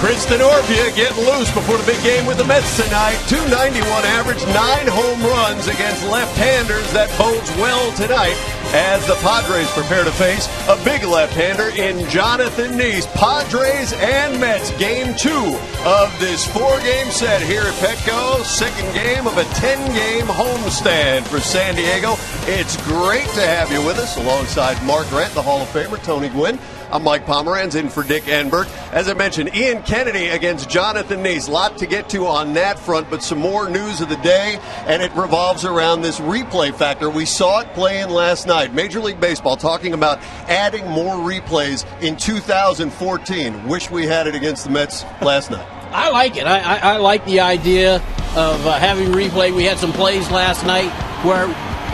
Chris Denorvia getting loose before the big game with the Mets tonight. 291 average, 9 home runs against left-handers. That bodes well tonight as the Padres prepare to face a big left-hander in Jonathan Neese. Padres and Mets, game 2 of this 4-game set here at Petco. Second game of a 10-game homestand for San Diego. It's great to have you with us alongside Mark Grant, the Hall of Famer, Tony Gwynn. I'm Mike Pomeranz in for Dick Enberg. As I mentioned, Ian Kennedy against Jonathan Neese. A lot to get to on that front, but some more news of the day, and it revolves around this replay factor. We saw it playing last night. Major League Baseball talking about adding more replays in 2014. Wish we had it against the Mets last night. I like it. I like the idea of having replay. We had some plays last night where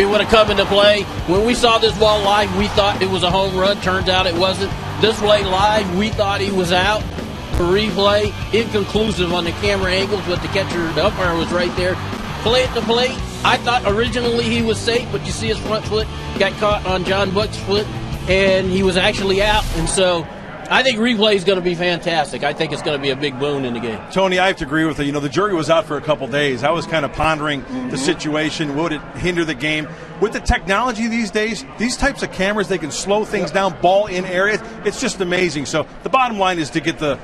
it would have come into play. When we saw this ball live, we thought it was a home run. Turns out it wasn't. This play live, we thought he was out. For replay, inconclusive on the camera angles, but the catcher, the umpire was right there. Play at the plate. I thought originally he was safe, but you see his front foot got caught on John Buck's foot, and he was actually out. And so I think replay is going to be fantastic. I think it's going to be a big boon in the game. Tony, I have to agree with you. You know, the jury was out for a couple days. I was kind of pondering the situation. Would it hinder the game? With the technology these days, these types of cameras, they can slow things down, ball in areas. It's just amazing. So the bottom line is to get the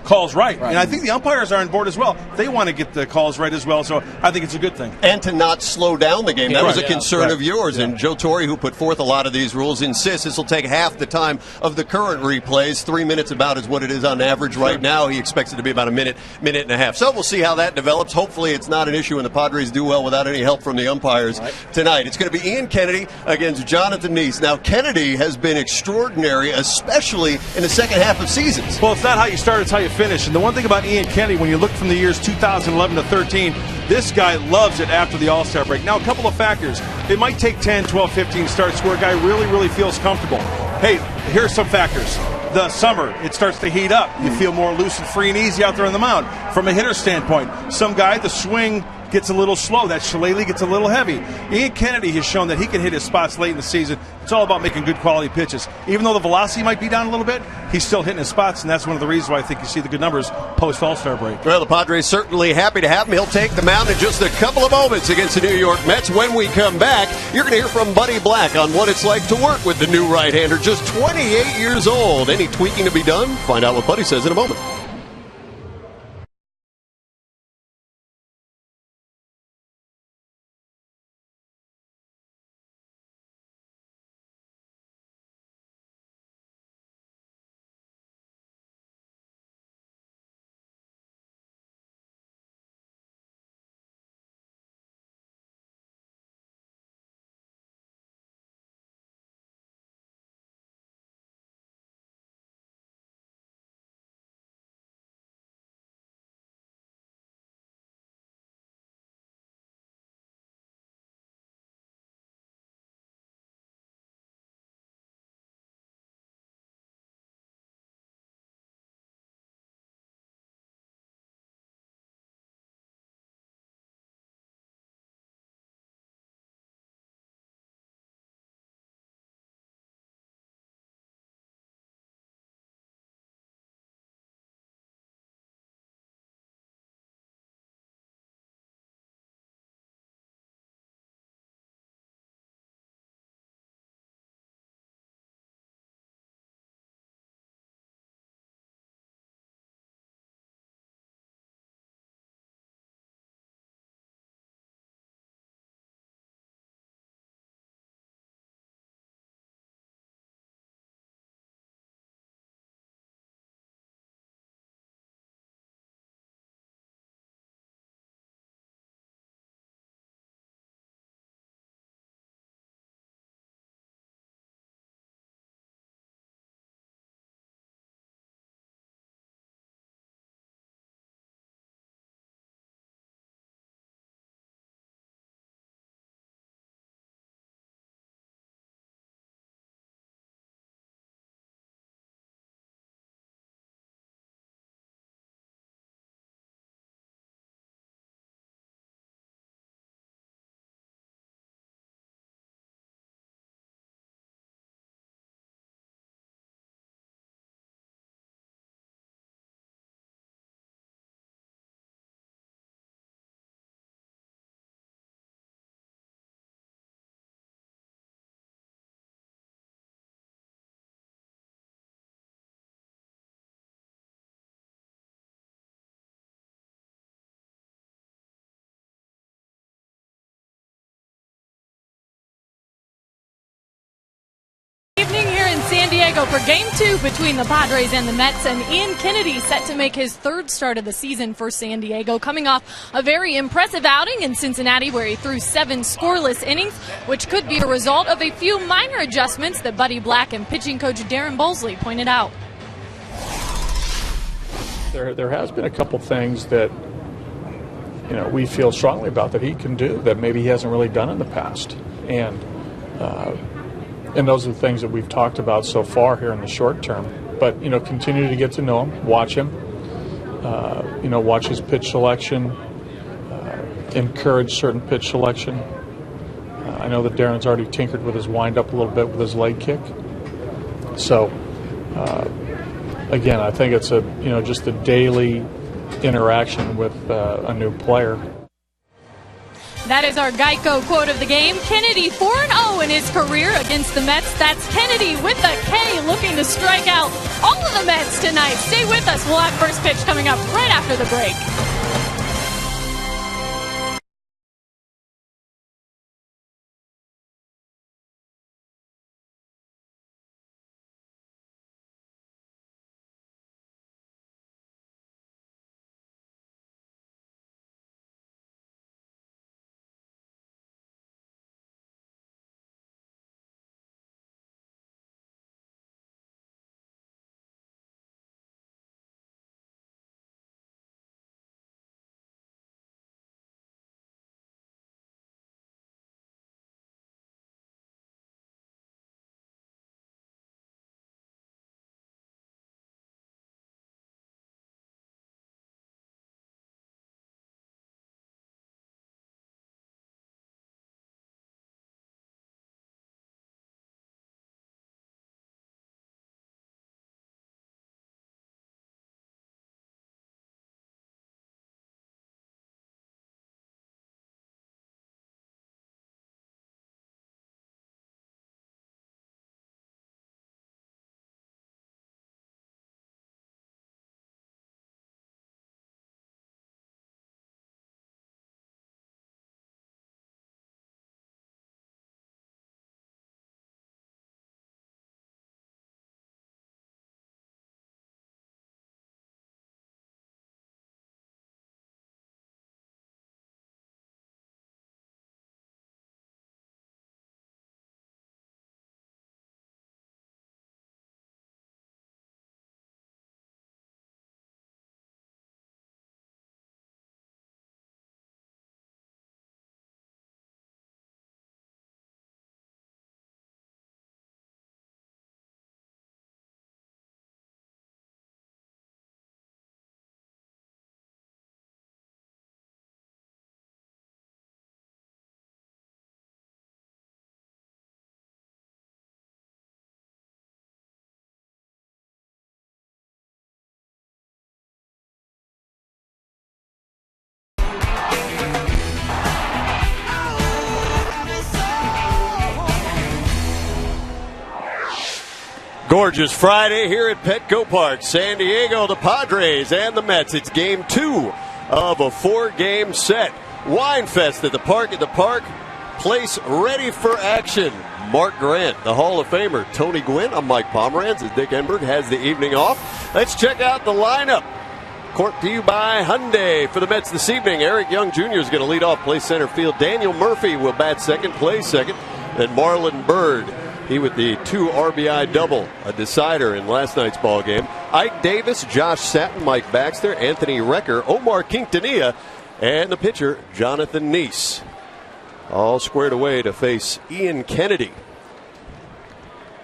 calls right. And I think the umpires are on board as well. They want to get the calls right as well, so I think it's a good thing. And to not slow down the game. That was a concern of yours. And Joe Torre, who put forth a lot of these rules, insists this will take half the time of the current replays. 3 minutes about is what it is on average right now. He expects it to be about a minute and a half. So we'll see how that develops. Hopefully it's not an issue and the Padres do well without any help from the umpires tonight. It's going to be Ian Kennedy against Jonathan Neese. Now, Kennedy has been extraordinary, especially in the second half of seasons. Well, it's not how you start, it's how you finish. And the one thing about Ian Kennedy, when you look from the years 2011 to 13, this guy loves it after the All-Star break. Now, a couple of factors. It might take 10, 12, 15 starts where a guy really feels comfortable. Hey, here's some factors. The summer, it starts to heat up. You feel more loose and free and easy out there on the mound. From a hitter standpoint, some guy, the swing gets a little slow. That shillelagh gets a little heavy. Ian Kennedy has shown that he can hit his spots late in the season. It's all about making good quality pitches. Even though the velocity might be down a little bit, he's still hitting his spots, and that's one of the reasons why I think you see the good numbers post-All-Star break. Well, the Padres certainly happy to have him. He'll take the mound in just a couple of moments against the New York Mets. When we come back, you're going to hear from Buddy Black on what it's like to work with the new right-hander, just 28 years old. Any tweaking to be done? Find out what Buddy says in a moment. So for Game 2 between the Padres and the Mets, and Ian Kennedy set to make his third start of the season for San Diego, coming off a very impressive outing in Cincinnati where he threw 7 scoreless innings, which could be a result of a few minor adjustments that Buddy Black and pitching coach Darren Bowlesley pointed out. There has been a couple things that we feel strongly about that he can do that maybe he hasn't really done in the past, and those are the things that we've talked about so far here in the short term. But continue to get to know him, watch him, watch his pitch selection, encourage certain pitch selection. I know that Darren's already tinkered with his windup a little bit with his leg kick. So again, I think it's just a daily interaction with a new player. That is our Geico quote of the game. Kennedy 4-0 in his career against the Mets. That's Kennedy with a K, looking to strike out all of the Mets tonight. Stay with us. We'll have first pitch coming up right after the break. Gorgeous Friday here at Petco Park. San Diego, the Padres, and the Mets. It's Game 2 of a 4-game set. Wine Fest at the park. Place ready for action. Mark Grant, the Hall of Famer. Tony Gwynn. I'm Mike Pomeranz as Dick Enberg has the evening off. Let's check out the lineup. Court to you by Hyundai for the Mets this evening. Eric Young Jr. is going to lead off, play center field. Daniel Murphy will bat second, play second. Then Marlon Byrd. He with the 2 RBI double, a decider in last night's ball game. Ike Davis, Josh Satin, Mike Baxter, Anthony Recker, Omar Quintanilla, and the pitcher, Jonathan Neese. All squared away to face Ian Kennedy.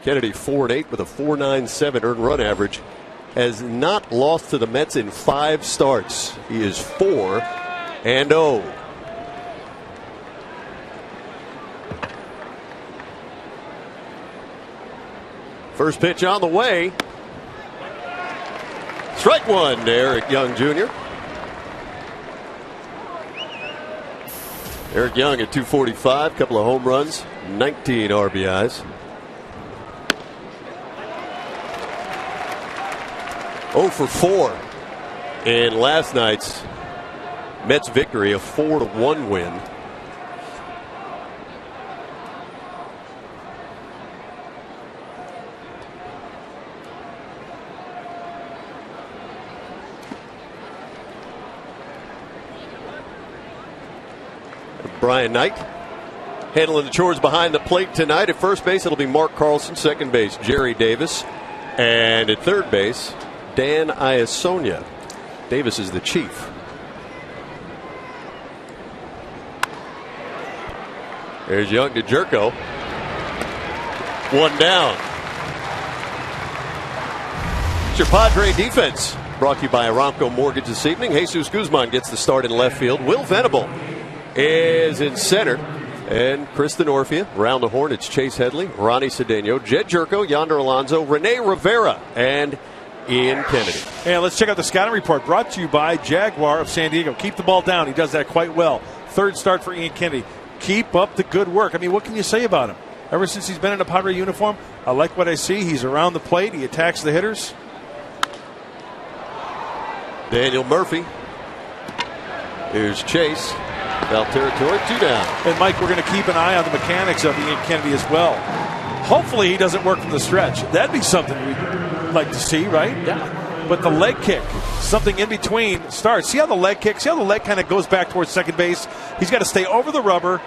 Kennedy 4-8 with a 4.97 earned run average. Has not lost to the Mets in 5 starts. He is 4-0. First pitch on the way. Strike one to Eric Young Jr. Eric Young at 245, couple of home runs, 19 RBIs. 0 for 4 in last night's Mets victory, a 4-1 win. Brian Knight handling the chores behind the plate tonight. At first base, it'll be Mark Carlson. Second base, Jerry Davis. And at third base, Dan Iasonia. Davis is the chief. There's Young to Jerko. One down. It's your Padre defense. Brought to you by Aramco Mortgage this evening. Jesus Guzman gets the start in left field. Will Venable is in center. And Kristen Orfia. Around the horn, it's Chase Headley, Ronnie Cedeno, Jed Jerko, Yonder Alonso, Rene Rivera, and Ian Kennedy. And let's check out the scouting report brought to you by Jaguar of San Diego. Keep the ball down. He does that quite well. Third start for Ian Kennedy. Keep up the good work. I mean, what can you say about him? Ever since he's been in a Padre uniform, I like what I see. He's around the plate. He attacks the hitters. Daniel Murphy. Here's Chase. Foul territory, 2 down. And Mike, we're going to keep an eye on the mechanics of Ian Kennedy as well. Hopefully he doesn't work from the stretch. That'd be something we'd like to see, right? Yeah. But the leg kick, something in between starts. See how the leg kick, see how the leg kind of goes back towards second base? He's got to stay over the rubber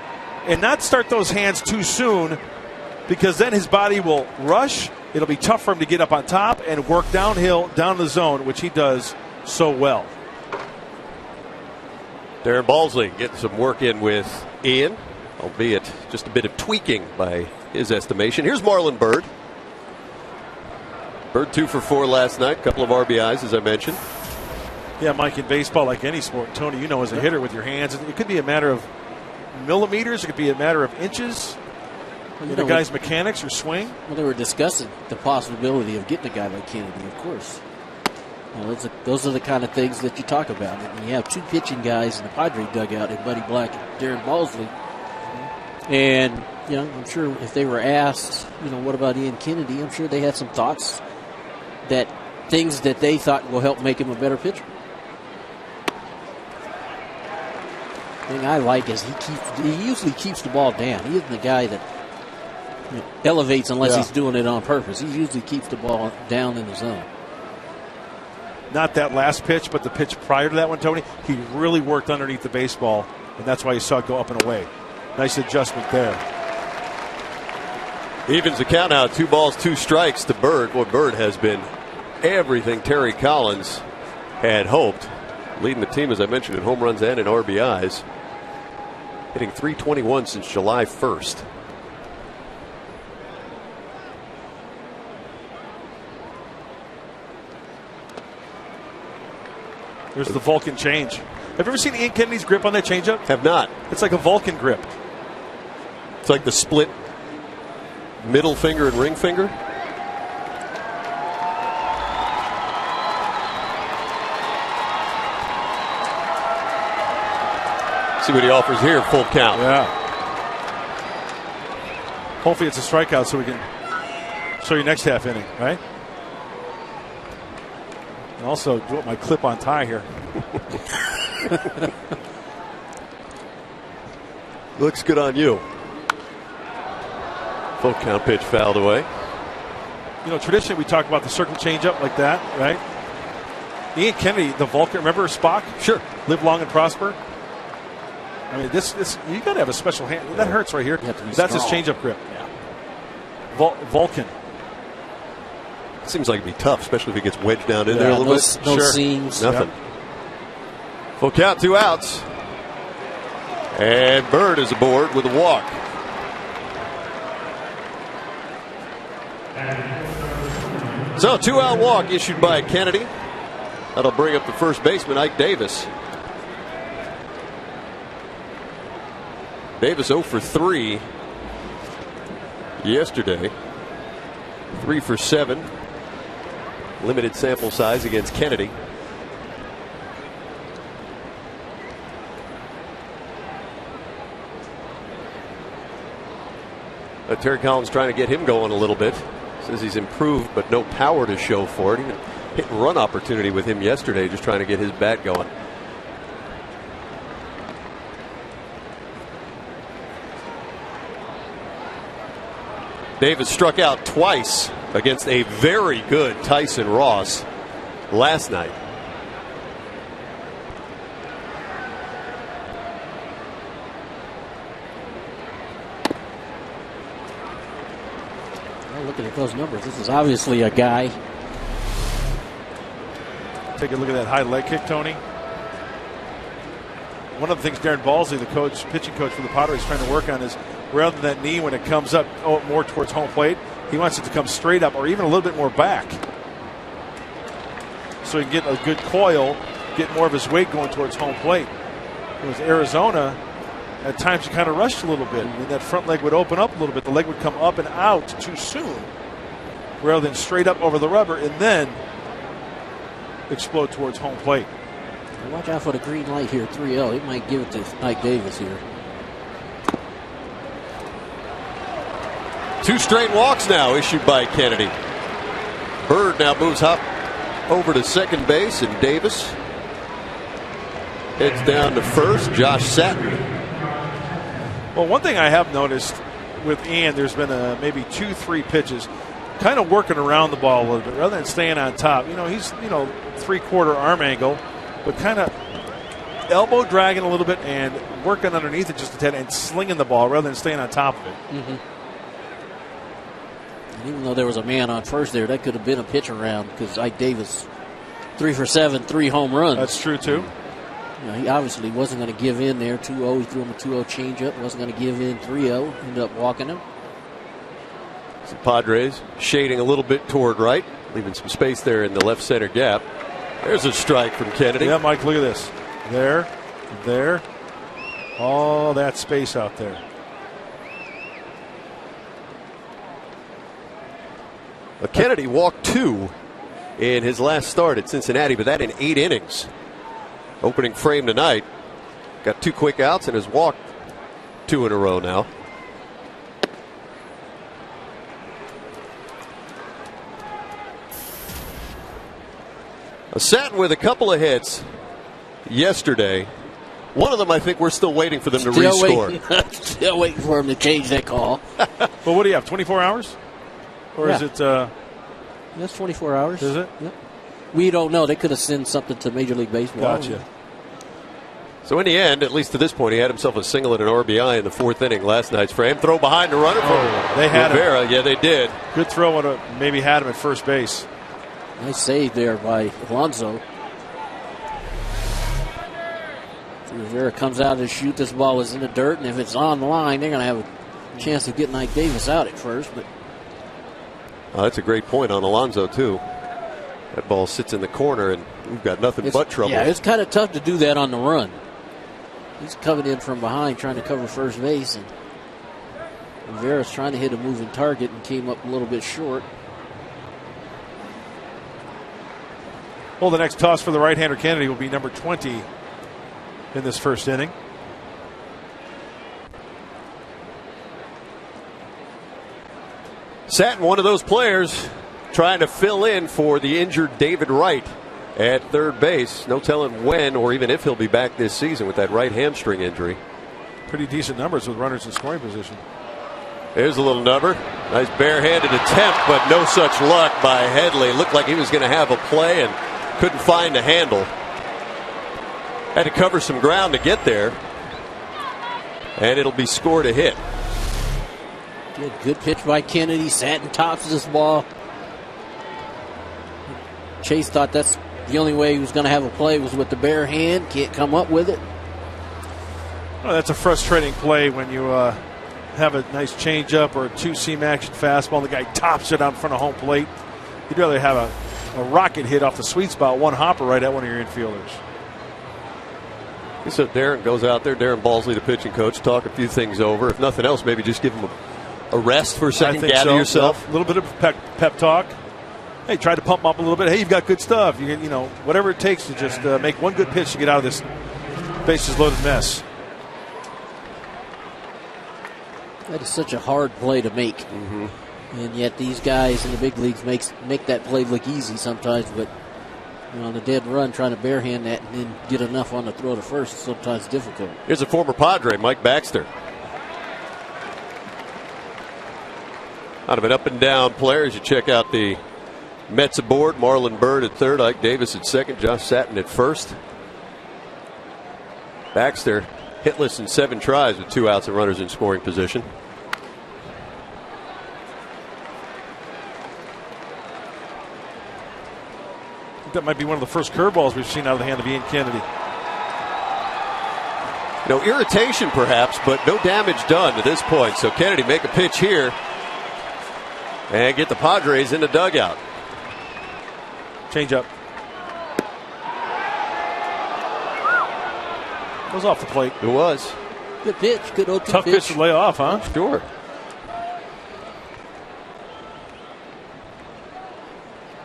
and not start those hands too soon, because then his body will rush. It'll be tough for him to get up on top and work downhill, down the zone, which he does so well. Darren Balsley getting some work in with Ian, albeit just a bit of tweaking by his estimation. Here's Marlon Byrd. Byrd 2 for 4 last night. Couple of RBIs, as I mentioned. Yeah, Mike, in baseball, like any sport, Tony, you know, as a hitter with your hands, it could be a matter of millimeters. It could be a matter of inches. Well, the guy's mechanics or swing. Well, they were discussing the possibility of getting a guy like Kennedy, of course. Well, those are the kind of things that you talk about. And you have 2 pitching guys in the Padre dugout, and Buddy Black and Darren Balsley. And, you know, I'm sure if they were asked, you know, what about Ian Kennedy, I'm sure they had some thoughts, that things that they thought will help make him a better pitcher. The thing I like is he usually keeps the ball down. He isn't the guy that, you know, elevates unless he's doing it on purpose. He usually keeps the ball down in the zone. Not that last pitch, but the pitch prior to that one, Tony. He really worked underneath the baseball, and that's why you saw it go up and away. Nice adjustment there. Evens the count out. 2 balls, 2 strikes to Byrd. Boy, Byrd has been everything Terry Collins had hoped. Leading the team, as I mentioned, in home runs and in RBIs. Hitting .321 since July 1st. There's the Vulcan change. Have you ever seen Ian Kennedy's grip on that changeup? Have not. It's like a Vulcan grip. It's like the split middle finger and ring finger. See what he offers here. Full count. Yeah. Hopefully it's a strikeout so we can show you next half inning, right? And also do up my clip-on tie here. Looks good on you. Full count pitch fouled away. You know, traditionally we talk about the circle changeup like that, right? Ian Kennedy, the Vulcan, remember Spock? Sure. Live long and prosper. I mean, this you got to have a special hand. That hurts right here. That's his changeup grip. Yeah. Vulcan. Seems like it'd be tough, especially if he gets wedged down in there a little bit. No seams. Nothing. Full count, 2 outs. And Byrd is aboard with a walk. So 2-out walk issued by Kennedy. That'll bring up the first baseman, Ike Davis. Davis 0 for 3 yesterday. 3 for 7. Limited sample size against Kennedy. Terry Collins trying to get him going a little bit. Says he's improved, but no power to show for it. Even hit and run opportunity with him yesterday, just trying to get his bat going. Davis struck out twice against a very good Tyson Ross last night. looking at those numbers, this is obviously a guy. Take a look at that high leg kick, Tony. One of the things Darren Balsley, the pitching coach for the Padres, is trying to work on is rather than that knee when it comes up more towards home plate, he wants it to come straight up or even a little bit more back. So he can get a good coil, get more of his weight going towards home plate. With Arizona, at times he kind of rushed a little bit, and that front leg would open up a little bit. The leg would come up and out too soon rather than straight up over the rubber and then explode towards home plate. Watch out for the green light here, 3-0. It might give it to Mike Davis here. 2 straight walks now issued by Kennedy. Bird now moves up over to second base, and Davis heads down to first. Josh SATIN. Well, one thing I have noticed with Ian, there's been maybe 2-3 pitches kind of working around the ball a little bit rather than staying on top. He's 3/4 arm angle, but kind of elbow dragging a little bit and working underneath it just a tad and slinging the ball rather than staying on top of it. Mm-hmm. And even though there was a man on first there, that could have been a pitch around because Ike Davis, 3 for 7, 3 home runs. That's true, too. He obviously wasn't going to give in there. 2-0, he threw him a 2-0 changeup. Wasn't going to give in 3-0. Ended up walking him. So Padres shading a little bit toward right, leaving some space there in the left center gap. There's a strike from Kennedy. Yeah, Mike, look at this. There. All that space out there. Kennedy walked 2 in his last start at Cincinnati, but that in 8 innings. Opening frame tonight. Got 2 quick outs and has walked 2 in a row now. SATIN with a couple of hits yesterday. One of them, I think we're still waiting for them to rescore. Still waiting for him to change that call. But what do you have, 24 hours? Or is it... That's 24 hours. Is it? Yep. We don't know. They could have sent something to Major League Baseball. Gotcha. So in the end, at least to this point, he had himself a single and an RBI in the 4th inning last night's frame. Throw behind the runner for they had Rivera. Yeah, they did. Good throw would have maybe had him at first base. Nice save there by Alonso. Rivera comes out to shoot. This ball is in the dirt, and if it's on the line, they're going to have a chance of getting Ike Davis out at first. But that's a great point on Alonso, too. That ball sits in the corner, and we've got nothing but trouble. Yeah, it's kind of tough to do that on the run. He's coming in from behind trying to cover first base, and Rivera's trying to hit a moving target and came up a little bit short. Well, the next toss for the right-hander Kennedy will be number 20 in this first inning. SATIN, one of those players trying to fill in for the injured David Wright at third base. No telling when or even if he'll be back this season with that right hamstring injury. Pretty decent numbers with runners in scoring position. There's a little number. Nice barehanded attempt, but no such luck by Headley. Looked like he was going to have a play and couldn't find a handle. Had to cover some ground to get there. And it'll be scored a hit. Good pitch by Kennedy. SATIN tops this ball. Chase thought that's the only way he was going to have a play was with the bare hand. Can't come up with it. Well, that's a frustrating play when you have a nice changeup or a 2-seam action fastball. And the guy tops it out in front of home plate. You'd rather have a rocket hit off the sweet spot, one hopper right at one of your infielders. So Darren goes out there, Darren Balsley, the pitching coach, talk a few things over. If nothing else, maybe just give him a rest for a second, gather yourself. A little bit of pep talk. Hey, try to pump him up a little bit. Hey, you've got good stuff. You know, whatever it takes to just make one good pitch to get out of this bases loaded mess. That is such a hard play to make. Mm-hmm. And yet these guys in the big leagues make that play look easy sometimes, but on the dead run, trying to barehand that and then get enough on the throw to first is sometimes difficult. Here's a former Padre, Mike Baxter. Out of an up and down player as you check out the Mets aboard. Marlon Byrd at third, Ike Davis at second, Josh SATIN at first. Baxter hitless in 7 tries with 2 outs and runners in scoring position. I think that might be one of the first curveballs we've seen out of the hand of Ian Kennedy. No irritation, perhaps, but no damage done to this point. So Kennedy make a pitch here and get the Padres in the dugout. Change up. Was off the plate. It was. Good pitch. Good 0-2 Tough pitch to lay off, huh? Sure.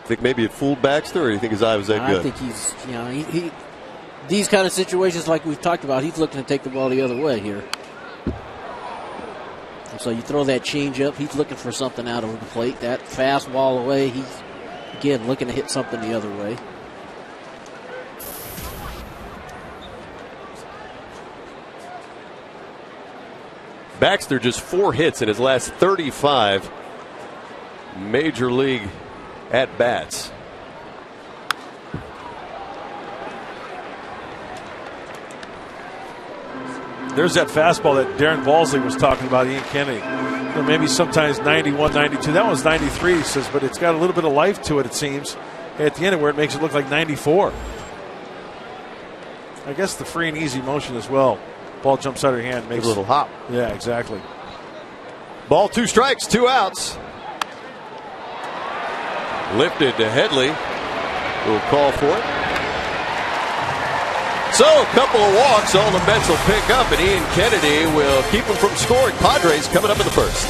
Think maybe it fooled Baxter, or do you think his eye was that good? I think he's, he these kind of situations like we've talked about, he's looking to take the ball the other way here. And so you throw that change up, he's looking for something out of the plate. That fastball away, he's, again, looking to hit something the other way. Baxter just 4 hits in his last 35 major league at-bats. There's that fastball that Darren Balsley was talking about, Ian Kennedy. Maybe sometimes 91, 92. That one's 93, he says, but it's got a little bit of life to it seems, at the end of where it makes it look like 94. I guess the free and easy motion as well. Ball jumps out of your hand. Makes a little hop. Yeah, exactly. Ball, 2 strikes, 2 outs. Lifted to Headley, who will call for it. So a couple of walks, all the Mets will pick up, and Ian Kennedy will keep them from scoring. Padres coming up in the first.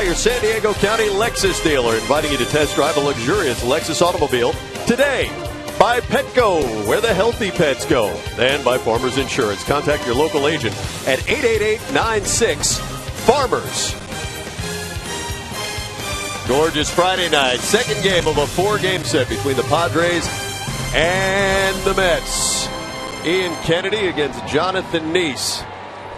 Your San Diego County Lexus dealer inviting you to test drive a luxurious Lexus automobile today. By Petco, where the healthy pets go. And by Farmers Insurance. Contact your local agent at 888-96-FARMERS. Gorgeous Friday night. Second game of a 4-game set between the Padres and the Mets. Ian Kennedy against Jonathan Neese.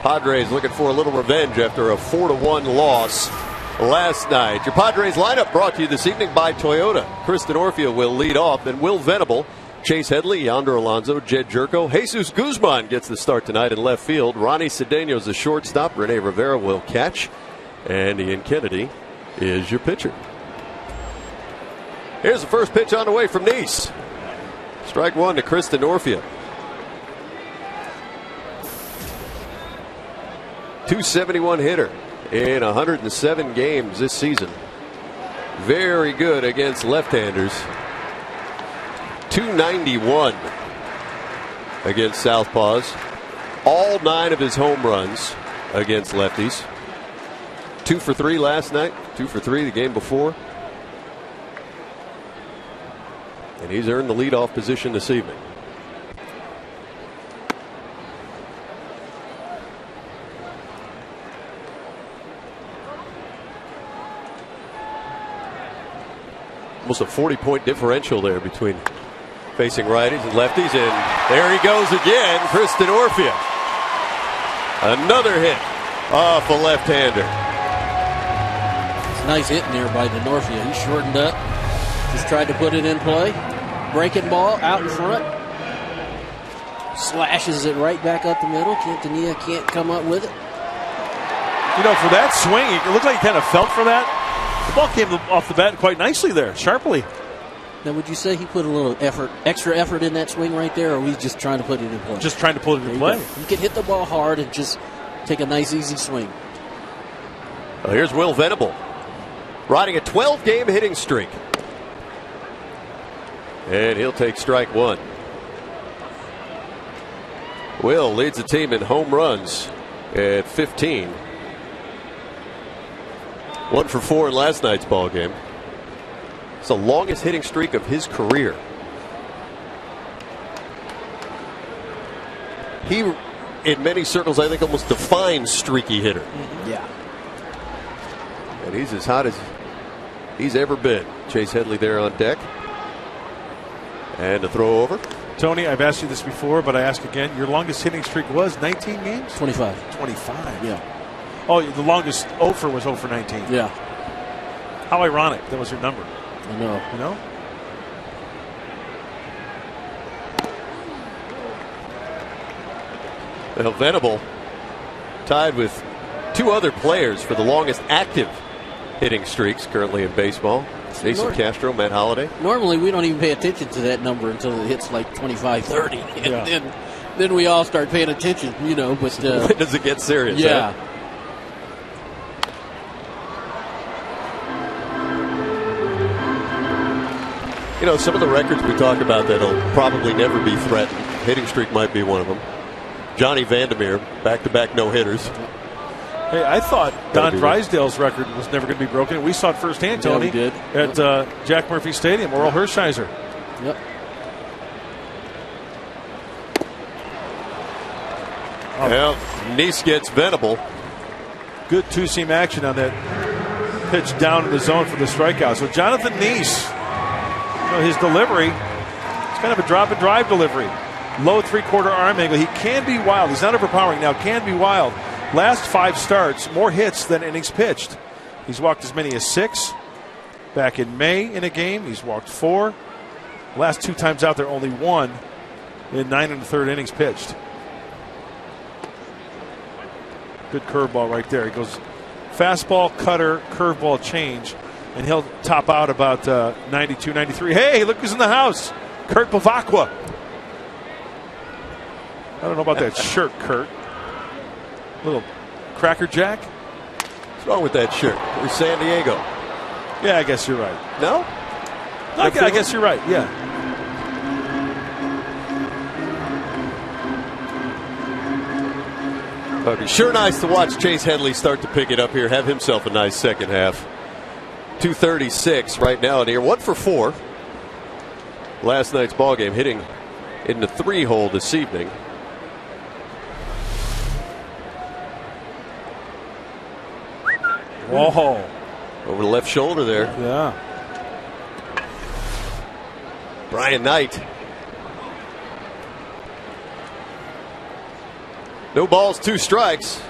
Padres looking for a little revenge after a 4-1 loss last night. Your Padres lineup brought to you this evening by Toyota. Kristen Orfia will lead off, then Will Venable, Chase Headley, Yonder Alonso, Jed Jerko. Jesus Guzman gets the start tonight in left field. Ronnie Cedeno's the shortstop. Rene Rivera will catch. And Ian Kennedy is your pitcher. Here's the first pitch on the way from Neese. Strike 1 to Kristen Orfia. .271 hitter in 107 games this season. Very good against left-handers. .291 against southpaws. All 9 of his home runs against lefties. 2 for 3 last night. 2 for 3 the game before. And he's earned the leadoff position this evening. Almost a 40-point differential there between facing righties and lefties. And there he goes again, Kristen Orfia. Another hit off a left-hander. It's nice hitting there by DeNorfia. He shortened up, just tried to put it in play. Breaking ball out in front. Slashes it right back up the middle. Quintanilla can't come up with it. You know, for that swing, it looked like he kind of felt for that. The ball came off the bat quite nicely there, sharply. Now, would you say he put a little extra effort in that swing right there, or was he just trying to put it in play? Just trying to put it in play. You can hit the ball hard and just take a nice, easy swing. Well, here's Will Venable, riding a 12-game hitting streak. And he'll take strike one. Will leads the team in home runs at 15. 1 for 4 in last night's ball game. It's the longest hitting streak of his career. He, in many circles, I think almost defines streaky hitter. Yeah. And he's as hot as he's ever been. Chase Headley there on deck. And a throw over. Tony, I've asked you this before, but I ask again. Your longest hitting streak was 19 games? 25. 25? Yeah. Oh, the longest over was 0 for 19. Yeah. How ironic. That was your number. I know. You know? Well, Venable tied with 2 other players for the longest active hitting streaks currently in baseball. Jason Castro, Matt Holliday. Normally, we don't even pay attention to that number until it hits like 25, 30. And Yeah. then we all start paying attention, you know. But when does it get serious? Yeah. Huh? You know, some of the records we talk about that'll probably never be threatened. Hitting streak might be one of them. Johnny Vandermeer, back-to-back no-hitters. Hey, I thought Don Drysdale's record was never going to be broken. We saw it firsthand, Tony, we did. At Jack Murphy Stadium, Oral Hershiser. Yep. Well, Neese gets Venable. Good two-seam action on that pitch down in the zone for the strikeout. So Jonathan Neese, you know, his delivery, it's kind of a drop-and-drive delivery. Low three-quarter arm angle. He can be wild. He's not overpowering now. Can be wild. Last 5 starts, more hits than innings pitched. He's walked as many as 6. Back in May in a game, he's walked 4. Last 2 times out there, only 1 in 9 1/3 innings pitched. Good curveball right there. He goes fastball, cutter, curveball, change, and he'll top out about 92, 93. Hey, look who's in the house. Kurt Bavacqua. I don't know about that shirt, Kurt. Little Cracker Jack. What's wrong with that shirt? We're San Diego. Yeah, I guess you're right. No? I guess you're right, yeah. It'd be sure nice to watch Chase Headley start to pick it up here, have himself a nice second half. 236 right now in here, 1 for 4. Last night's ball game, hitting in the 3-hole this evening. Whoa. Over the left shoulder there. Yeah. Brian Knight. No balls, 2 strikes.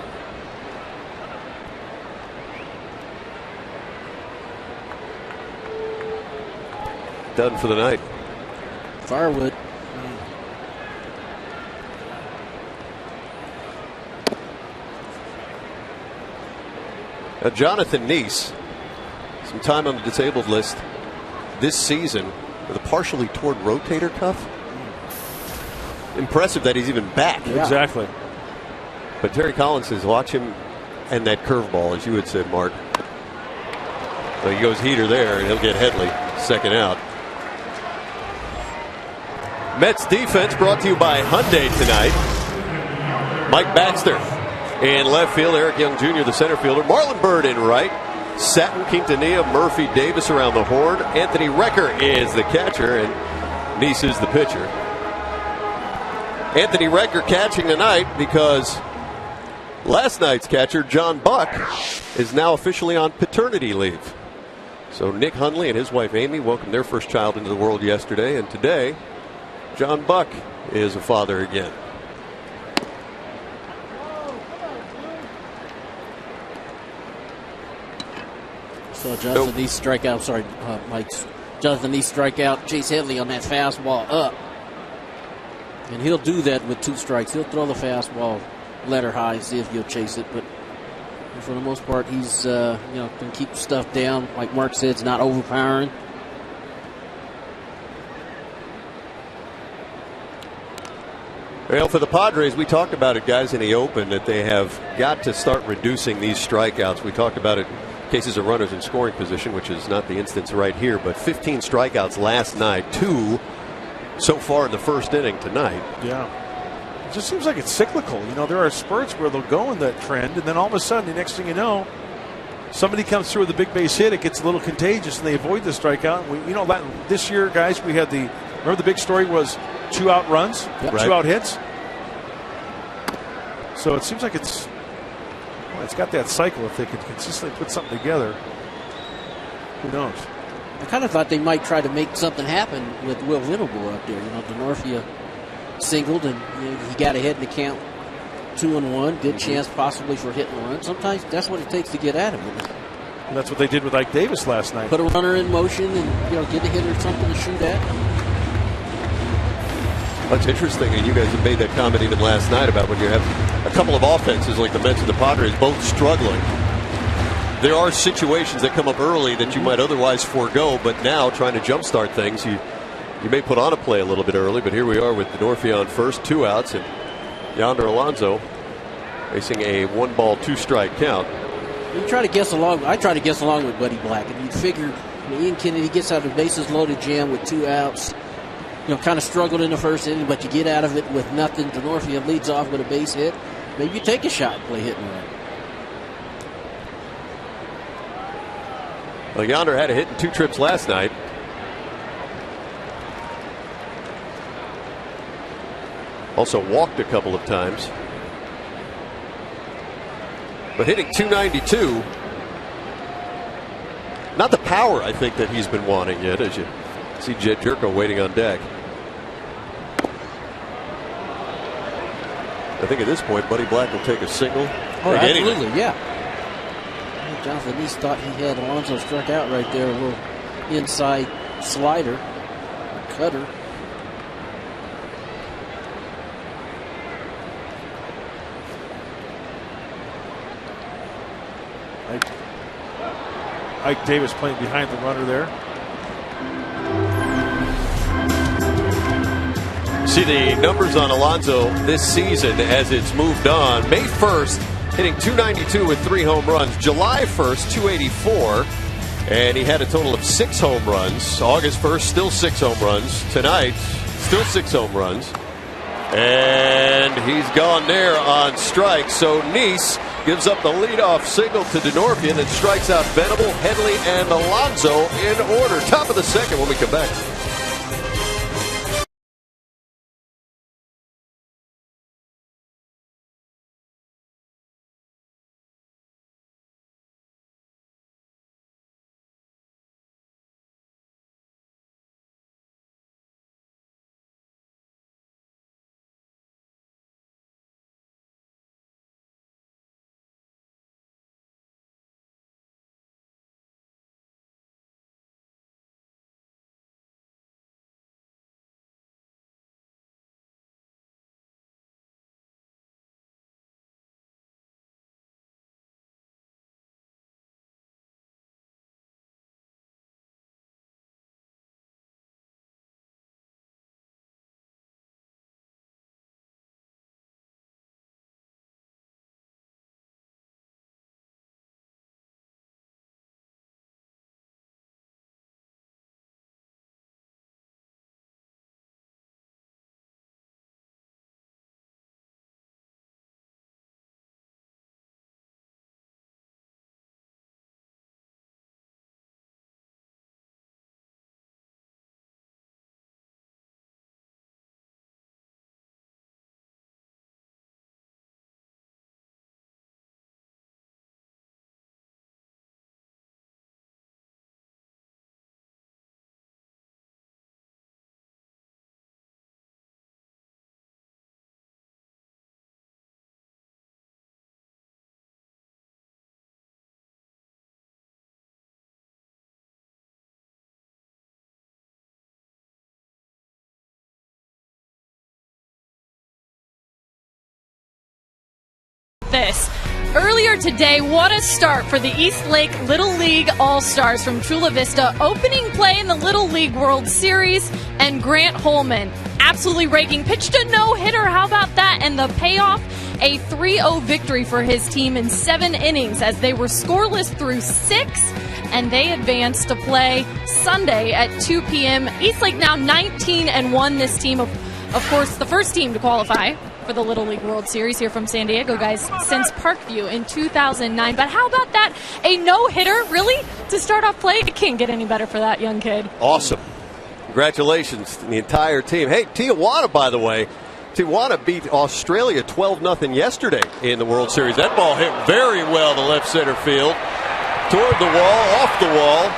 Done for the night. Firewood. Now, Jonathan Neese, some time on the disabled list this season with a partially torn rotator cuff. Impressive that he's even back. Yeah. Exactly. But Terry Collins says, watch him and that curveball, as you had said, Mark. So he goes heater there, and he'll get Headley second out. Mets defense brought to you by Hyundai tonight. Mike Baxter in left field, Eric Young Jr., the center fielder. Marlon Byrd in right. Satin, Quintanilla, Murphy, Davis around the horn. Anthony Recker is the catcher, and Neese is the pitcher. Anthony Recker catching tonight because last night's catcher, John Buck, is now officially on paternity leave. So Nick Hundley and his wife Amy welcomed their first child into the world yesterday, and today John Buck is a father again. So Jonathan East strikeout. Sorry, Mike. Jonathan East strikeout. Chase Headley on that fastball up. And he'll do that with 2 strikes. He'll throw the fastball, let her high, see if you'll chase it. But for the most part, he's can keep stuff down. Like Mark said, it's not overpowering. Well, for the Padres, we talked about it, guys, in the open, that they have got to start reducing these strikeouts. We talked about it in cases of runners in scoring position, which is not the instance right here, but 15 strikeouts last night, 2 so far in the first inning tonight. Yeah. It just seems like it's cyclical. You know, there are spurts where they'll go in that trend, and then all of a sudden, the next thing you know, somebody comes through with a big base hit, it gets a little contagious, and they avoid the strikeout. This year, guys, we had remember the big story was 2 out runs, yep. 2 out hits. So it seems like it's got that cycle. If they could consistently put something together, who knows? I kind of thought they might try to make something happen with Will Venable up there. DeNorfia singled, and he got ahead in the count, 2-1. Good chance possibly for hit and run. Sometimes that's what it takes to get out of it. And that's what they did with Ike Davis last night. Put a runner in motion and get a hitter something to shoot at. That's interesting, and you guys have made that comment even last night about when you have a couple of offenses like the Mets and the Padres both struggling. There are situations that come up early that you might otherwise forego, but now trying to jumpstart things, you may put on a play a little bit early, but here we are with DeNorfia on first, 2 outs, and Yonder Alonso facing a 1-ball, 2-strike count. You try to guess along. I try to guess along with Buddy Black, and you figure Ian Kennedy gets out of bases loaded jam with 2 outs. Kind of struggled in the first inning, but you get out of it with nothing. DeNorfia leads off with a base hit. Maybe you take a shot and play hit and run. Well, Yonder had a hit in 2 trips last night. Also walked a couple of times. But hitting .292. Not the power, I think, that he's been wanting yet, as you see Jed Jerko waiting on deck. I think at this point, Buddy Black will take a single. Oh, absolutely, yeah. Jonathan East thought he had Alonso struck out right there. A little inside slider, cutter. Ike Davis playing behind the runner there. See the numbers on Alonso this season as it's moved on. May 1st, hitting .292 with 3 home runs. July 1st, .284, and he had a total of 6 home runs. August 1st, still 6 home runs. Tonight, still 6 home runs. And he's gone there on strike. So Nice gives up the leadoff single to DeNorfia, then strikes out Venable, Headley, and Alonso in order. Top of the second when we come back. this. Earlier today, what a start for the East Lake Little League All-Stars from Chula Vista. Opening play in the Little League World Series, and Grant Holman absolutely raking. Pitched a no-hitter. How about that? And the payoff, a 3-0 victory for his team in 7 innings as they were scoreless through 6, and they advanced to play Sunday at 2 p.m. Eastlake now 19-1. This team, of course, the first team to qualify for the Little League World Series here from San Diego, guys, since Parkview in 2009. But how about that? A no-hitter, really, to start off play? It can't get any better for that young kid. Awesome. Congratulations to the entire team. Hey, Tijuana, by the way, Tijuana beat Australia 12-0 yesterday in the World Series. That ball hit very well to left center field. Toward the wall, off the wall.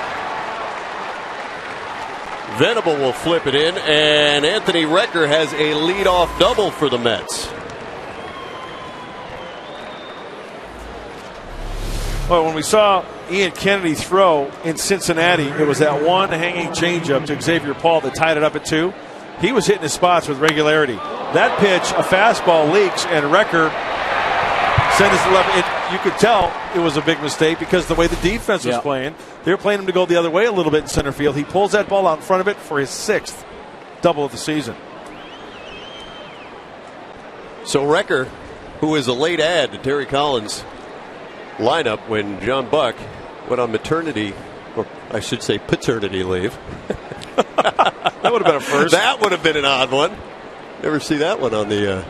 Venable will flip it in, and Anthony Recker has a leadoff double for the Mets. Well, when we saw Ian Kennedy throw in Cincinnati, it was that one hanging changeup to Xavier Paul that tied it up at 2. He was hitting his spots with regularity. That pitch, a fastball leaks, and Recker sent his left. You could tell it was a big mistake because the way the defense was playing, they were playing him to go the other way a little bit in center field. He pulls that ball out in front of it for his 6th double of the season. So Recker, who is a late add to Terry Collins' lineup when John Buck went on maternity, or I should say paternity leave. That would have been a first. That would have been an odd one. Never see that one on the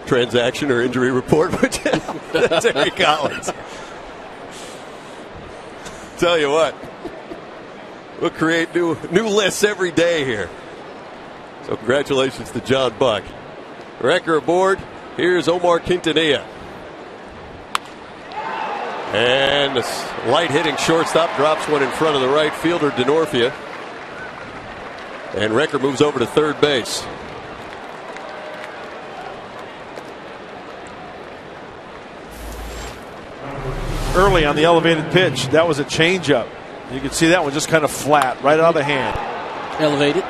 transaction or injury report, but Terry Collins. Tell you what, we'll create new lists every day here. So congratulations to John Buck. Recker aboard. Here's Omar Quintanilla. And this light hitting shortstop drops one in front of the right fielder, DeNorfia. And Recker moves over to third base. Early on the elevated pitch, that was a changeup. You can see that one just kind of flat, right out of the hand. Elevated.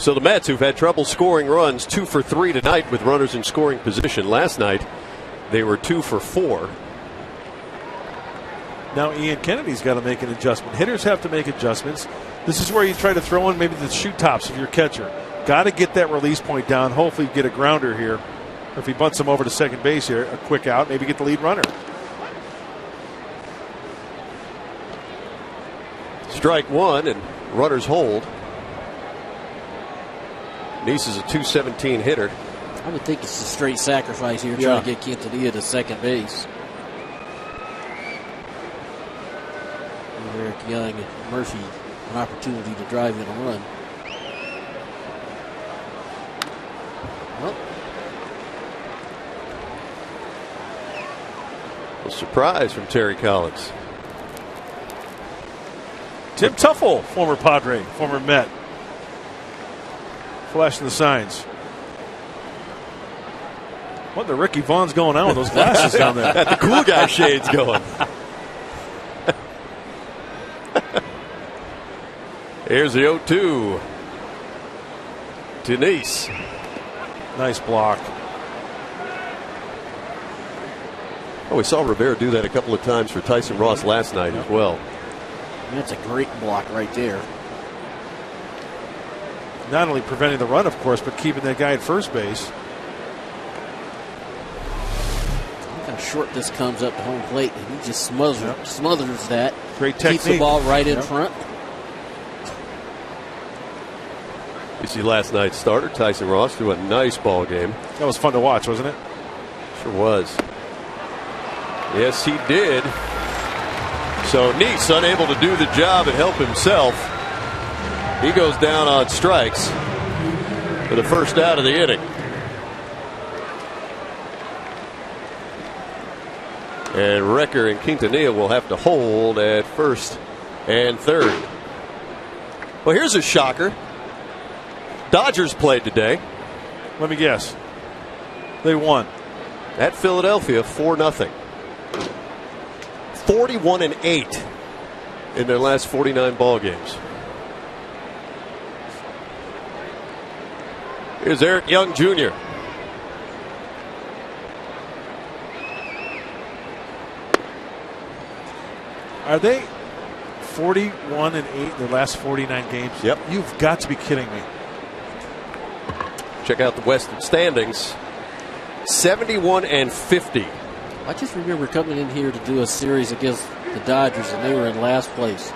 So the Mets, who've had trouble scoring runs, 2 for 3 tonight with runners in scoring position. Last night, they were 2 for 4. Now Ian Kennedy's got to make an adjustment. Hitters have to make adjustments. This is where you try to throw in maybe the shoot tops of your catcher. Got to get that release point down. Hopefully get a grounder here. Or if he bunts him over to second base here, a quick out, maybe get the lead runner. Strike one and runners hold. Neese is a .217 hitter. I would think it's a straight sacrifice here, trying to get Quintanilla to second base. Eric Young and Murphy an opportunity to drive in a run. Well, a surprise from Terry Collins. Tim Teufel, former Padre, former Met. Flashing the signs. What the Ricky Vaughn's going on with those glasses down there? Got the cool guy shades going. Here's the 0-2. Denise. Nice block. Oh, we saw Rivera do that a couple of times for Tyson Ross last night as well. That's a great block right there. Not only preventing the run, of course, but keeping that guy at first base. Look how short this comes up to home plate, and he just smothers that. Great technique. Keeps the ball right in front. You see last night's starter, Tyson Ross, threw a nice ball game. That was fun to watch, wasn't it? Sure was. Yes, he did. So Neese unable to do the job and help himself. He goes down on strikes for the first out of the inning. And Recker and Quintanilla will have to hold at first and third. Well, here's a shocker. Dodgers played today. Let me guess. They won. At Philadelphia, 4-0. 41-8 in their last 49 ball games. Here's Eric Young Jr. Are they 41-8 in their last 49 games? Yep. You've got to be kidding me. Check out the Western standings. 71-50. I just remember coming in here to do a series against the Dodgers, and they were in last place.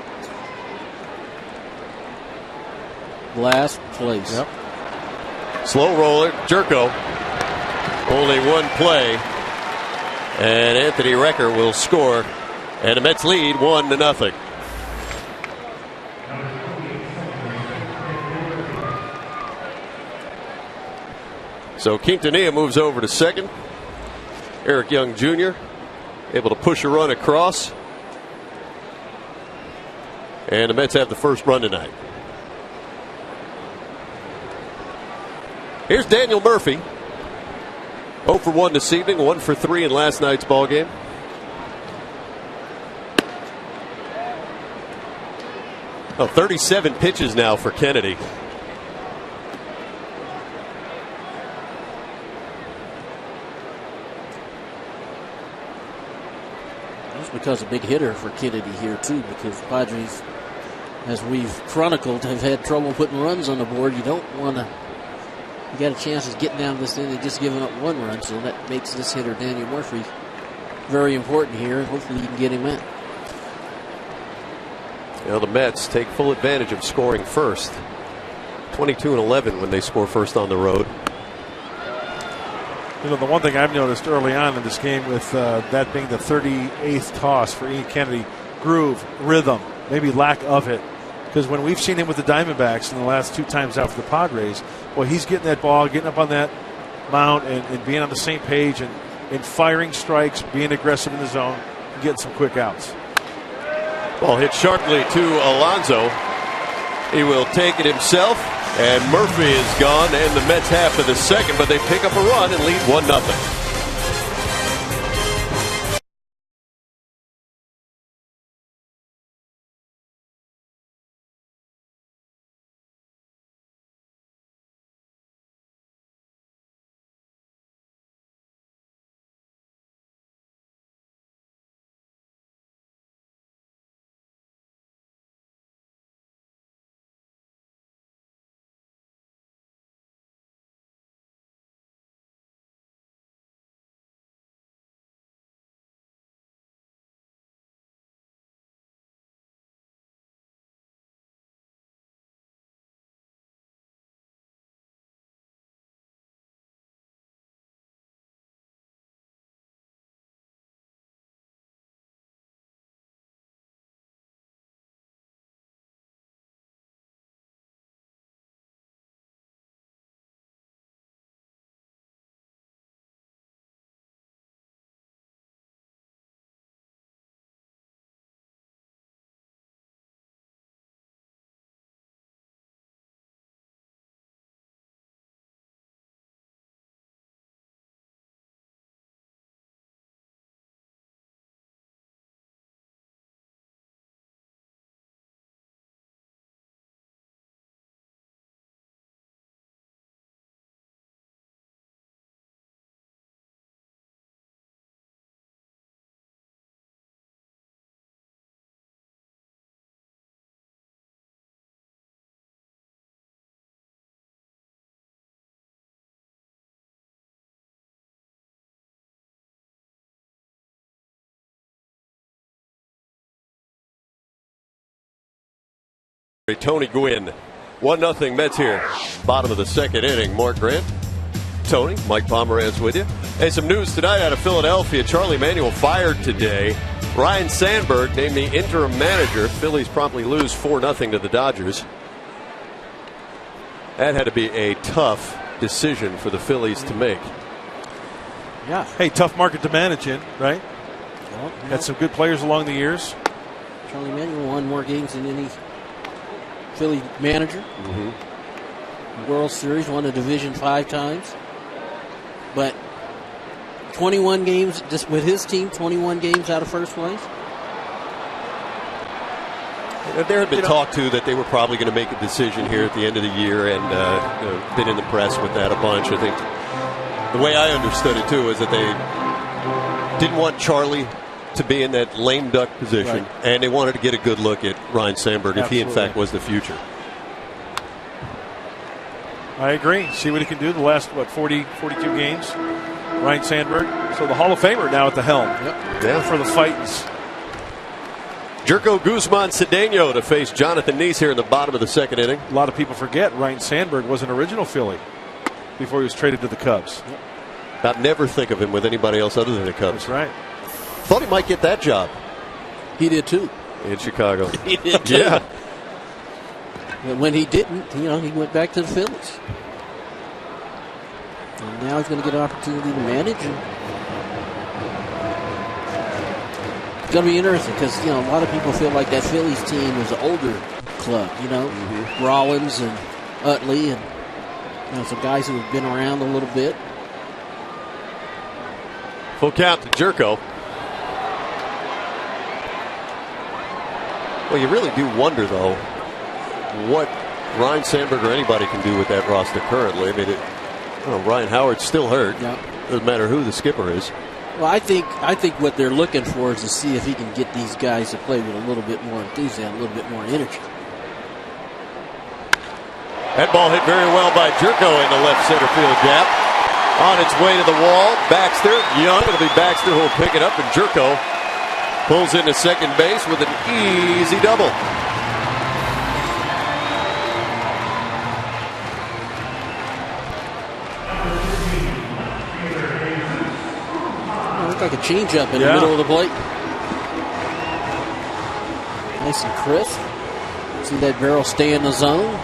Last place. Yep. Slow roller, Jerko. Only one play. And Anthony Recker will score. And the Mets lead 1-0. So Quintanilla moves over to second. Eric Young Jr. able to push a run across. And the Mets have the first run tonight. Here's Daniel Murphy. 0 for 1 this evening, 1 for 3 in last night's ball game. Oh, 37 pitches now for Kennedy. That's because a big hitter for Kennedy here, too, because the Padres, as we've chronicled, have had trouble putting runs on the board. You don't want to. You got a chance of getting down this inning and just giving up 1 run, so that makes this hitter, Daniel Murphy, very important here. Hopefully you can get him in. Well, the Mets take full advantage of scoring first. 22-11 when they score first on the road. You know, the one thing I've noticed early on in this game, with that being the 38th toss for Ian Kennedy, groove, rhythm, maybe lack of it. Because when we've seen him with the Diamondbacks in the last 2 times out for the Padres, well, he's getting that ball, getting up on that mound, and being on the same page, and firing strikes, being aggressive in the zone, and getting some quick outs. Ball hit sharply to Alonso. He will take it himself, and Murphy is gone, and the Mets half of the second, but they pick up a run and lead 1-0. Tony Gwynn. 1-0 Mets here. Bottom of the second inning. Mark Grant, Tony, Mike Pomeranz with you. And some news tonight out of Philadelphia. Charlie Manuel fired today. Ryan Sandberg named the interim manager. Phillies promptly lose 4-0 to the Dodgers. That had to be a tough decision for the Phillies to make. Yeah. Hey, tough market to manage in, right? Well, had some good players along the years. Charlie Manuel won more games than any Philly manager. World Series, won a division 5 times. But 21 games just with his team, 21 games out of first place. There had been talk, too, that they were probably going to make a decision here at the end of the year, and been in the press with that a bunch. I think the way I understood it, too, is that they didn't want Charlie to be in that lame duck position, and they wanted to get a good look at Ryan Sandberg if he, in fact, was the future. I agree. See what he can do the last, 42 games? Ryan Sandberg. So the Hall of Famer now at the helm. Yeah. For the Fightins. Jerko Guzman Cedeno to face Jonathan Neese here in the bottom of the second inning. A lot of people forget Ryan Sandberg was an original Philly before he was traded to the Cubs. I'd never think of him with anybody else other than the Cubs. That's right. Thought he might get that job. He did too. In Chicago. He did too. Yeah. But when he didn't, he went back to the Phillies. And now he's going to get an opportunity to manage. It's going to be interesting because, a lot of people feel like that Phillies team was an older club, Rollins and Utley and, some guys who have been around a little bit. Full count to Jerko. Well, you really do wonder, though, what Ryan Sandberg or anybody can do with that roster currently. I mean, Ryan Howard's still hurt. Yeah. Doesn't matter who the skipper is. Well, I think what they're looking for is to see if he can get these guys to play with a little bit more enthusiasm, a little bit more energy. That ball hit very well by Jerko in the left center field gap. On its way to the wall, Baxter, Young. It'll be Baxter who will pick it up, and Jerko pulls into second base with an easy double. Looked like a changeup in the middle of the plate. Nice and crisp. See that barrel stay in the zone.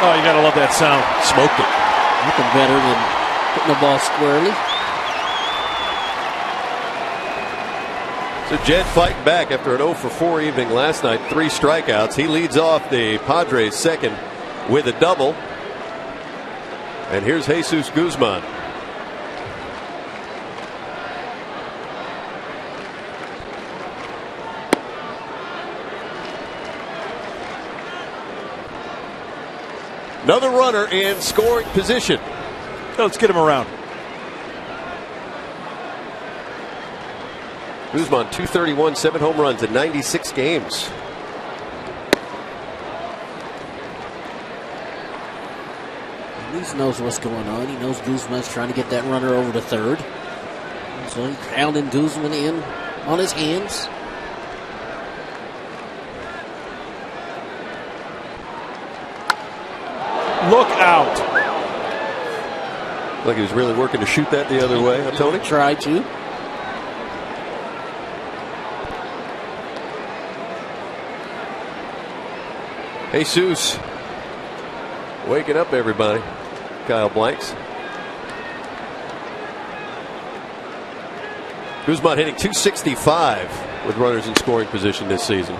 Oh, you gotta love that sound. Smoked it. Nothing better than hitting the ball squarely. So Jed fighting back after an 0-for-4 evening last night. 3 strikeouts. He leads off the Padres second with a double. And here's Jesus Guzman. Another runner in scoring position. Let's get him around. Guzman, 231, 7 home runs in 96 games. He knows what's going on. He knows Guzman's trying to get that runner over to third. So he's pounding Guzman in on his hands. Look out. Like he was really working to shoot that the other way, huh, Tony? Tried to. Jesus waking up everybody. Kyle Blanks. Guzman hitting .265 with runners in scoring position this season.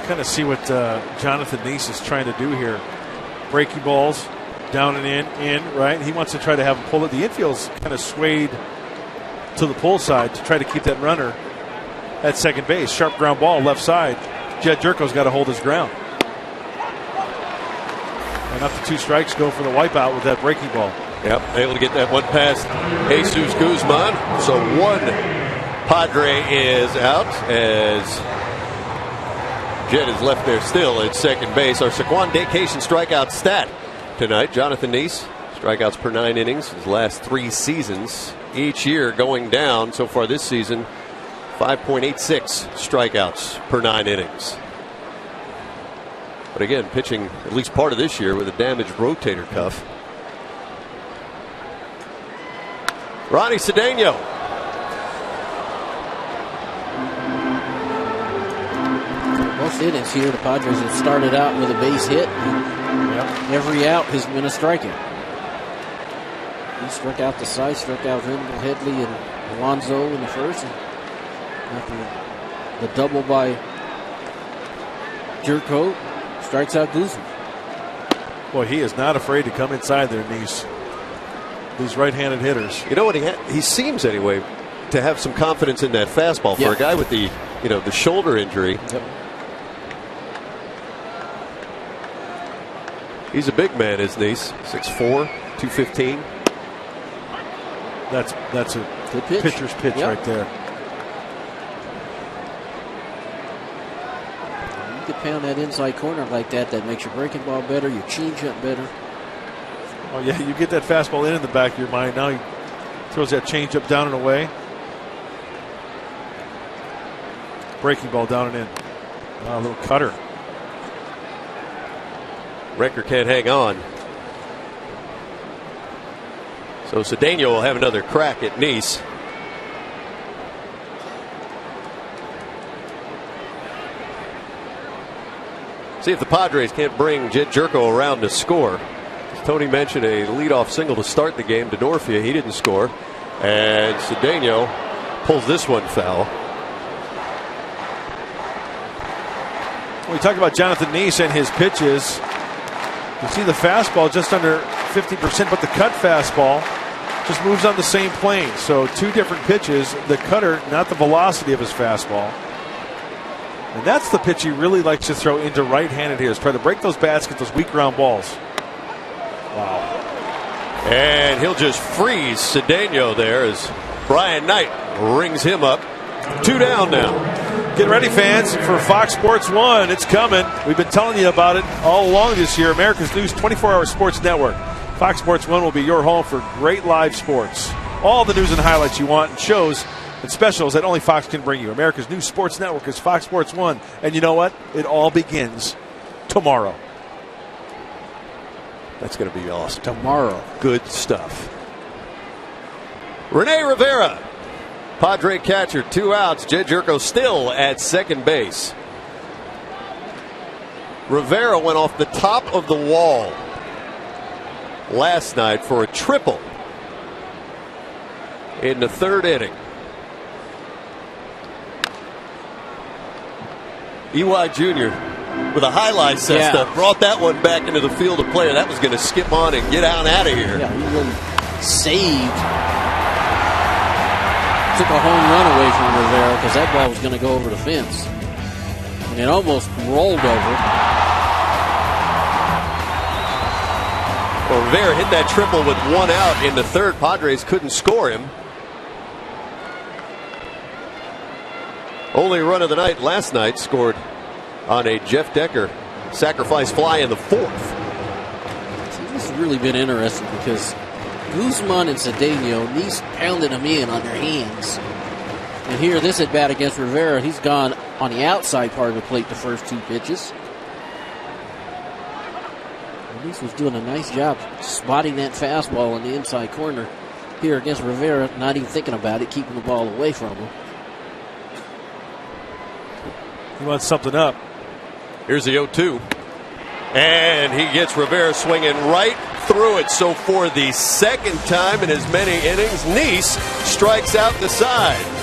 Kind of see what Jonathan Neese is trying to do here. Breaky balls, down and in, right? He wants to try to have him pull it. The infield's kind of swayed to the pull side to try to keep that runner at second base. Sharp ground ball, left side. Jed Jerko's got to hold his ground. And up to 2 strikes, go for the wipeout with that breaking ball. Yep, able to get that one past Jesus Guzman. So one Padre is out as Jed is left there still at second base. Our Saquon Vacation strikeout stat tonight. Jonathan Neese, strikeouts per 9 innings. His last 3 seasons. Each year going down. So far this season, 5.86 strikeouts per 9 innings. But again, pitching at least part of this year with a damaged rotator cuff. Ronnie Cedeno. Most innings here, the Padres have started out with a base hit. Every out has been a strikeout. He struck out the side, struck out Rendell, Headley, and Alonso in the first. And after the double by Jerko, strikes out Guzman. Boy, he is not afraid to come inside there, Neese. These right-handed hitters. You know what he seems anyway to have some confidence in that fastball for a guy with the the shoulder injury. Yep. He's a big man, isn't he? 6'4", 215. That's a good pitch. Pitcher's pitch right there. You could pound that inside corner like that. That makes your breaking ball better, your changeup better. Oh yeah, you get that fastball in the back of your mind. Now he throws that changeup down and away. Breaking ball down and in. A little cutter. Recker can't hang on. So Cedeno will have another crack at Nice. See if the Padres can't bring Jed Jerko around to score. As Tony mentioned, a leadoff single to start the game to Dorfia. He didn't score. And Cedeno pulls this one foul. We talked about Jonathan Nice and his pitches. You see the fastball just under 50%, but the cut fastball just moves on the same plane. So two different pitches. The cutter, not the velocity of his fastball. And that's the pitch he really likes to throw into right-handed hitters. Try to break those bats, get those weak ground balls. Wow. And he'll just freeze Cedeno there as Brian Knight rings him up. 2 down now. Get ready, fans, for Fox Sports 1. It's coming. We've been telling you about it all along this year. America's News 24-hour sports network. Fox Sports 1 will be your home for great live sports. All the news and highlights you want, and shows and specials that only Fox can bring you. America's News Sports Network is Fox Sports 1. And you know what? It all begins tomorrow. That's going to be awesome. Tomorrow. Good stuff. Rene Rivera, Padre catcher, 2 outs. Jed Jerko still at second base. Rivera went off the top of the wall last night for a triple in the 3rd inning. EY Jr. with a highlight stuff brought that one back into the field of play. That was going to skip on and get out of here. Yeah, he really saved. Took a home run away from Rivera because that ball was going to go over the fence. And it almost rolled over. Well, Rivera hit that triple with 1 out in the 3rd. Padres couldn't score him. Only run of the night last night scored on a Jeff Decker sacrifice fly in the 4th. See, this has really been interesting because Guzman and Cedeno, Nice pounded him in on their hands. And here, this at bat against Rivera, he's gone on the outside part of the plate the first 2 pitches. And Nice was doing a nice job spotting that fastball in the inside corner. Here against Rivera, not even thinking about it, keeping the ball away from him. He wants something up. Here's the 0-2. And he gets Rivera swinging right through it. So for the 2nd time in as many innings, Nice strikes out the side.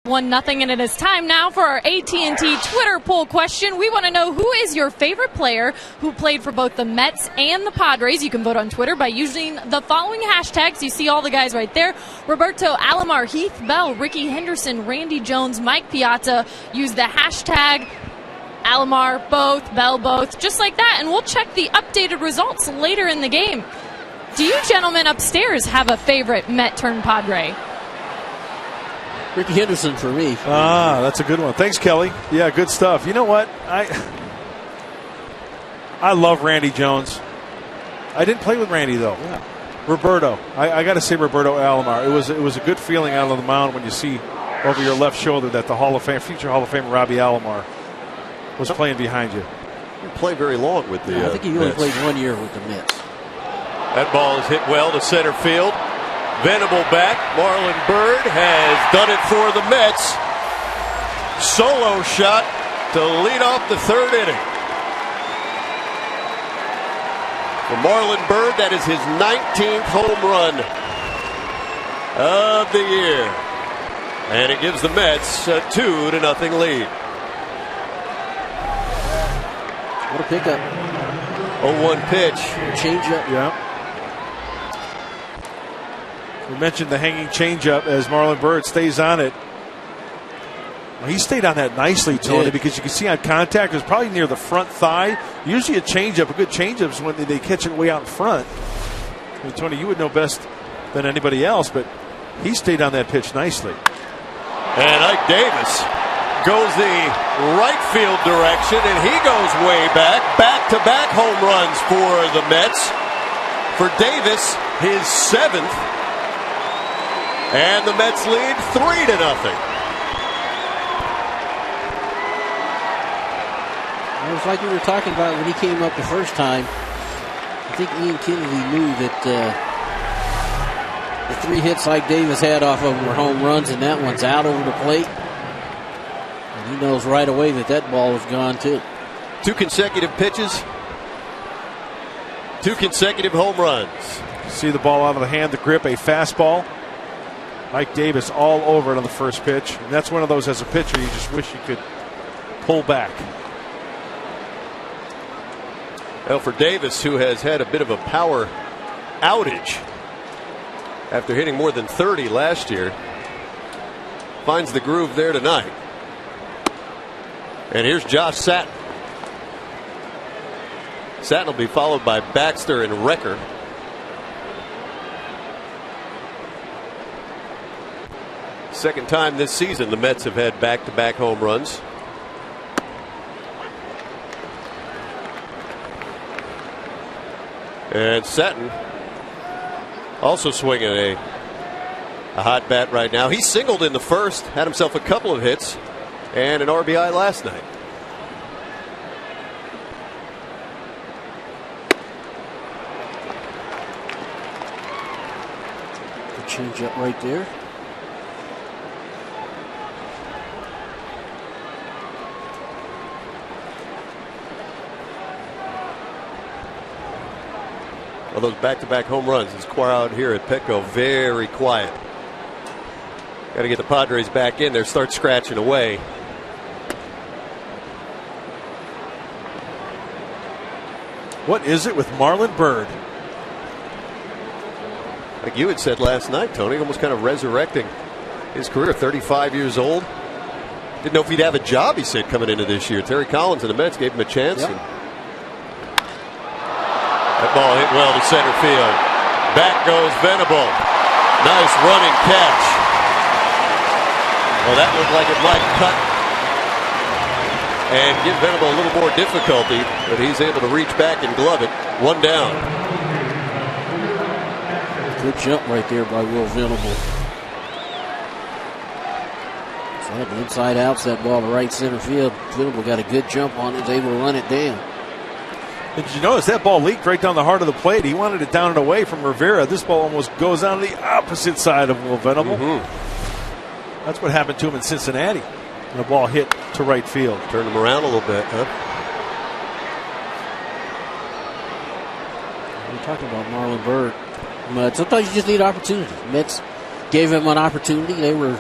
1-0, and it is time now for our AT&T Twitter poll question. We want to know, who is your favorite player who played for both the Mets and the Padres? You can vote on Twitter by using the following hashtags. You see all the guys right there: Roberto Alomar, Heath Bell, Ricky Henderson, Randy Jones, Mike Piazza. Use the hashtag Alomar both, Bell both, just like that, and we'll check the updated results later in the game. Do you gentlemen upstairs have a favorite Met turned Padre? Ricky Henderson for me. Ah, that's a good one. Thanks, Kelly. Yeah, good stuff. You know what? I love Randy Jones. I didn't play with Randy, though. Yeah. Roberto. I got to say Roberto Alomar. It was a good feeling out on the mound when you see over your left shoulder that the future Hall of Famer Robbie Alomar was playing behind you. He didn't play very long with the I think he only Mets. played 1 year with the Mets. That ball is hit well to center field. Venable back. Marlon Byrd has done it for the Mets. Solo shot to lead off the third inning. For Marlon Byrd, that is his 19th home run of the year. And it gives the Mets a 2-0 lead. What a pickup. 0-1 pitch. Changeup. Yeah. We mentioned the hanging changeup as Marlon Byrd stays on it. Well, he stayed on that nicely, Tony, because you can see on contact, it was probably near the front thigh. Usually a good changeup is when they catch it way out in front. I mean, Tony, you would know best than anybody else, but he stayed on that pitch nicely. And Ike Davis goes the right field direction, and he goes way back. Back-to-back home runs for the Mets. For Davis, his 7th. And the Mets lead 3-0. It was like we were talking about when he came up the first time. I think Ian Kennedy knew that the 3 hits like Davis had off of him were home runs, and that one's out over the plate. And he knows right away that ball was gone too. 2 consecutive pitches. 2 consecutive home runs. See the ball out of the hand, the grip, a fastball. Mike Davis all over it on the first pitch. And that's one of those, as a pitcher, you just wish you could pull back. Well, for Davis, who has had a bit of a power outage after hitting more than 30 last year, finds the groove there tonight. And here's Josh Satin. Satin will be followed by Baxter and Recker. Second time this season the Mets have had back-to-back home runs. And Satin also swinging a hot bat right now. He singled in the first, had himself a couple of hits, and an RBI last night. The changeup right there. Well, those back-to-back home runs, this crowd here at Petco, very quiet. Got to get the Padres back in there, start scratching away. What is it with Marlon Byrd? Like you had said last night, Tony, almost kind of resurrecting his career, 35 years old. Didn't know if he'd have a job, he said, coming into this year. Terry Collins and the Mets gave him a chance. Yep. And that ball hit well to center field. Back goes Venable. Nice running catch. Well, that looked like it might cut and give Venable a little more difficulty, but he's able to reach back and glove it. 1 down. Good jump right there by Will Venable. So that inside outs that ball to right center field. Venable got a good jump on it, was able to run it down. Did you notice that ball leaked right down the heart of the plate? He wanted it down and away from Rivera. This ball almost goes on the opposite side of Will Venable. That's what happened to him in Cincinnati. And the ball hit to right field. Turned him around a little bit, huh? We're talking about Marlon Byrd. But sometimes you just need opportunity. Mets gave him an opportunity. They were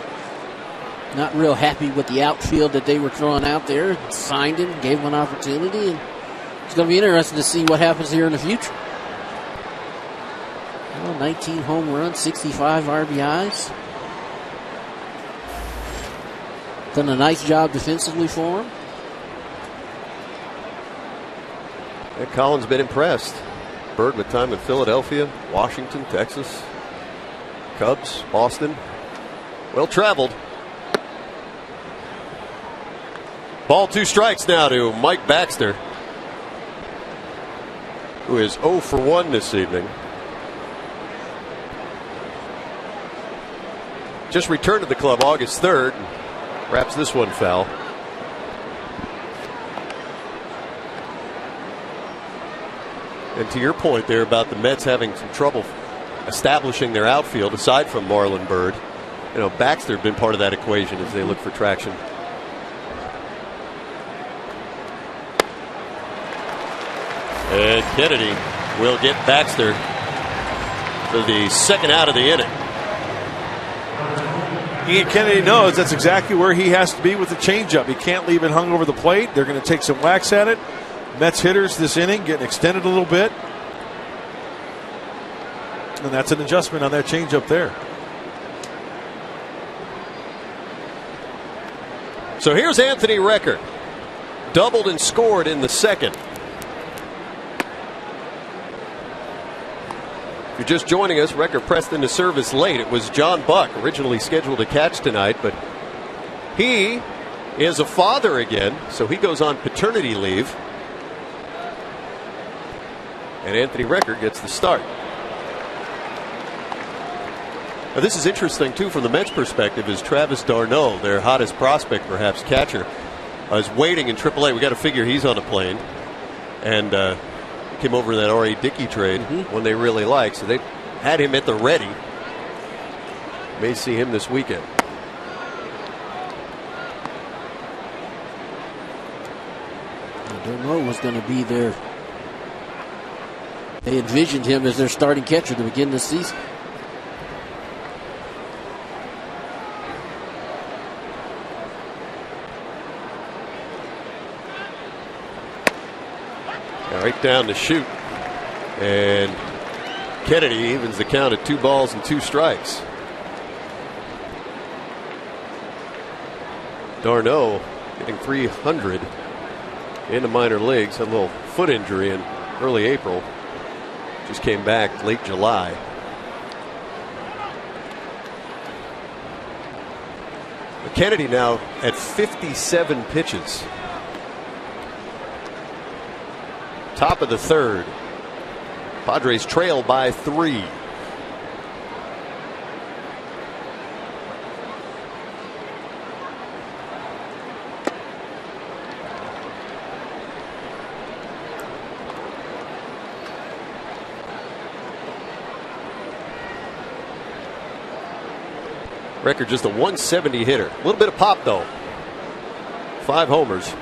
Not real happy with the outfield that they were throwing out there. Signed him, gave him an opportunity, and it's going to be interesting to see what happens here in the future. 19 home runs, 65 RBIs. Done a nice job defensively for him. And Collins been impressed. Bird with time in Philadelphia, Washington, Texas, Cubs, Boston. Well traveled. Ball 2 strikes now to Mike Baxter, who is 0 for 1 this evening. Just returned to the club August 3rd. Wraps this one foul. And to your point there about the Mets having some trouble establishing their outfield aside from Marlon Bird, you know, Baxter had been part of that equation as they look for traction. And Kennedy will get Baxter for the second out of the inning. Ian Kennedy knows that's exactly where he has to be with the changeup. He can't leave it hung over the plate. They're going to take some whacks at it. Mets hitters this inning getting extended a little bit. And that's an adjustment on that changeup there. So here's Anthony Recker. Doubled and scored in the second. If you're just joining us, Recker pressed into service late. It was John Buck, originally scheduled to catch tonight, but he is a father again, so he goes on paternity leave. And Anthony Recker gets the start. Now, this is interesting, too, from the Mets' perspective, is Travis d'Arnaud, their hottest prospect, perhaps catcher, is waiting in AAA. We got to figure he's on a plane. And came over in that R.A. Dickey trade, one they really like. So they had him at the ready. May see him this weekend. d'Arnaud was going to be there. They envisioned him as their starting catcher to begin the season. Right down to shoot. And Kennedy evens the count at 2 balls and 2 strikes. d'Arnaud getting 300 in the minor leagues. Had a little foot injury in early April. Just came back late July. Kennedy now at 57 pitches. Top of the third. Padres trail by 3. Record just a 170 hitter. A little bit of pop though. 5 homers.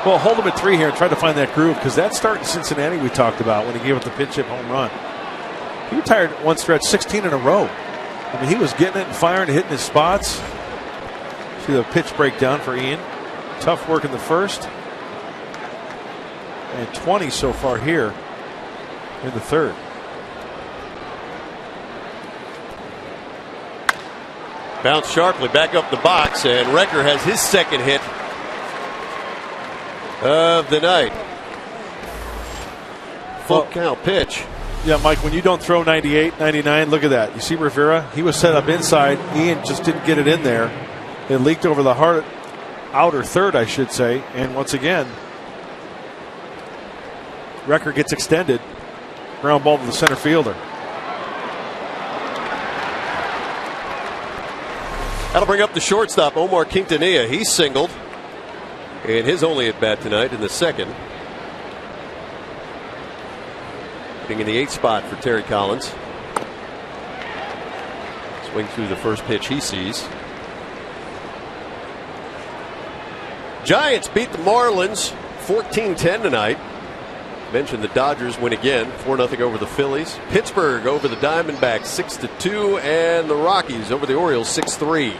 Well, hold him at 3 here and try to find that groove, because that start in Cincinnati we talked about when he gave up the pinch hit home run. He retired at one stretch 16 in a row. I mean, he was getting it and firing, hitting his spots. See the pitch breakdown for Ian. Tough work in the first. And 20 so far here in the third. Bounce sharply back up the box, and Recker has his second hit of the night. Full count pitch. Yeah, Mike, when you don't throw 98, 99, look at that. You see Rivera? He was set up inside. Ian just didn't get it in there. It leaked over the outer third, I should say. And once again, Recker gets extended. Ground ball to the center fielder. That'll bring up the shortstop, Omar Quintanilla. He's singled in his only at bat tonight in the second. Hitting in the 8th spot for Terry Collins. Swing through the first pitch he sees. Giants beat the Marlins 14-10 tonight. Mentioned the Dodgers win again, 4-0 over the Phillies. Pittsburgh over the Diamondbacks 6-2, and the Rockies over the Orioles 6-3.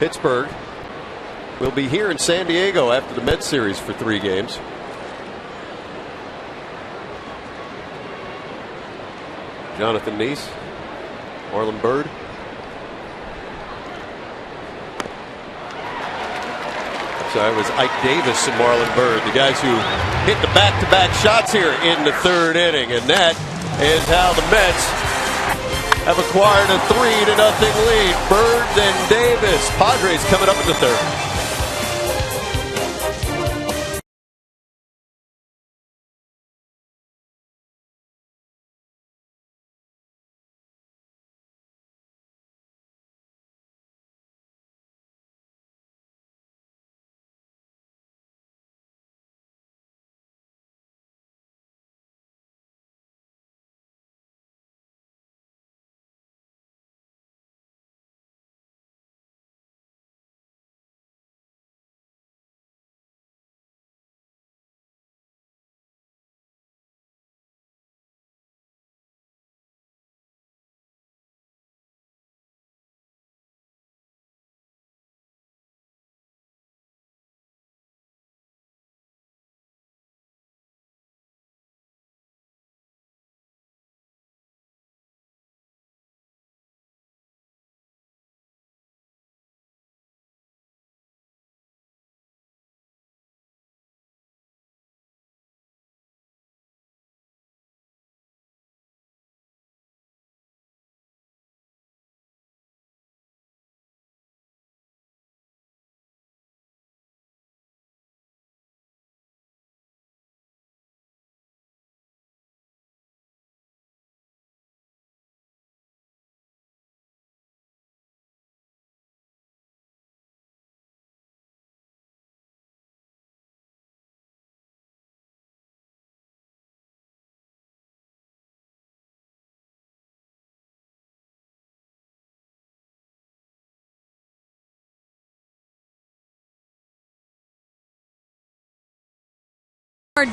Pittsburgh will be here in San Diego after the Mets series for 3 games. Jonathan Neese, Marlon Byrd. So it was Ike Davis and Marlon Byrd, the guys who hit the back-to-back shots here in the 3rd inning. And that is how the Mets have acquired a 3-0 lead. Byrd, then Davis. Padres coming up in the 3rd.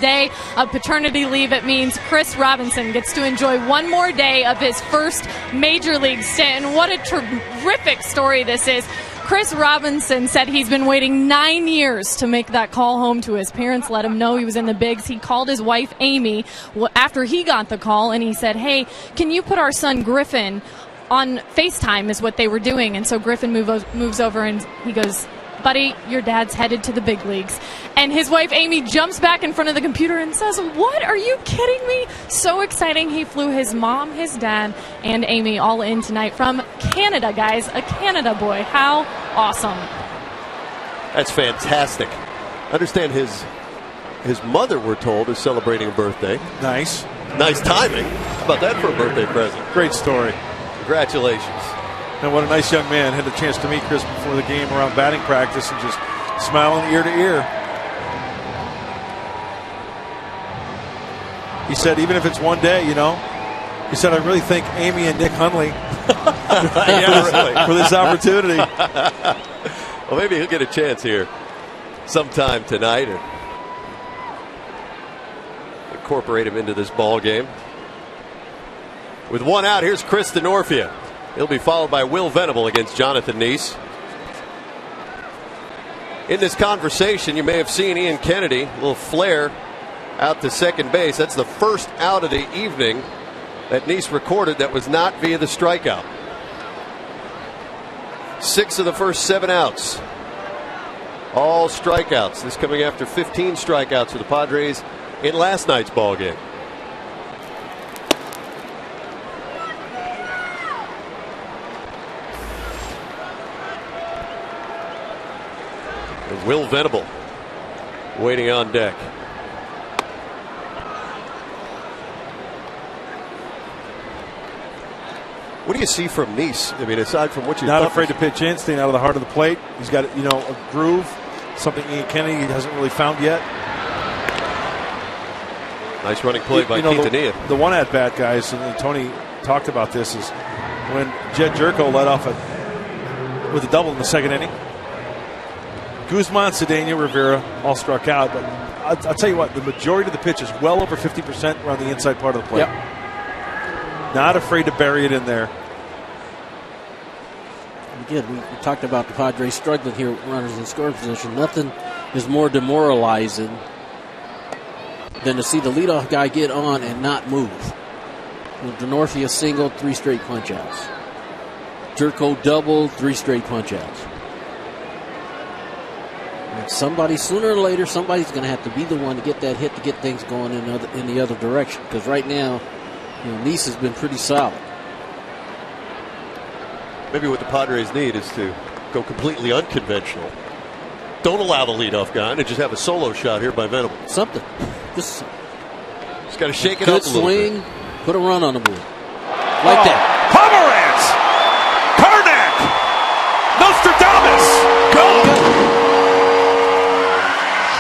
Day of paternity leave. It means Chris Robinson gets to enjoy one more day of his first major league stint. And what a terrific story this is. Chris Robinson said he's been waiting 9 years to make that call home to his parents, let him know he was in the bigs. He called his wife Amy after he got the call, and he said, hey, can you put our son Griffin on FaceTime, is what they were doing. And so Griffin moves over and he goes, buddy, your dad's headed to the big leagues. And his wife Amy jumps back in front of the computer and says, what? Are you kidding me? So exciting. He flew his mom, his dad, and Amy all in tonight from Canada, guys. A Canada boy. How awesome. That's fantastic. Understand his mother, we're told, is celebrating a birthday. Nice. Nice timing. How about that for a birthday present? Great story. Congratulations. And what a nice young man. Had the chance to meet Chris before the game around batting practice and just smiling ear to ear. He said, even if it's one day, you know, he said, I really thank Amy and Nick Hundley for this opportunity. Well, maybe he'll get a chance here sometime tonight and incorporate him into this ball game. With one out, here's Chris Denorfia. He'll be followed by Will Venable against Jonathan Neese. In this conversation, you may have seen Ian Kennedy, a little flare out to second base. That's the first out of the evening that Neese recorded that was not via the strikeout. 6 of the first 7 outs, all strikeouts. This coming after 15 strikeouts for the Padres in last night's ball game. And Will Venable waiting on deck. What do you see from Neese? I mean, aside from what you're not afraid to pitch in, staying out of the heart of the plate. He's got, you know, a groove, something Ian Kennedy hasn't really found yet. Nice running play by Quintanilla. The one at bat, guys, and Tony talked about this, is when Jed Jerko led off with a double in the second inning. Guzman, Cedeno, Rivera all struck out, but I'll tell you what, the majority of the pitches, well over 50%, were on the inside part of the plate. Yep. Not afraid to bury it in there. Again, we talked about the Padres struggling here with runners in scoring position. Nothing is more demoralizing than to see the leadoff guy get on and not move. Denorfia single, 3 straight punch-outs. Jerko double, 3 straight punch-outs. And somebody, sooner or later, somebody's going to have to be the one to get that hit to get things going in the other direction. Because right now, Nice has been pretty solid. Maybe what the Padres need is to go completely unconventional. Don't allow the leadoff guy and just have a solo shot here by Venable. Something. Just got to shake it up a little swing, bit. Put a run on the board. Like that. Pomeranz! Karnak! Nostradamus! Go!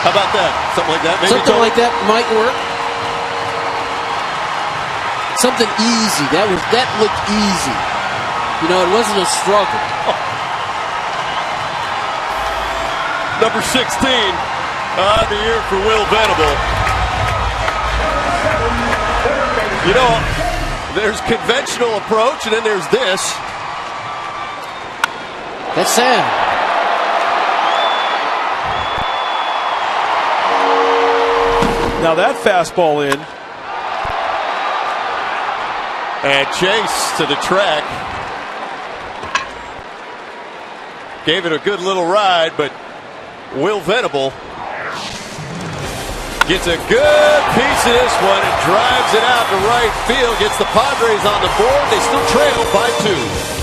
How about that? Something like that? Maybe Something like that might work. Something easy. That looked easy. It wasn't a struggle. Number 16 on the year for Will Venable. There's conventional approach, and then there's this. That's Sam. Now that fastball in. And Chase to the track. Gave it a good little ride, but Will Venable gets a good piece of this one and drives it out to right field. Gets the Padres on the board. They still trail by 2.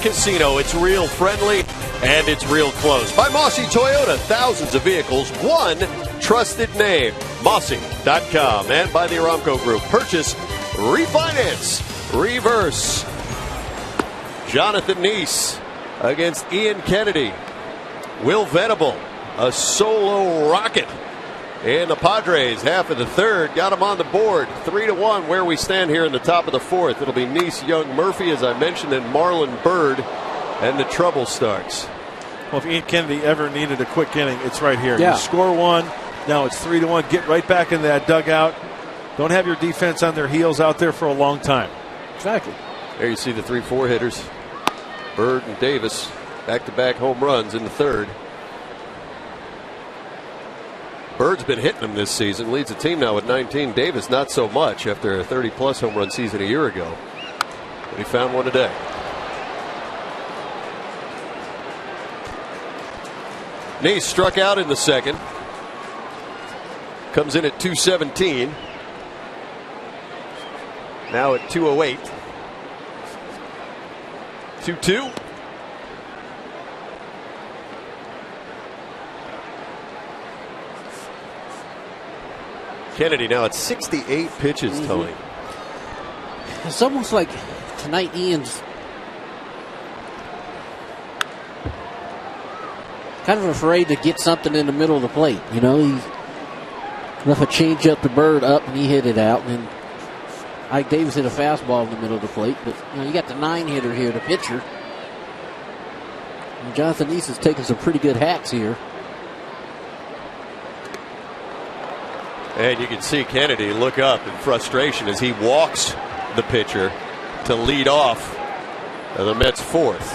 Casino. It's real friendly and it's real close. By Mossy Toyota, thousands of vehicles, one trusted name, Mossy.com. And by the Aramco Group, purchase, refinance, reverse. Jonathan Nice against Ian Kennedy. Will Venable, a solo rocket. And the Padres, half of the third, got him on the board. 3-1 where we stand here in the top of the fourth. It'll be Nice, Young, Murphy, as I mentioned, and Marlon Byrd, and the trouble starts. Well, if Ian Kennedy ever needed a quick inning, it's right here. Yeah. You score one, now it's 3-1. Get right back in that dugout. Don't have your defense on their heels out there for a long time. Exactly. There you see the 3-4 hitters. Byrd and Davis, back-to-back home runs in the third. Bird's been hitting them this season, leads the team now with 19. Davis not so much after a 30-plus home run season a year ago. But he found one today. Nice struck out in the second. Comes in at 217. Now at 208. 2-2. Kennedy now at 68 pitches, Tony. It's almost like tonight Ian's kind of afraid to get something in the middle of the plate. You know, he left a change up to Bird up and he hit it out. And then Ike Davis hit a fastball in the middle of the plate. But you know, you got the 9-hitter here, the pitcher. And Jonathan East is taking some pretty good hacks here. And you can see Kennedy look up in frustration as he walks the pitcher to lead off the Mets' fourth.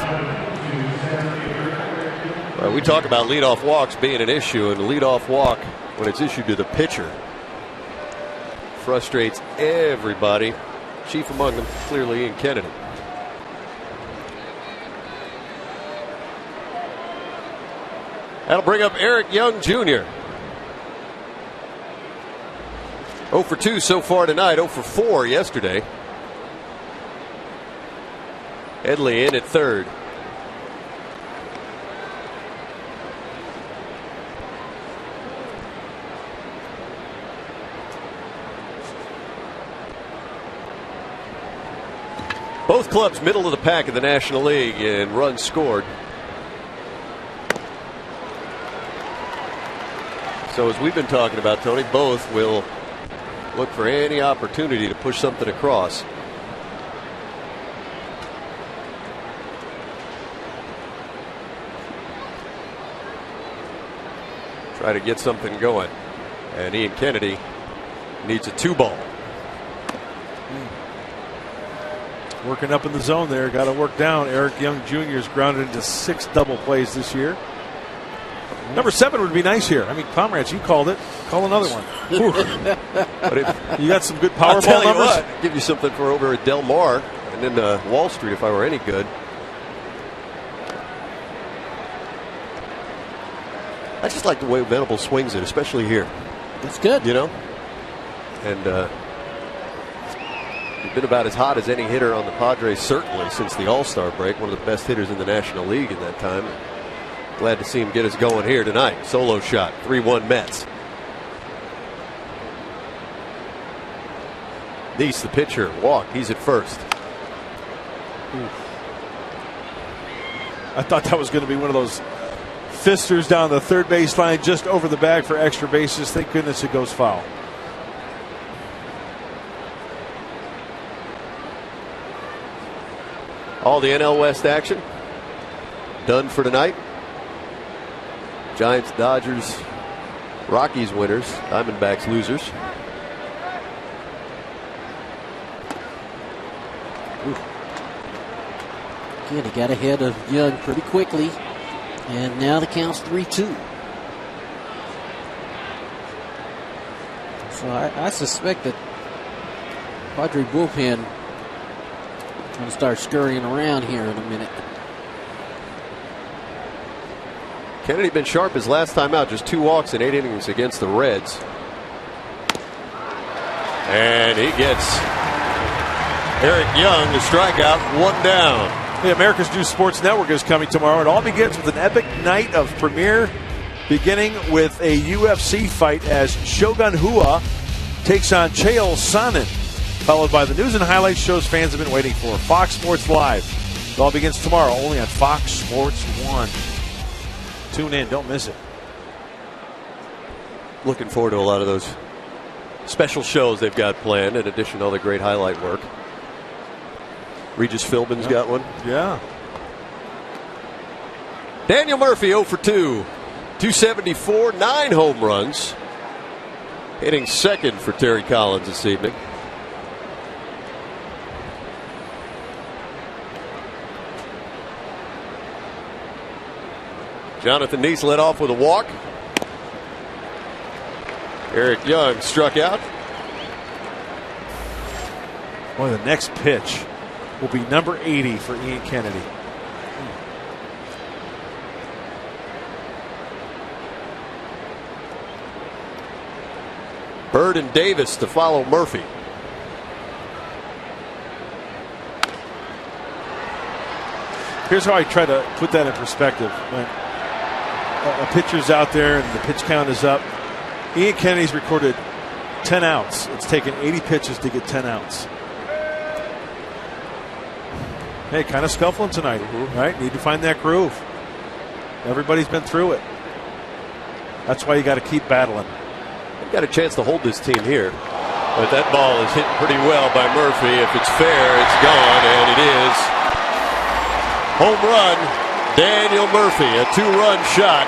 Well, we talk about leadoff walks being an issue, and a leadoff walk, when it's issued to the pitcher, frustrates everybody. Chief among them, clearly, Ian Kennedy. That'll bring up Eric Young Jr. 0 for 2 so far tonight, 0 for 4 yesterday. Headley in at third. Both clubs middle of the pack in the National League in runs scored. So as we've been talking about, Tony, both will look for any opportunity to push something across. Try to get something going. And Ian Kennedy needs a 2-ball. Working up in the zone there. Got to work down. Eric Young Jr. is grounded into 6 double plays this year. Number 7 would be nice here. I mean, comrades, you called it. Call another one. You got some good Powerball numbers. What, give you something for over at Del Mar and then Wall Street if I were any good. I just like the way Venable swings it, especially here. That's good. You know? And he's been about as hot as any hitter on the Padres, certainly, since the All-Star break. One of the best hitters in the National League in that time. Glad to see him get us going here tonight. Solo shot, 3-1 Mets. Neese, the pitcher, walked. He's at first. I thought that was going to be one of those fisters down the third base line, just over the bag for extra bases. Thank goodness it goes foul. All the NL West action done for tonight. Giants, Dodgers, Rockies winners, Diamondbacks losers. Again, he got ahead of Young pretty quickly, and now the count's 3-2. So I suspect that Padre bullpen going to start scurrying around here in a minute. Kennedy been sharp his last time out, just 2 walks in 8 innings against the Reds. And he gets Eric Young to strike out, 1 down. The America's News Sports Network is coming tomorrow. It all begins with an epic night of premiere, beginning with a UFC fight as Shogun Rua takes on Chael Sonnen, followed by the news and highlights shows fans have been waiting for. Fox Sports Live. It all begins tomorrow only on Fox Sports 1. Tune in, don't miss it. Looking forward to a lot of those special shows they've got planned, in addition to all the great highlight work. Regis Philbin's got one. Yeah. Daniel Murphy 0 for 2. 274, 9 home runs. Hitting second for Terry Collins this evening. Jonathan Neese led off with a walk. Eric Young struck out. Boy, the next pitch will be number 80 for Ian Kennedy. Bird and Davis to follow Murphy. Here's how I try to put that in perspective. When a pitcher's out there and the pitch count is up, Ian Kennedy's recorded 10 outs. It's taken 80 pitches to get 10 outs. Hey, kind of scuffling tonight, right? Need to find that groove. Everybody's been through it. That's why you got to keep battling. They've got a chance to hold this team here. But that ball is hit pretty well by Murphy. If it's fair, it's gone, and it is. Home run, Daniel Murphy, a 2-run shot.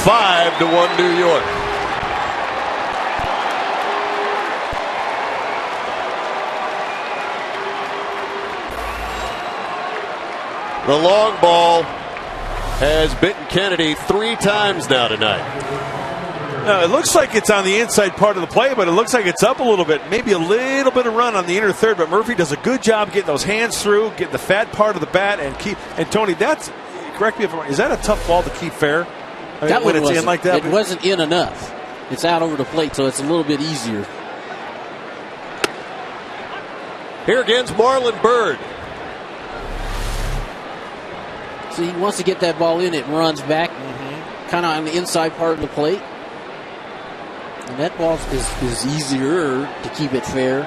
5-1 New York. The long ball has bitten Kennedy 3 times now tonight. It looks like it's on the inside part of the play, but it looks like it's up a little bit. Maybe a little bit of run on the inner third, but Murphy does a good job getting those hands through, getting the fat part of the bat, and keep. And Tony, that's, correct me if I'm wrong, is that a tough ball to keep fair? I mean, that when it's in like that? It wasn't in enough. It's out over the plate, so it's a little bit easier. Here against Marlon Byrd. See, he wants to get that ball in. It runs back, kind of on the inside part of the plate. And that ball is easier to keep it fair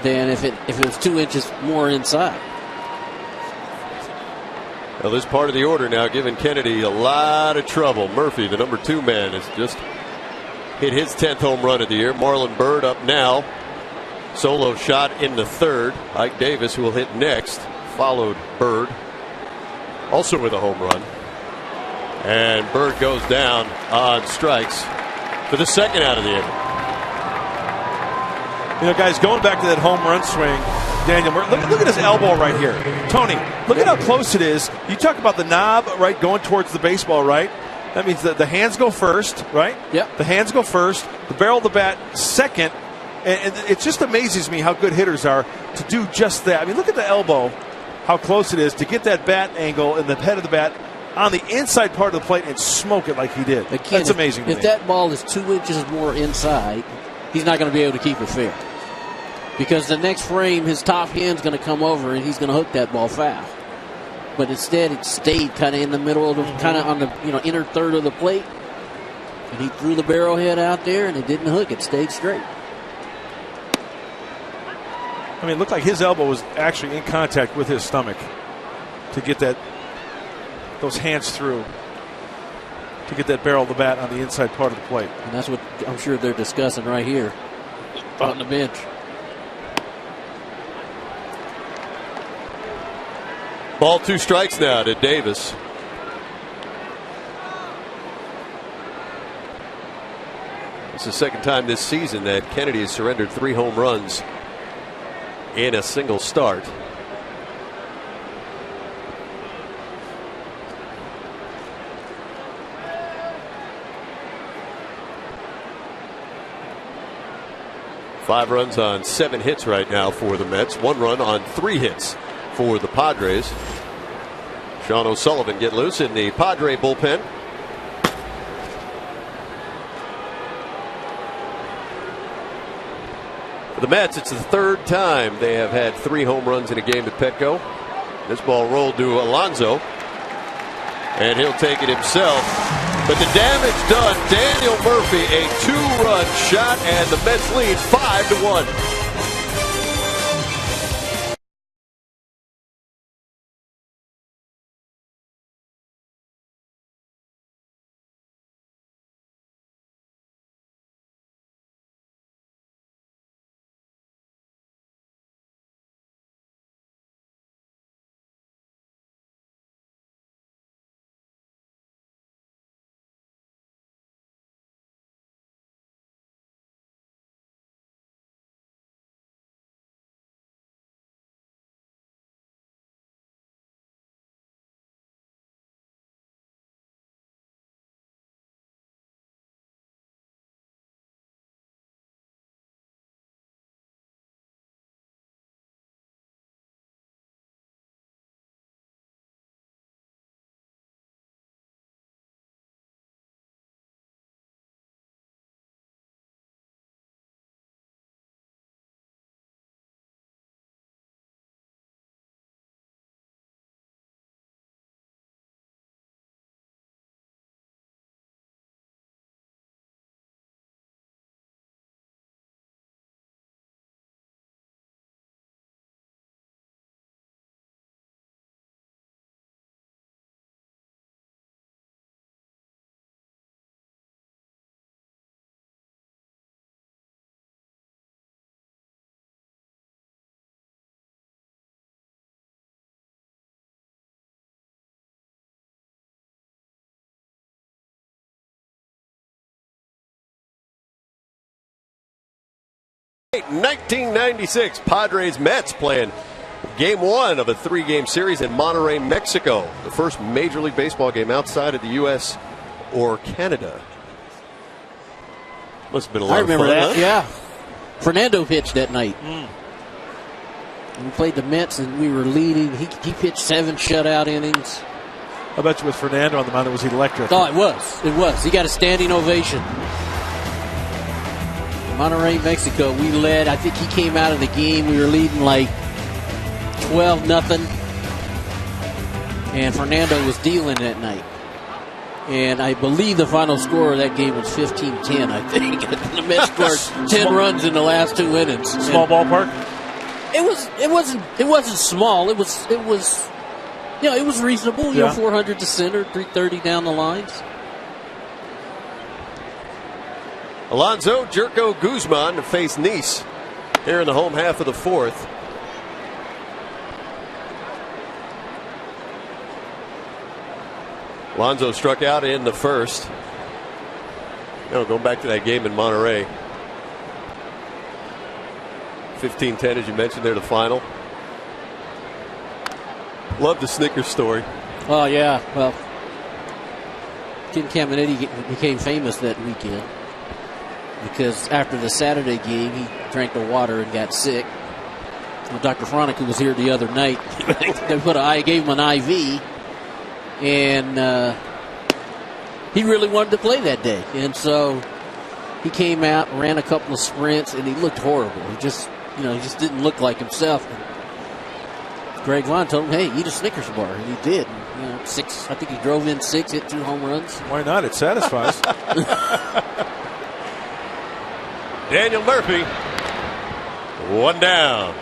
than if it was 2 inches more inside. Well, this part of the order now giving Kennedy a lot of trouble. Murphy, the number 2 man, has just hit his 10th home run of the year. Marlon Byrd up now. Solo shot in the third. Ike Davis, who will hit next, followed Byrd. Also with a home run. And Byrd goes down on strikes for the second out of the inning. You know, guys, going back to that home run swing, Daniel Murphy, look at his elbow right here. Tony, look at how close it is. You talk about the knob, right, going towards the baseball, right? That means that the hands go first, right? Yep. The hands go first, the barrel of the bat second, and it just amazes me how good hitters are to do just that. I mean, look at the elbow, how close it is to get that bat angle and the head of the bat on the inside part of the plate and smoke it like he did. Again, that's amazing to me. If that ball is 2 inches more inside, he's not going to be able to keep it fair. Because the next frame, his top hand's going to come over and he's going to hook that ball foul. But instead, it stayed kind of in the middle of the, kind of on the inner third of the plate. And he threw the barrel head out there and it didn't hook. It stayed straight. I mean, it looked like his elbow was actually in contact with his stomach to get those hands through, to get that barrel of the bat on the inside part of the plate. And that's what I'm sure they're discussing right here on the bench. Ball 2 strikes now to Davis. It's the second time this season that Kennedy has surrendered 3 home runs in a single start. Five runs on 7 hits right now for the Mets. 1 run on 3 hits for the Padres. Sean O'Sullivan get loose in the Padre bullpen. For the Mets, it's the 3rd time they have had 3 home runs in a game at Petco. This ball rolled to Alonso, and he'll take it himself. But the damage done. Daniel Murphy, a 2-run shot, and the Mets lead 5-1. 1996, Padres Mets playing Game 1 of a 3-game series in Monterrey, Mexico. The first Major League Baseball game outside of the U.S. or Canada. Must have been a lot of fun. I remember that, huh? yeah. Fernando pitched that night. We played the Mets and we were leading. He pitched 7 shutout innings. I bet you with Fernando on the mound, it was electric. Oh, it was. It was. He got a standing ovation. Monterrey, Mexico, we led. I think he came out of the game. We were leading like 12-0. And Fernando was dealing that night. And I believe the final score of that game was 15-10, I think. The Mets scored 10 runs in the last 2 innings. Small ballpark? It wasn't small. It was it was reasonable. You know, 400 to center, 330 down the lines. Alonso Jerko Guzman to face Nice here in the home half of the 4th. Alonso struck out in the first. Going back to that game in Monterrey. 15-10, as you mentioned there, the final. Love the Snickers story. Oh, yeah. Well, Ken Caminiti became famous that weekend because after the Saturday game, he drank the water and got sick. Well, Dr. Fronica was here the other night. I gave him an IV, and he really wanted to play that day. And so he came out, ran a couple of sprints, and he looked horrible. He just didn't look like himself. And Greg Vaughn told him, "Hey, eat a Snickers bar," and he did. And, 6. I think he drove in 6, hit 2 home runs. Why not? It satisfies. Daniel Murphy, 1 down.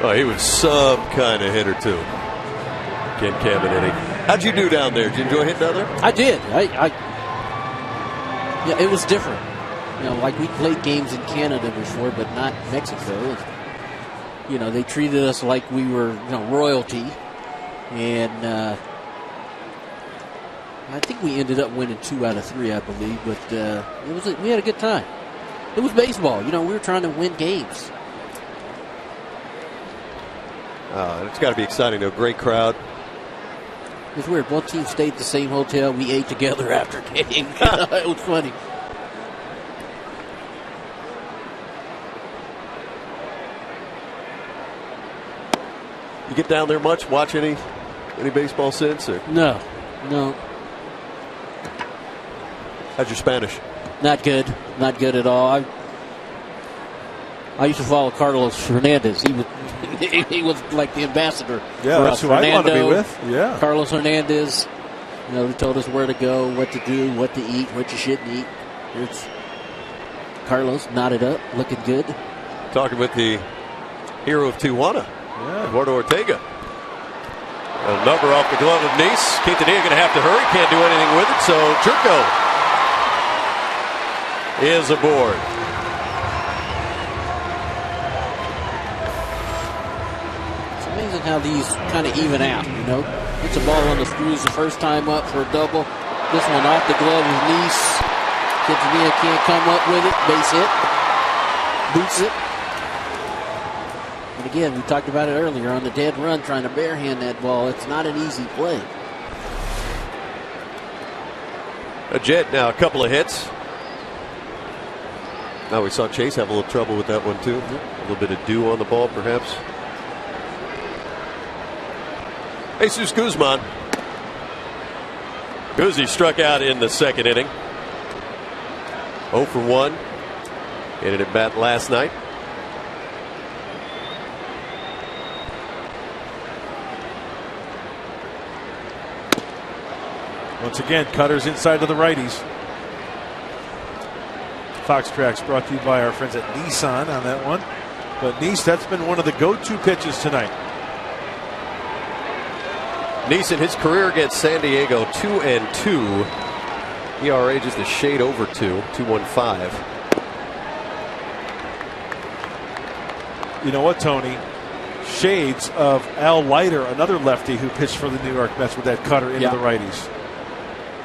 Oh, he was some kind of hitter too, Ken Caminiti. How'd you do down there? Did you enjoy hitting down there? I did. Yeah, it was different. Like we played games in Canada before, but not Mexico. They treated us like we were, royalty. And I think we ended up winning 2 out of 3, I believe. But we had a good time. It was baseball. We were trying to win games. It's got to be exciting, though. Great crowd. It was weird. Both teams stayed at the same hotel. We ate together after game. It was funny. You get down there much? Watch any baseball since? Or? No. How's your Spanish? Not good. Not good at all. I used to follow Carlos Hernandez. He was like the ambassador. Yeah, that's who I want to be with. Yeah. Carlos Hernandez. He told us where to go, what to do, what to eat, what you shouldn't eat. Here's Carlos, knotted up, looking good. Talking with the hero of Tijuana, Eduardo Ortega. A number off the glove of Nice. Quintanilla going to have to hurry. Can't do anything with it. So Jerko is aboard. It's amazing how these kind of even out. Gets a ball on the screws the first time up for a double. This one off the glove of Nice. Quintanilla can't come up with it. Base hit. Boots it. And again, we talked about it earlier on the dead run, trying to barehand that ball. It's not an easy play. A Jet now, a couple of hits. Now we saw Chase have a little trouble with that one too. A little bit of dew on the ball, perhaps. Jesus Guzman. Guzzi struck out in the second inning. 0 for 1. Hit it at bat last night. Once again, cutters inside to the righties. Fox Tracks brought to you by our friends at Nissan on that one. But Nice, that's been one of the go-to pitches tonight. Nice in his career against San Diego, 2-2. ERA just a shade over 2.15. You know what, Tony? Shades of Al Leiter, another lefty who pitched for the New York Mets with that cutter into the righties.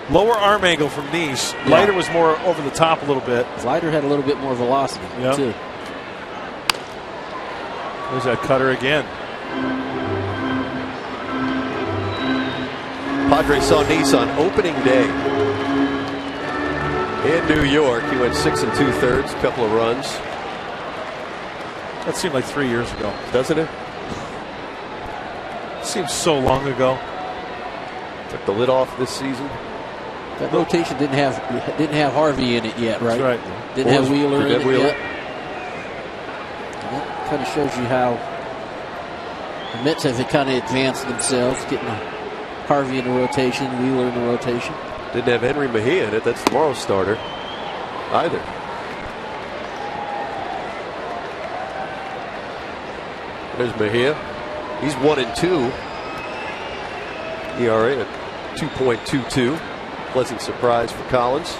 Lower arm angle from Nice. Yeah. Leiter was more over the top a little bit. Leiter had a little bit more velocity, too. There's that cutter again. Padres saw Nice on opening day in New York. He went 6 2/3, a couple of runs. That seemed like 3 years ago. Doesn't it? Seems so long ago. Took the lid off this season. That rotation didn't have Harvey in it yet, right? That's right. Didn't have Wheeler in it Wheeler. yet. And that kind of shows you how the Mets have kind of advanced themselves, getting Harvey in the rotation, Wheeler in the rotation. Didn't have Henry Mejia in it. That's tomorrow's starter either. There's Mejia. He's 1-2. ERA at 2.22. Pleasant surprise for Collins.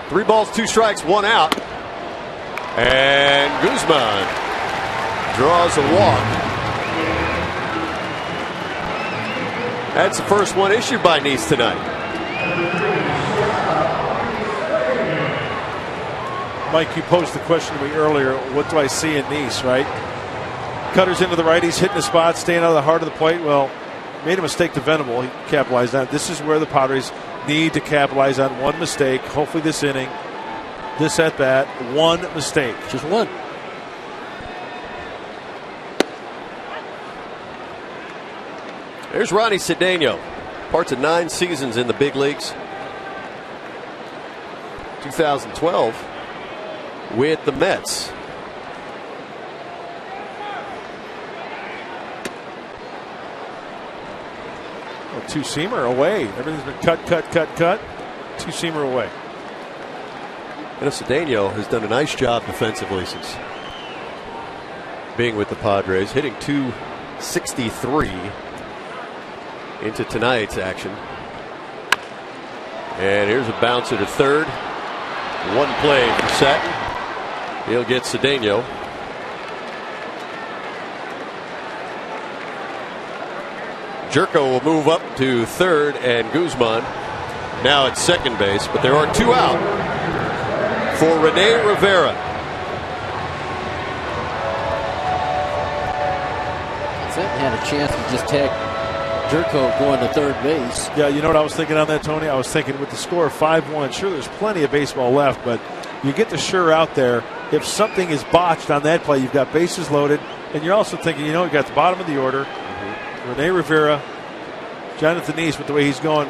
3 balls, 2 strikes, 1 out. And Guzman draws a walk. That's the first one issued by Nice tonight. Mike, you posed the question to me earlier, what do I see in Nice, right? Cutters into the right, he's hitting the spot, staying out of the heart of the plate. Well, made a mistake to Venable. He capitalized on it. This is where the Padres need to capitalize on one mistake. Hopefully this inning, this at bat, one mistake. Just one. There's Ronnie Cedeno. Parts of 9 seasons in the big leagues. 2012 with the Mets. A two-seamer away. Everything's been cut. Two-seamer away. And Cedeno has done a nice job defensively since being with the Padres, hitting .263 into tonight's action. And here's a bouncer to third. One play for Satin. He'll get Cedeno. Jerko will move up to third, and Guzman now at second base, but there are 2 out for Rene Rivera. Satin had a chance to just tag Jerko going to third base. Yeah, you know what I was thinking on that, Tony? I was thinking with the score of 5-1, sure, there's plenty of baseball left, but you get the sure out there. If something is botched on that play, you've got bases loaded, and you're also thinking, you know, you got the bottom of the order. Rene Rivera, Jonathan Nice, with the way he's going,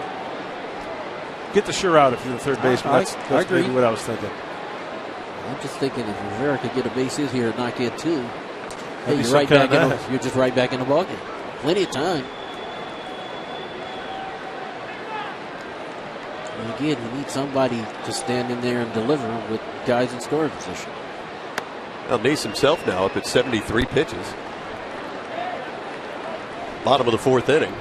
get the sure out if you're the third baseman. That's maybe what I was thinking. I'm just thinking if Rivera could get a base hit here and not get 2, hey, you're just right back in the ballgame. Plenty of time. And again, you need somebody to stand in there and deliver with guys in scoring position. Well, Nice himself now up at 73 pitches. Bottom of the 4th inning.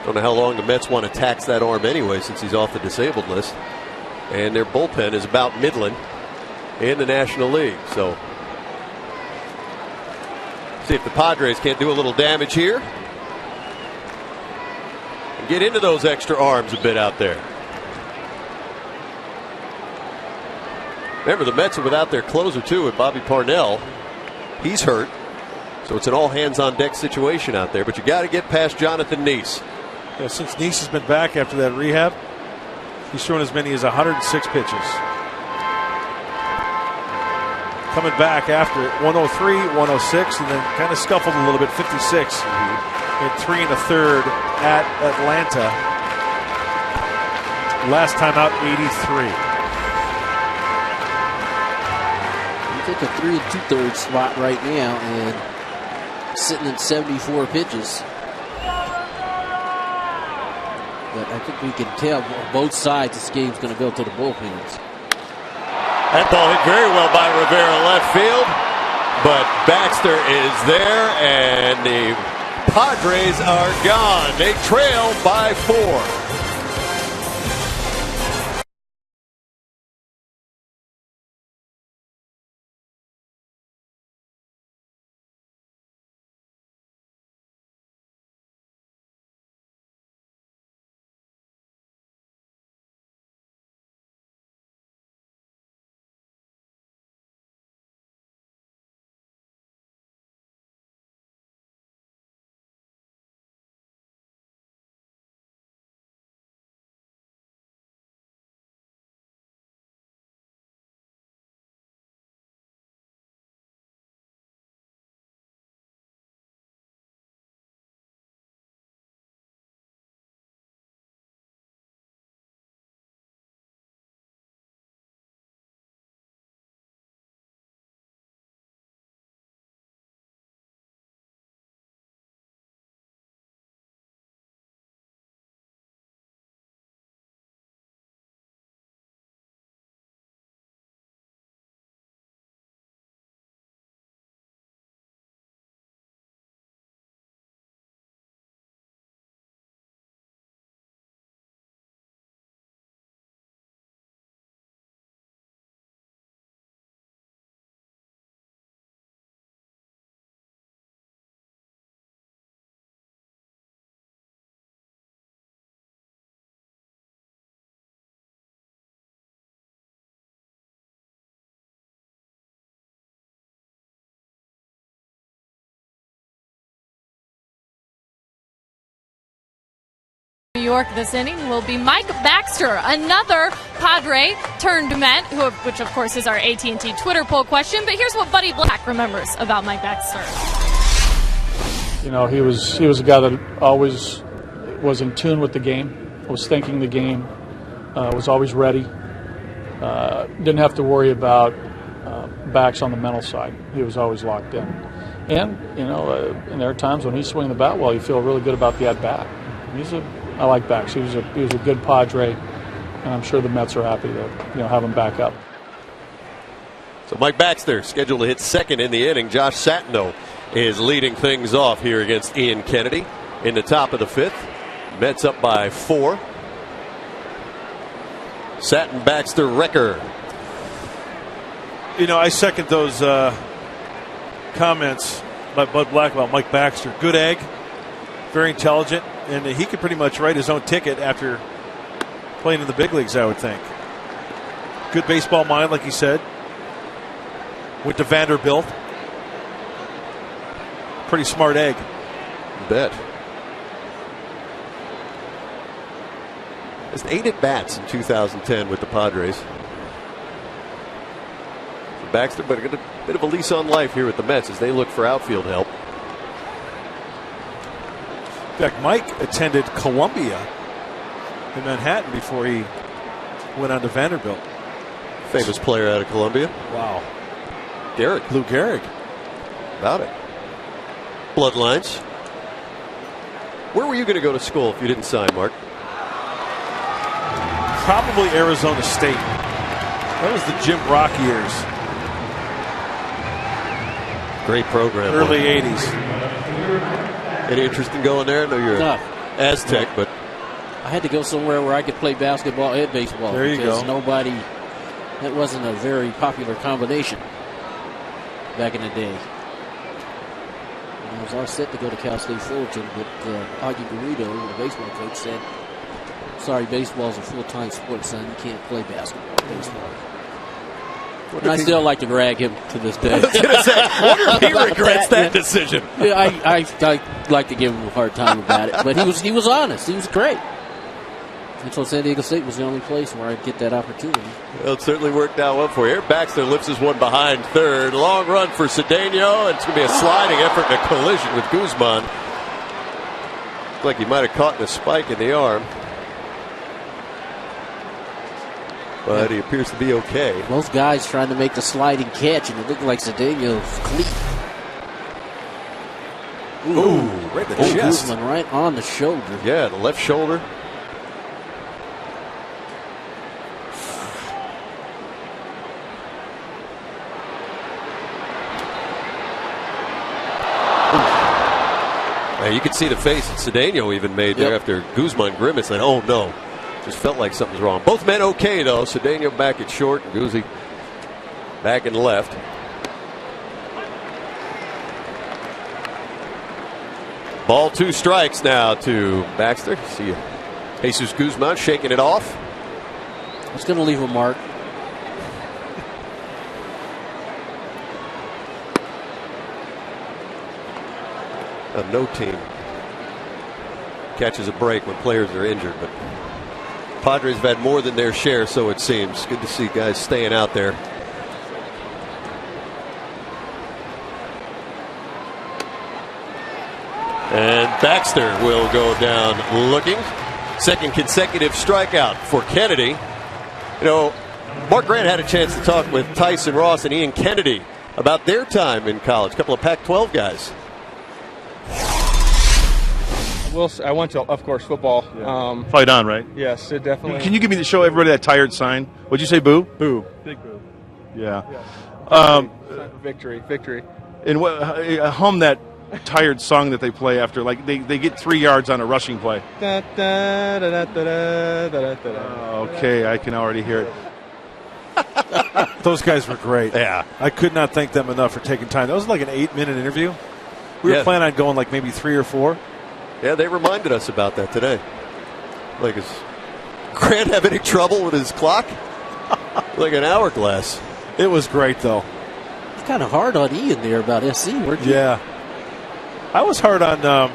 Don't know how long the Mets want to tax that arm anyway, since he's off the disabled list. And their bullpen is about middling in the National League. So see if the Padres can't do a little damage here and get into those extra arms a bit out there. Remember, the Mets are without their closer, too, with Bobby Parnell. He's hurt. So it's an all-hands-on-deck situation out there. But you got to get past Jonathan Nice. Yeah, since Nice has been back after that rehab, he's thrown as many as 106 pitches. Coming back after 103, 106, and then kind of scuffled a little bit, 56 in 3 1/3 at Atlanta. Last time out, 83. Take a 3 2/3 spot right now and sitting at 74 pitches. But I think we can tell on both sides this game's going to go to the bullpens. That ball hit very well by Rivera left field, but Baxter is there, and the Padres are gone. They trail by 4. York this inning will be Mike Baxter, another Padre turned Met, which of course is our AT&T Twitter poll question. But here's what Buddy Black remembers about Mike Baxter. You know, he was a guy that always was in tune with the game, was thinking the game, was always ready. Didn't have to worry about backs on the mental side. He was always locked in. And, you know, and there are times when he's swinging the bat well, you feel really good about the at-bat. I like Bax. He was a good Padre, and I'm sure the Mets are happy to, have him back up. So Mike Baxter scheduled to hit second in the inning. Josh Satino is leading things off here against Ian Kennedy in the top of the fifth. Mets up by 4. Satin, Baxter, Recker. I second those comments by Bud Black about Mike Baxter. Good egg, very intelligent, and he could pretty much write his own ticket after playing in the big leagues, I would think. Good baseball mind, like he said. Went to Vanderbilt. Pretty smart egg. Bet. Just 8 at-bats in 2010 with the Padres. Baxter, but got a bit of a lease on life here with the Mets as they look for outfield help. In fact, Mike attended Columbia in Manhattan before he went on to Vanderbilt. Famous player out of Columbia. Wow. Gehrig. Lou Gehrig. About it. Bloodlines. Where were you going to go to school if you didn't sign, Mark? Probably Arizona State. That was the Jim Brock years. Great program. Early 80s. Any interest in going there? I know you're No. Aztec, but I had to go somewhere where I could play basketball and baseball. There you because go. That wasn't a very popular combination back in the day. And I was all set to go to Cal State Fullerton, but Augie Garrido, the baseball coach, said, "Sorry, baseball's a full-time sport, son. You can't play basketball or baseball." And I still like to drag him to this day. I was going to say, I wonder if he regrets that decision. Yeah, I like to give him a hard time about it, but he was honest. He was great. And so San Diego State was the only place where I'd get that opportunity. Well, it certainly worked out well for you. Here, Baxter lifts his one behind third. Long run for Cedeno, and it's going to be a sliding effort and a collision with Guzman. Looks like he might have caught in a spike in the arm. But he appears to be okay. Both guys trying to make the sliding catch, and it looked like Cedeno's cleat. Ooh, right in the chest. Guzman right on the shoulder. Yeah, the left shoulder. You could see the face that Cedeno even made there after Guzman grimaced. And oh no, just felt like something's wrong. Both men okay though. Cedeno back at short, and Guzzi back in left. Ball 2 strikes now to Baxter. See Jesus Guzman shaking it off. It's going to leave a mark. No team catches a break when players are injured, but Padres have had more than their share, so it seems. Good to see guys staying out there. And Baxter will go down looking. Second consecutive strikeout for Kennedy. You know, Mark Grant had a chance to talk with Tyson Ross and Ian Kennedy about their time in college. A couple of Pac-12 guys. Well, I went to, of course, football. Yeah. Fight on, right? Yes, it definitely. Can you give me the show everybody that tired sign? What'd you say, boo? Boo. Big boo. Yeah. Sign for victory. Victory. And hum that tired song that they play after, like they get 3 yards on a rushing play. Da, da, da, da, da, da, da, da. Okay, I can already hear it. Those guys were great. Yeah. I could not thank them enough for taking time. That was like an 8-minute interview. We were planning on going like maybe 3 or 4. Yeah, they reminded us about that today. Like, is Grant have any trouble with his clock? Like an hourglass. It was great, though. It's kind of hard on Ian there about SC, weren't you? Yeah. I was hard on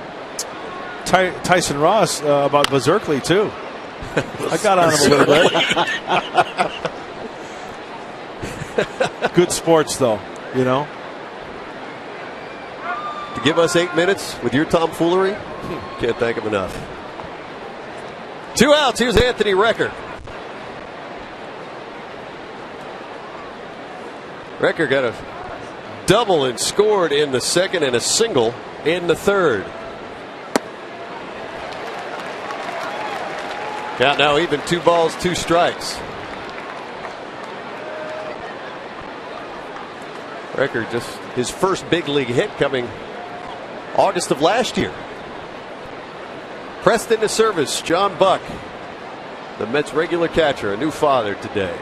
Tyson Ross about Berserkley, too. I got on him a little bit. Good sports, though, you know. To give us 8 minutes with your tomfoolery, can't thank him enough. 2 outs. Here's Anthony Recker. Recker got a double and scored in the second and a single in the third. Count now even, 2 balls, 2 strikes. Recker just his first big league hit coming August of last year. Pressed into service, John Buck, the Mets' regular catcher, a new father today.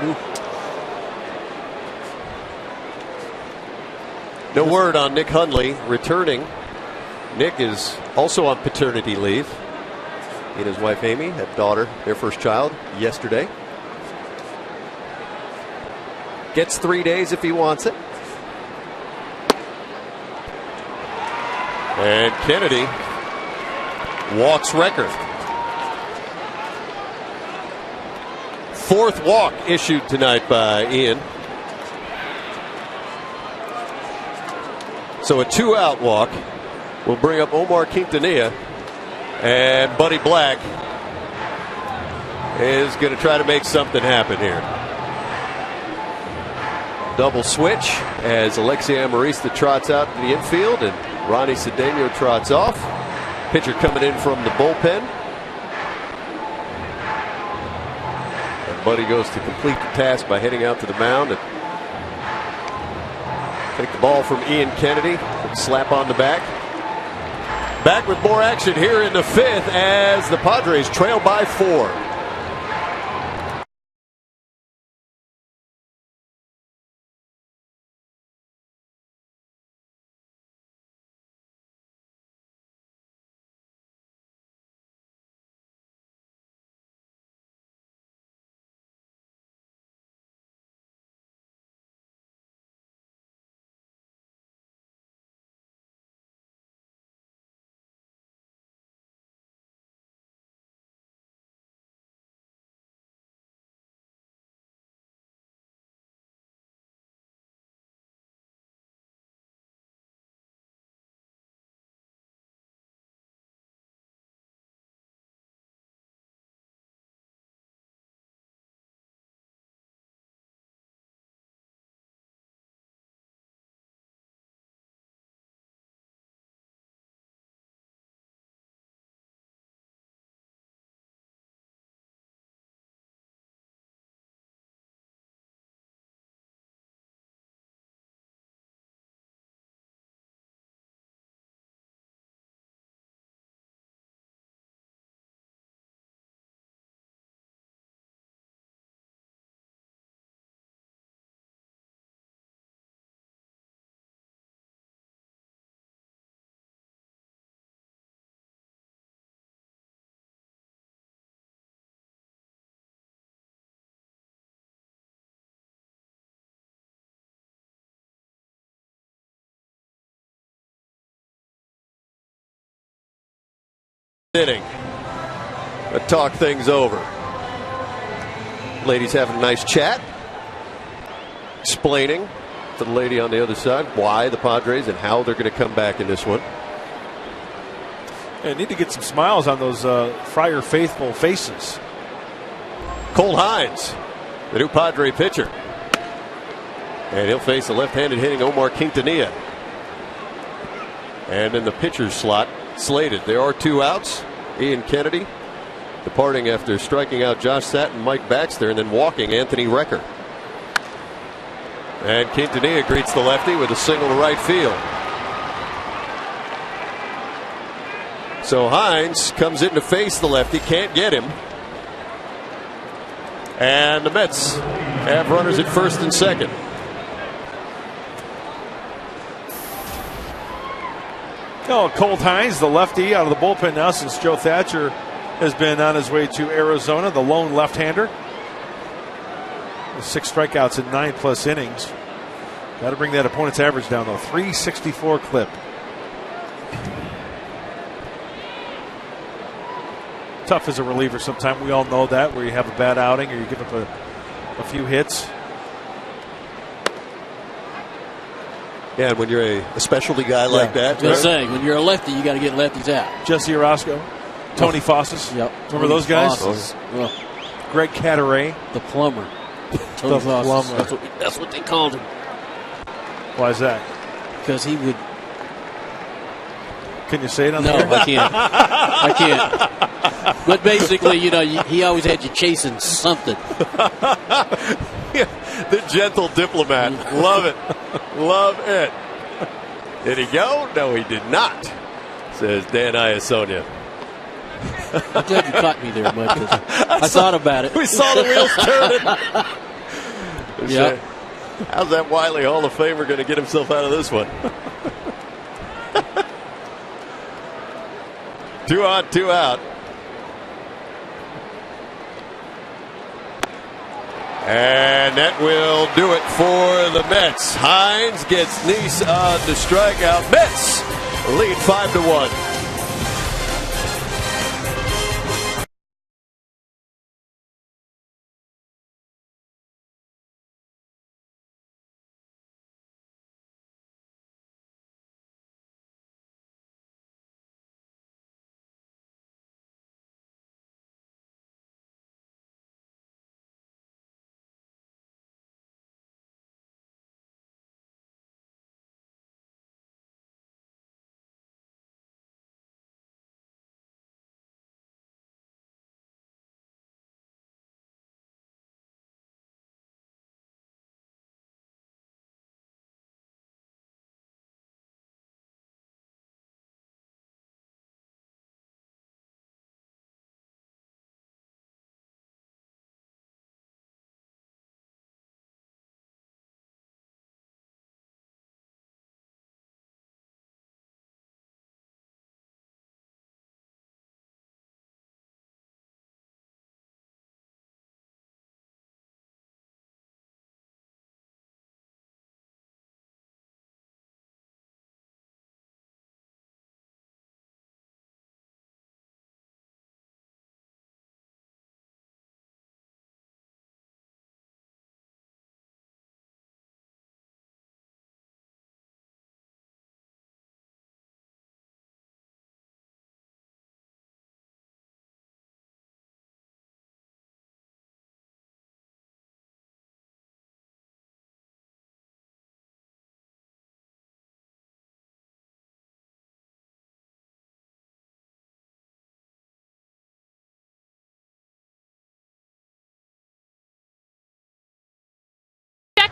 Ooh. No word on Nick Hundley returning. Nick is also on paternity leave. He and his wife Amy had a daughter, their first child, yesterday. Gets 3 days if he wants it. And Kennedy walks Recker. 4th walk issued tonight by Ian. So a 2-out walk will bring up Omar Quintanilla, and Buddy Black is going to try to make something happen here. Double switch as Alexi Amarista trots out to the infield and Ronnie Cedeno trots off. Pitcher coming in from the bullpen. And Buddy goes to complete the task by heading out to the mound and take the ball from Ian Kennedy. Slap on the back. Back with more action here in the 5th as the Padres trail by 4. Inning. Let's talk things over. Ladies having a nice chat, explaining to the lady on the other side why the Padres and how they're going to come back in this one. Yeah, need to get some smiles on those Friar faithful faces. Cole Hines, the new Padre pitcher, and he'll face the left-handed hitting Omar Quintanilla. And in the pitcher's slot, slated. There are 2 outs. Ian Kennedy departing after striking out Josh Satin, Mike Baxter, and then walking Anthony Recker. And Quintanilla greets the lefty with a single to right field. So Hines comes in to face the lefty, can't get him. And the Mets have runners at first and second. Oh, Colt Hines, the lefty, out of the bullpen now since Joe Thatcher has been on his way to Arizona, the lone left-hander. 6 strikeouts in 9+ innings. Got to bring that opponent's average down, though. 364 clip. tough as a reliever sometimes. We all know that, where you have a bad outing or you give up a few hits. Yeah, and when you're a specialty guy like that. Just saying, when you're a lefty, you got to get lefties out. Jesse Orozco, Tony Fosses. Yep. Remember those guys? Well, Greg Cadaret. the plumber. Tony Fosses. That's what they called him. Why is that? Because he would. Can you say it on No, there? I can't. I can't. But basically, he always had you chasing something. The gentle diplomat. Love it. Love it. Did he go? No, he did not, says Dan Iasonia. I'm glad you caught me there, Bud, 'cause I thought about it. We saw the wheels turning. Yep. How's that Wiley Hall of Famer going to get himself out of this one? 2 on, 2 out. And that will do it for the Mets. Hines gets Nice on the strikeout. Mets lead 5-1.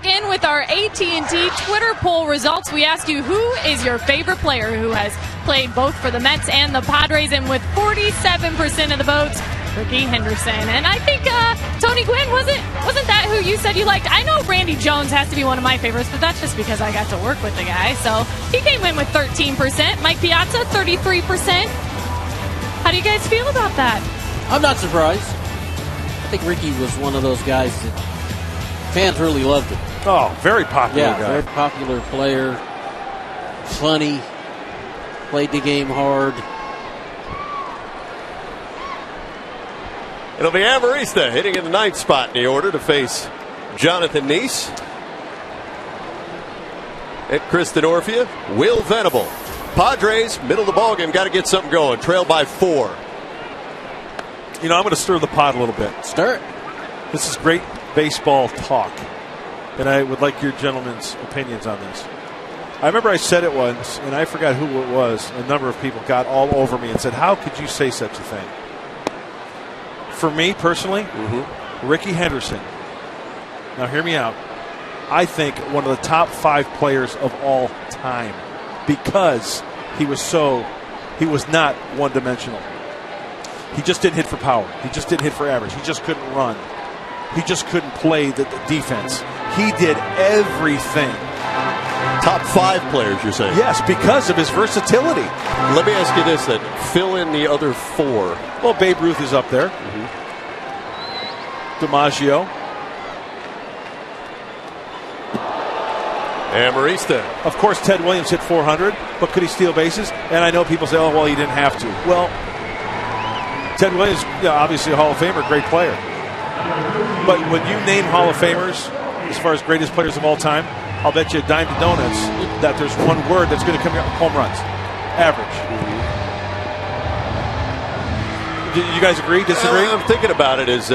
In with our AT&T Twitter poll results, we asked you who is your favorite player who has played both for the Mets and the Padres, and with 47% of the votes, Ricky Henderson. And I think Tony Gwynn, wasn't that who you said you liked? I know Randy Jones has to be one of my favorites, but that's just because I got to work with the guy. So he came in with 13%. Mike Piazza, 33%. How do you guys feel about that? I'm not surprised. I think Ricky was one of those guys that fans really loved him. Oh, very popular guy. Very popular player. Funny. Played the game hard. It'll be Amarista hitting in the 9th spot in the order to face Jonathan Nice. And Kristen Orphea, Will Venable. Padres, middle of the ballgame, got to get something going. Trail by 4. I'm going to stir the pot a little bit. Stir it. This is great baseball talk, and I would like your gentlemen's opinions on this. I remember I said it once, and I forgot who it was. A number of people got all over me and said, how could you say such a thing? For me, personally, Ricky Henderson, now hear me out, I think one of the top 5 players of all time, because he was not one-dimensional. He just didn't hit for power. He just didn't hit for average. He just couldn't run. He just couldn't play the defense. He did everything. Top 5 players, you're saying? Yes, because of his versatility. Let me ask you this then. Fill in the other 4. Well, Babe Ruth is up there. DiMaggio. Amarista. Of course, Ted Williams hit 400, but could he steal bases? And I know people say, oh, well, he didn't have to. Well, Ted Williams, obviously a Hall of Famer, great player. But when you name Hall of Famers as far as greatest players of all time, I'll bet you a dime to donuts that there's one word that's going to come out: home runs. Average. Do you guys agree, disagree? I'm thinking about it as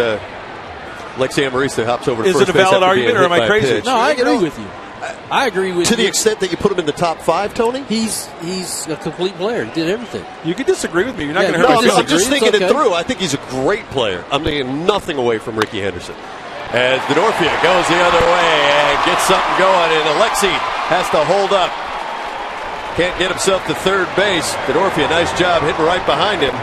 Lexi Amarista hops over to Is first it a base valid after argument, being or am hit I by a crazy? pitch. No, I agree with you. I agree with you. To the extent that you put him in the top 5, Tony? He's a complete player. He did everything. You can disagree with me. You're not Yeah, going to No, hurt my I'm feelings. just thinking It's okay. it through. I think he's a great player. I'm taking nothing away from Ricky Henderson. As Denorfia goes the other way and gets something going, and Alexi has to hold up. Can't get himself to third base. Denorfia, nice job hitting right behind him.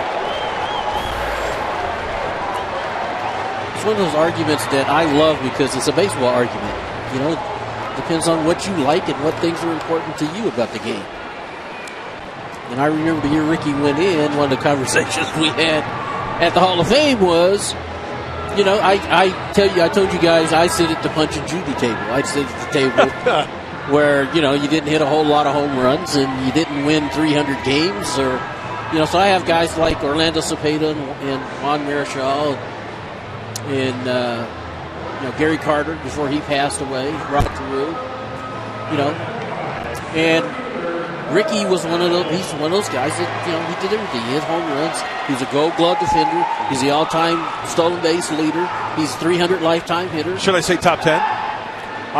It's one of those arguments that I love because it's a baseball argument. You know, it depends on what you like and what things are important to you about the game. And I remember the year Ricky went in, one of the conversations we had at the Hall of Fame was, you know, I told you guys I sit at the Punch and Judy table. I sit at the table where, you know, you didn't hit a whole lot of home runs and you didn't win 300 games, or, you know, so I have guys like Orlando Cepeda and Juan Marichal and you know, Gary Carter before he passed away, Rob Carew, you know, and Ricky was one of those. He's one of those guys that, you know, he did everything. He hit home runs. He's a Gold Glove defender. He's the all-time stolen base leader. He's 300 lifetime hitter. Should I say top 10?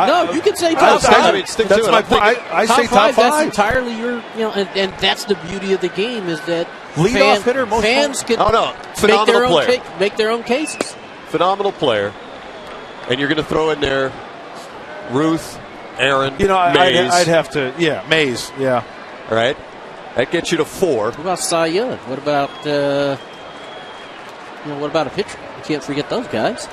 No, you can say top 5. I mean, stick to That's it. my I'm point. thinking- I say top 5. That's entirely your, you know, and that's the beauty of the game is that Leadoff hitter, most fans can Oh, no. Phenomenal player. make their own cases. Phenomenal player. And you're going to throw in there Ruth, Aaron, You know, Mays. I'd have to, Mays, yeah. All right. That gets you to 4. What about Cy Young? What about what about a pitcher? You can't forget those guys.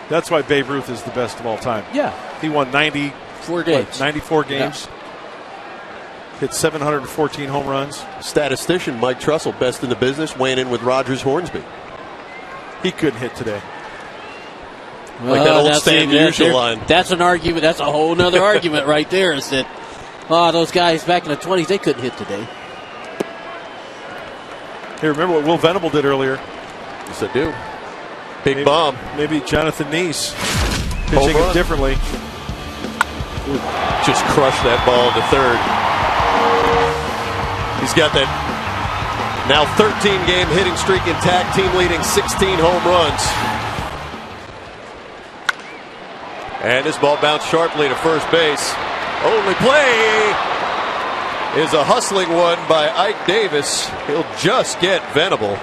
That's why Babe Ruth is the best of all time. Yeah, He won 4 games. 94 games. Hit 714 home runs. Statistician Mike Trussell, best in the business, weighing in with Rogers Hornsby. He couldn't hit today. Like that old that's Stan it. Musial line. That's an argument. That's a whole other argument right there. Is that those guys back in the 20s, they couldn't hit today. Hey, remember what Will Venable did earlier? Yes, I do. Big bomb. Maybe Jonathan Neese Home pitching run. it differently. Just crushed that ball to third. He's got that now 13-game hitting streak intact, team leading 16 home runs. And this ball bounced sharply to first base. Only play is a hustling one by Ike Davis. He'll just get Venable.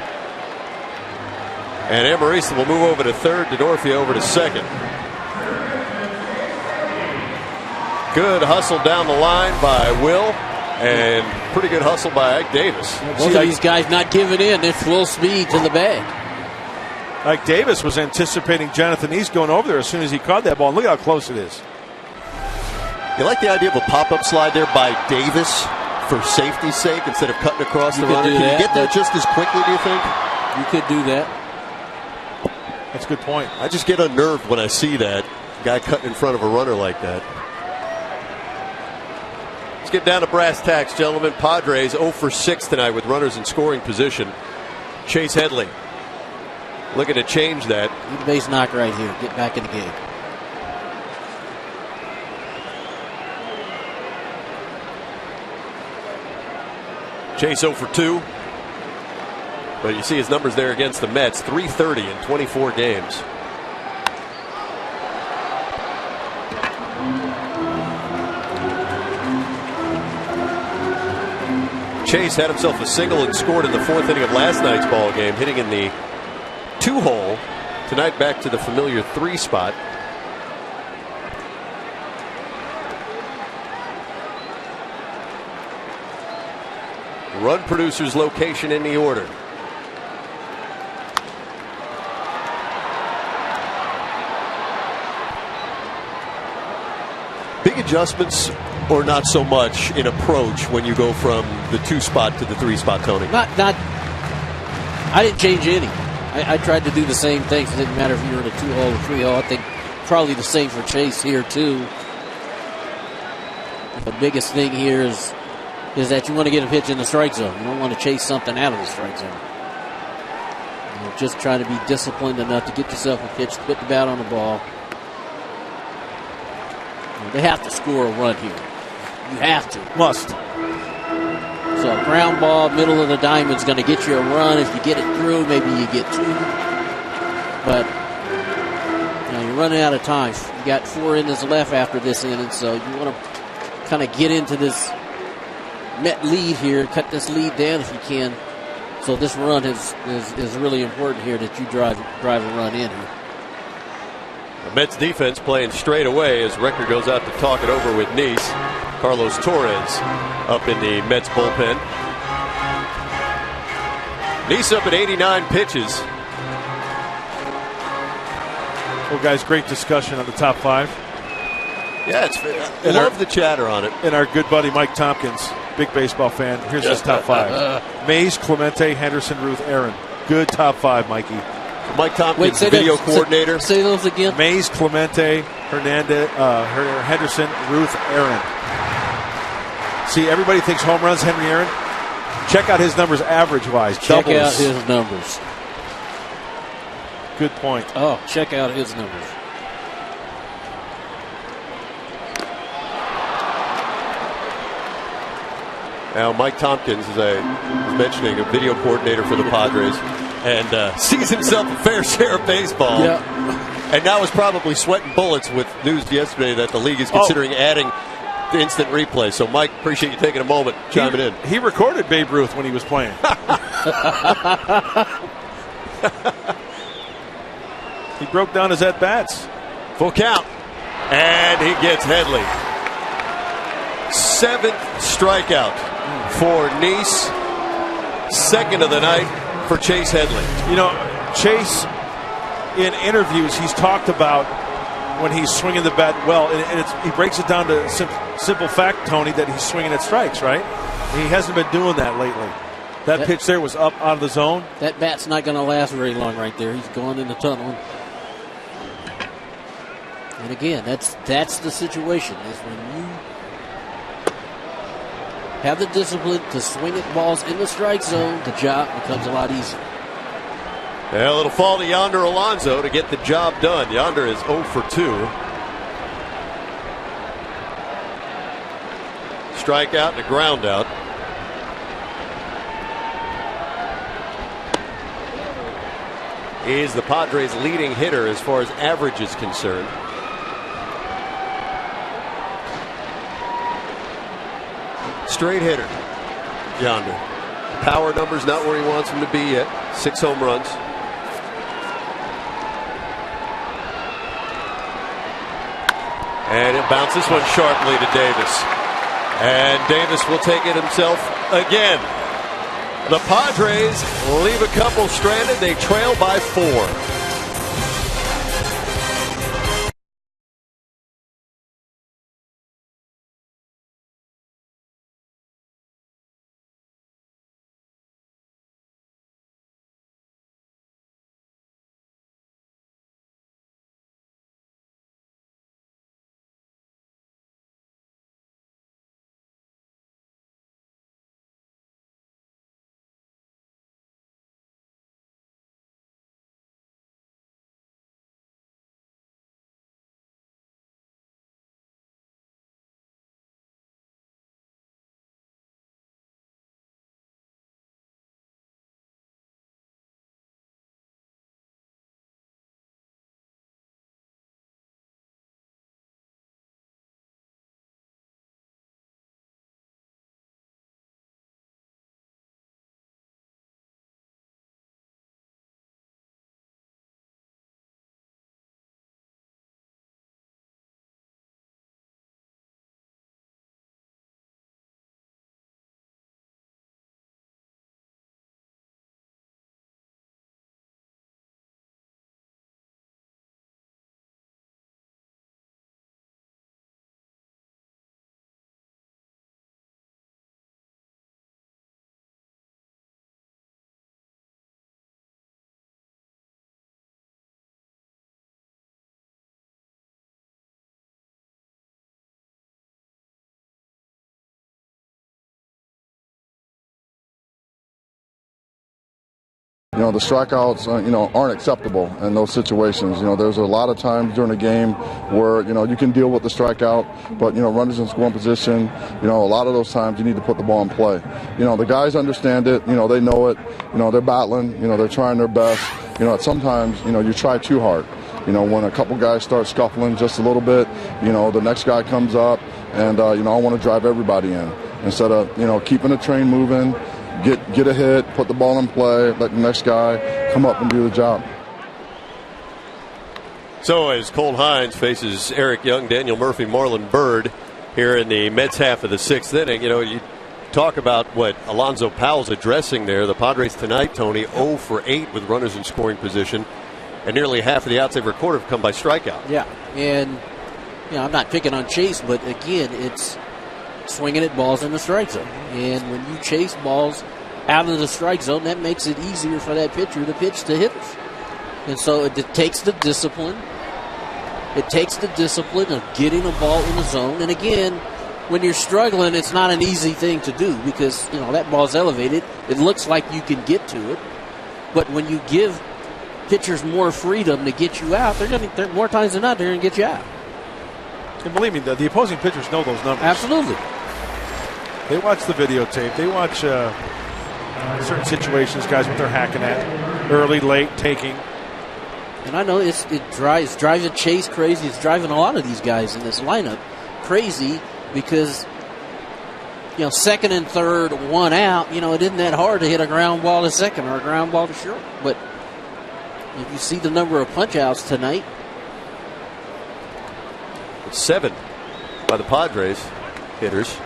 And Amarista will move over to third, Denorfia over to second. Good hustle down the line by Will, and pretty good hustle by Ike Davis. Both of these guys not giving in. They're full speed to the bag. Like Davis was anticipating Jonathan Neese going over there as soon as he caught that ball. And look how close it is. You like the idea of a pop-up slide there by Davis for safety's sake instead of cutting across the could runner? do Can you that. get there just as quickly, do you think? You could do that. That's a good point. I just get unnerved when I see that guy cutting in front of a runner like that. Let's get down to brass tacks, gentlemen. Padres 0 for 6 tonight with runners in scoring position. Chase Headley looking to change that. Need a base knock right here. Get back in the game. Chase 0 for 2. But you see his numbers there against the Mets. 330 in 24 games. Chase had himself a single and scored in the 4th inning of last night's ball game, hitting in the 2-hole. Tonight back to the familiar 3 spot. Run producer's location in the order. Big adjustments or not so much in approach when you go from the 2 spot to the 3 spot, Tony? I didn't change any. I tried to do the same things. It didn't matter if you were in a 2-hole or 3-hole. I think probably the same for Chase here too. The biggest thing here is that you want to get a pitch in the strike zone. You don't want to chase something out of the strike zone. Just trying to be disciplined enough to get yourself a pitch, put the bat on the ball. They have to score a run here. You have to. Must. So a ground ball, middle of the diamond is going to get you a run. If you get it through, maybe you get 2. But you're running out of time. You got 4 innings left after this inning, so you want to kind of get into this Met lead here, cut this lead down if you can. So this run is really important here that you drive a run in here. The Mets defense playing straight away as Rector goes out to talk it over with Nice. Carlos Torres up in the Mets bullpen. Nice up at 89 pitches. Well, guys, great discussion on the top 5. Yeah, love the chatter on it. And our good buddy Mike Tompkins, big baseball fan. Here's his top 5. Mays, Clemente, Henderson, Ruth, Aaron. Good top 5, Mikey. Mike Tompkins, video coordinator. Say those again. Mays, Clemente, Henderson, Ruth, Aaron. See, everybody thinks home runs, Henry Aaron. Check out his numbers average-wise. Check doubles. out his numbers. Good point. Oh, check out his numbers. Now, Mike Tompkins, as I was mentioning, a video coordinator for the Padres, and sees himself a fair share of baseball. Yeah. And now is probably sweating bullets with news yesterday that the league is considering adding the instant replay. So, Mike, appreciate you taking a moment, chiming in. He recorded Babe Ruth when he was playing. He broke down his at-bats. Full count. And he gets Headley. 7th strikeout for Nice. 2nd of the night for Chase Headley. You know, Chase, in interviews, he's talked about when he's swinging the bat well, and he breaks it down to simple fact, Tony, that he's swinging at strikes, right? He hasn't been doing that lately. That pitch there was up out of the zone. That bat's not going to last very long right there. He's going in the tunnel. And again, that's the situation, is when you have the discipline to swing at balls in the strike zone, the job becomes a lot easier. Well, it'll fall to Yonder Alonso to get the job done. Yonder is 0 for 2. Strikeout and a ground out. He is the Padres' leading hitter as far as average is concerned. Straight hitter, Yonder. Power numbers not where he wants them to be yet. 6 home runs. And it bounces one sharply to Davis. And Davis will take it himself again. The Padres leave a couple stranded. They trail by 4. the strikeouts, aren't acceptable in those situations. There's a lot of times during a game where, you can deal with the strikeout, but, runners in scoring position, a lot of those times you need to put the ball in play. The guys understand it, they know it, they're battling, they're trying their best. Sometimes, you try too hard. When a couple guys start scuffling just a little bit, the next guy comes up and, I want to drive everybody in instead of, keeping the train moving, get a hit, put the ball in play, let the next guy come up and do the job. So as Colt Hines faces Eric Young, Daniel Murphy, Marlon Byrd here in the Mets half of the sixth inning, you talk about what Alonzo Powell's addressing there. The Padres tonight, Tony, 0 for 8 with runners in scoring position, and nearly half of the outs they've recorded have come by strikeout. Yeah, and I'm not picking on Chase, but again, it's swinging at balls in the strike zone. And when you chase balls out of the strike zone, that makes it easier for that pitcher to pitch to hitters. And so it takes the discipline. It takes the discipline of getting a ball in the zone. And again, when you're struggling, it's not an easy thing to do because, that ball's elevated. It looks like you can get to it. But when you give pitchers more freedom to get you out, they're more times than not, they're going to get you out. And believe me, the opposing pitchers know those numbers. Absolutely. They watch the videotape. They watch certain situations, guys, what they're hacking at. Early, late, taking. And I know it's driving Chase crazy. It's driving a lot of these guys in this lineup crazy because, second and third, one out, it isn't that hard to hit a ground ball to second or a ground ball to short. But if you see the number of punch-outs tonight. It's 7 by the Padres hitters.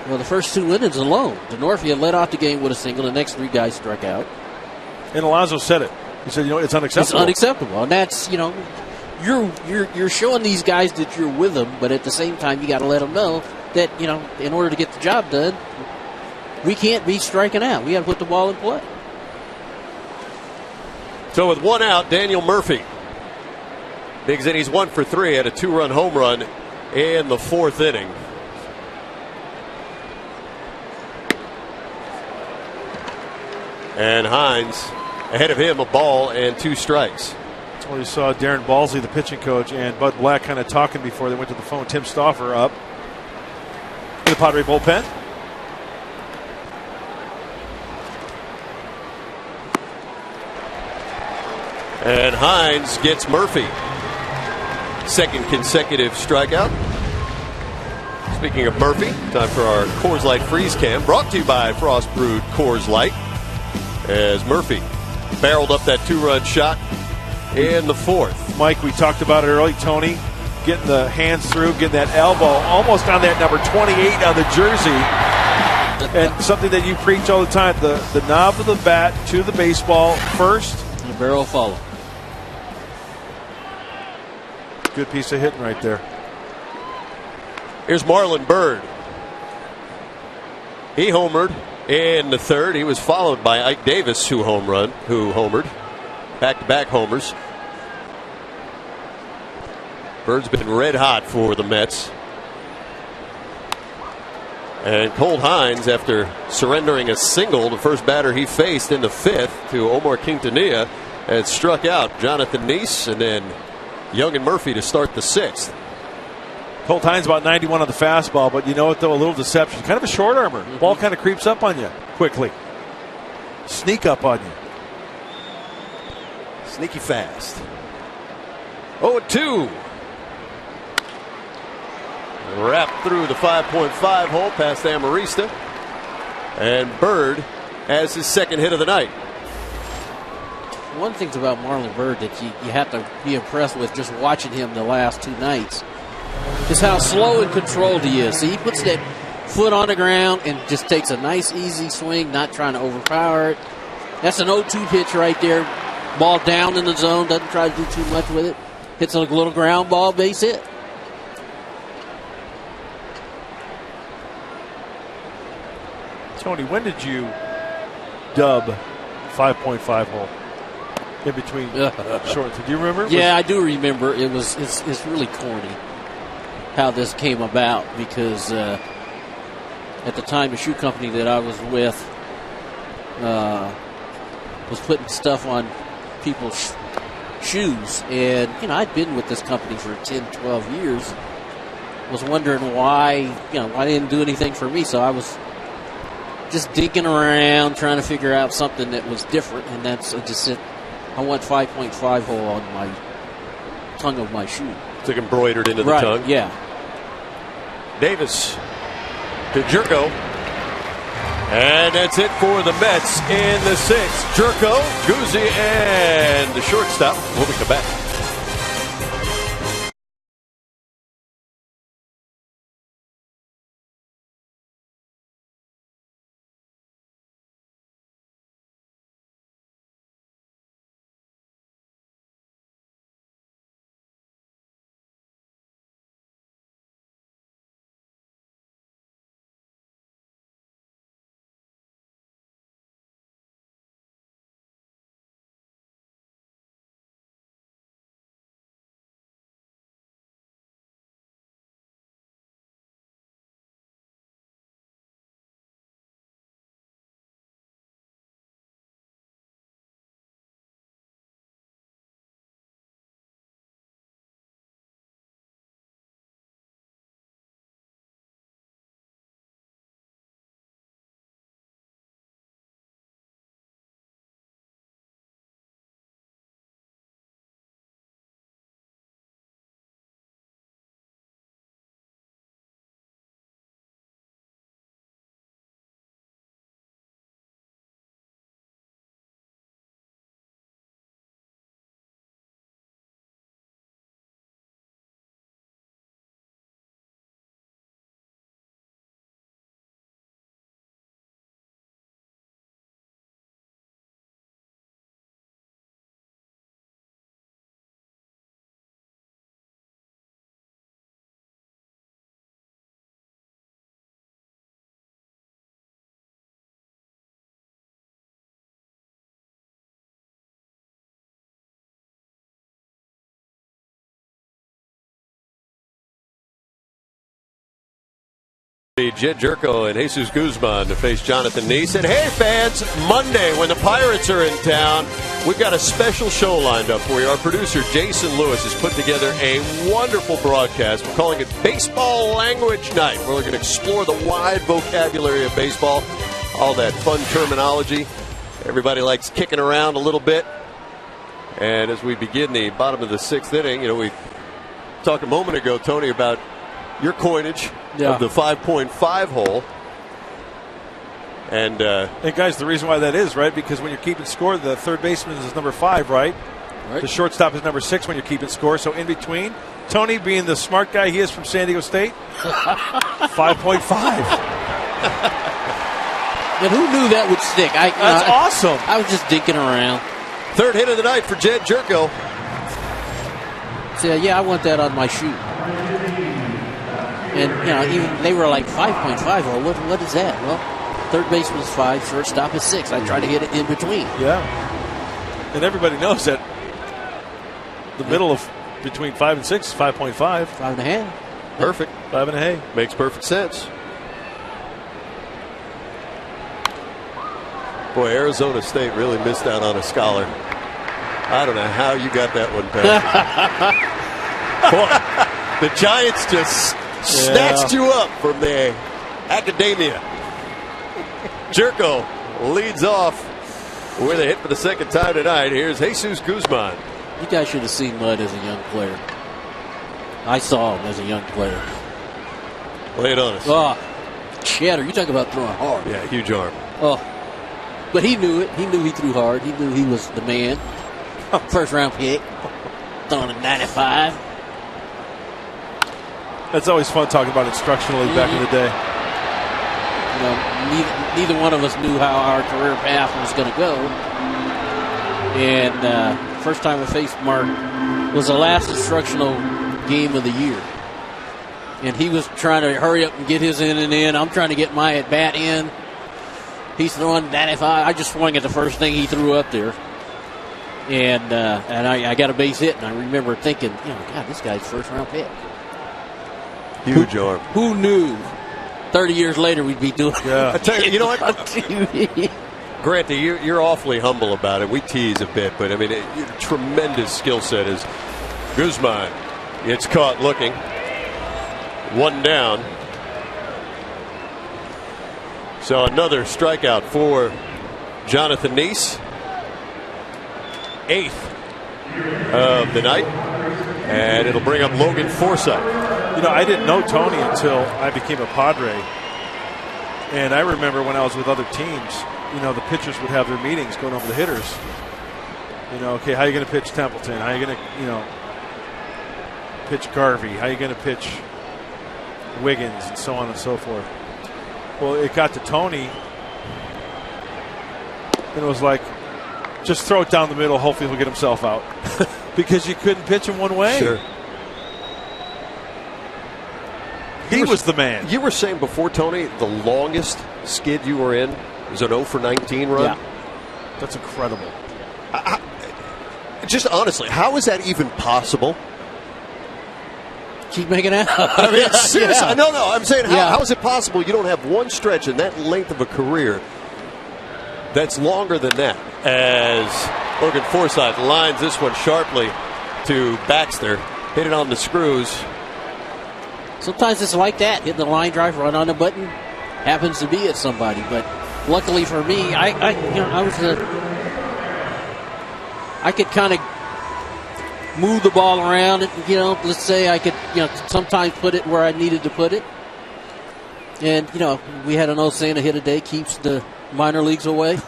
Well, the first 2 innings alone, DeNorfia led off the game with a single. The next 3 guys struck out. And Alonzo said it. He said, it's unacceptable. It's unacceptable. And that's, you're showing these guys that you're with them, but at the same time, you got to let them know that, in order to get the job done, we can't be striking out. We got to put the ball in play. So with 1 out, Daniel Murphy digs in. He's 1 for 3, had a 2-run home run in the 4th inning. And Hines ahead of him, a ball and 2 strikes. That's where you saw Darren Balsley, the pitching coach, and Bud Black kind of talking before they went to the phone. Tim Stauffer up in the Padre bullpen. And Hines gets Murphy. 2nd consecutive strikeout. Speaking of Murphy, time for our Coors Light Freeze Cam, brought to you by Frost Brewed Coors Light. As Murphy barreled up that 2-run shot in the 4th. Mike, we talked about it early. Tony getting the hands through, getting that elbow almost on that number 28 on the jersey. And something that you preach all the time, the knob of the bat to the baseball first. And the barrel follow. Good piece of hitting right there. Here's Marlon Byrd. He homered in the 3rd. He was followed by Ike Davis, who homered. Back-to-back homers. Bird's been red hot for the Mets. And Colt Hines, after surrendering a single, the first batter he faced in the 5th to Omar Quintanilla, had struck out Jonathan Neese, and then Young and Murphy to start the 6th. Colt Hines about 91 on the fastball, but you know what, though? A little deception. Kind of a short armor. Mm-hmm. Ball kind of creeps up on you quickly. Sneak up on you. Sneaky fast. 0-2. Wrapped through the 5.5 hole past Amarista. And Byrd has his 2nd hit of the night. One thing about Marlon Byrd that you have to be impressed with just watching him the last 2 nights is how slow and controlled he is. See, he puts that foot on the ground and just takes a nice, easy swing, not trying to overpower it. That's an 0-2 pitch right there. Ball down in the zone, doesn't try to do too much with it. Hits a little ground ball, base hit. Tony, when did you dub 5.5 hole in between shorts? Do you remember? Yeah, I do remember. It's really corny how this came about because at the time the shoe company that I was with was putting stuff on people's shoes. And, I'd been with this company for 10, 12 years. Was wondering why they didn't do anything for me. So I was just digging around, trying to figure out something that was different. And I want 5.5 hole on my tongue of my shoe. It's like embroidered into the tongue. Yeah. Davis to Jerko. And that's it for the Mets in the 6th. Jerko, Guzzi, and the shortstop. We'll come back. Jed Jerko and Jesus Guzman to face Jonathan Neese. And hey, fans, Monday when the Pirates are in town, we've got a special show lined up for you. Our producer, Jason Lewis, has put together a wonderful broadcast. We're calling it Baseball Language Night. We're going to explore the wide vocabulary of baseball, all that fun terminology. Everybody likes kicking around a little bit. And as we begin the bottom of the 6th inning, we talked a moment ago, Tony, about your coinage of the 5.5 hole. And guys, the reason why that is, right, because when you're keeping score, the third baseman is number 5, right? The shortstop is number 6 when you're keeping score. So in between, Tony, being the smart guy he is from San Diego State, 5.5. And who knew that would stick? That's awesome. I was just dinking around. Third hit of the night for Jed Jerko. So, I want that on my shoe. And, even they were like 5.5. Well, what is that? Well, third baseman is 5, shortstop is 6. I try to hit it in between. Yeah. And everybody knows that the middle of between 5 and 6 is 5.5. 5.5. Perfect. 5.5. Makes perfect sense. Boy, Arizona State really missed out on a scholar. I don't know how you got that one, Pat. The Giants just snatched you up from the academia. Jerko leads off with a hit for the second time tonight. Here's Jesus Guzman. You guys should have seen Mudd as a young player. I saw him as a young player. Lay it on us. Oh, Shatter, you talk about throwing hard. Yeah, huge arm. Oh, but he knew it. He knew he threw hard. He knew he was the man. First round pick. Throwing a 95. That's always fun talking about instructionally back in the day. Neither one of us knew how our career path was going to go. And first time I faced Mark was the last instructional game of the year. And he was trying to hurry up and get his in and in. I'm trying to get my at bat in. He's throwing 95. I just swung at the first thing he threw up there. And I got a base hit. And I remember thinking, God, this guy's first round pick. Huge arm. Who knew 30 years later we'd be doing I tell you, you know what? Granted, you're awfully humble about it. We tease a bit, but I mean, tremendous skill set is Guzman. It's caught looking. One down. So another strikeout for Jonathan Neese. 8th of the night. And it'll bring up Logan Forsythe. You know, I didn't know Tony until I became a Padre. And I remember when I was with other teams, you know, the pitchers would have their meetings going over the hitters. You know, okay, how are you going to pitch Templeton? How are you going to, you know, pitch Garvey? How are you going to pitch Wiggins, and so on and so forth? Well, it got to Tony, and it was like, just throw it down the middle, hopefully he'll get himself out. Because you couldn't pitch him one way. Sure. He was the man. You were saying before, Tony, the longest skid you were in was an 0 for 19 run? Yeah. That's incredible. Just honestly, how is that even possible? Keep making out. I mean, seriously. Yeah. No, I'm saying, how is it possible you don't have one stretch in that length of a career that's longer than that? As Logan Forsythe lines this one sharply to Baxter. Hit it on the screws. Sometimes it's like that. Hit the line drive, run on the button, happens to be at somebody. But luckily for me, I could kind of move the ball around. You know, let's say I could, you know, sometimes put it where I needed to put it. And, you know, we had an old saying, a hit a day keeps the minor leagues away.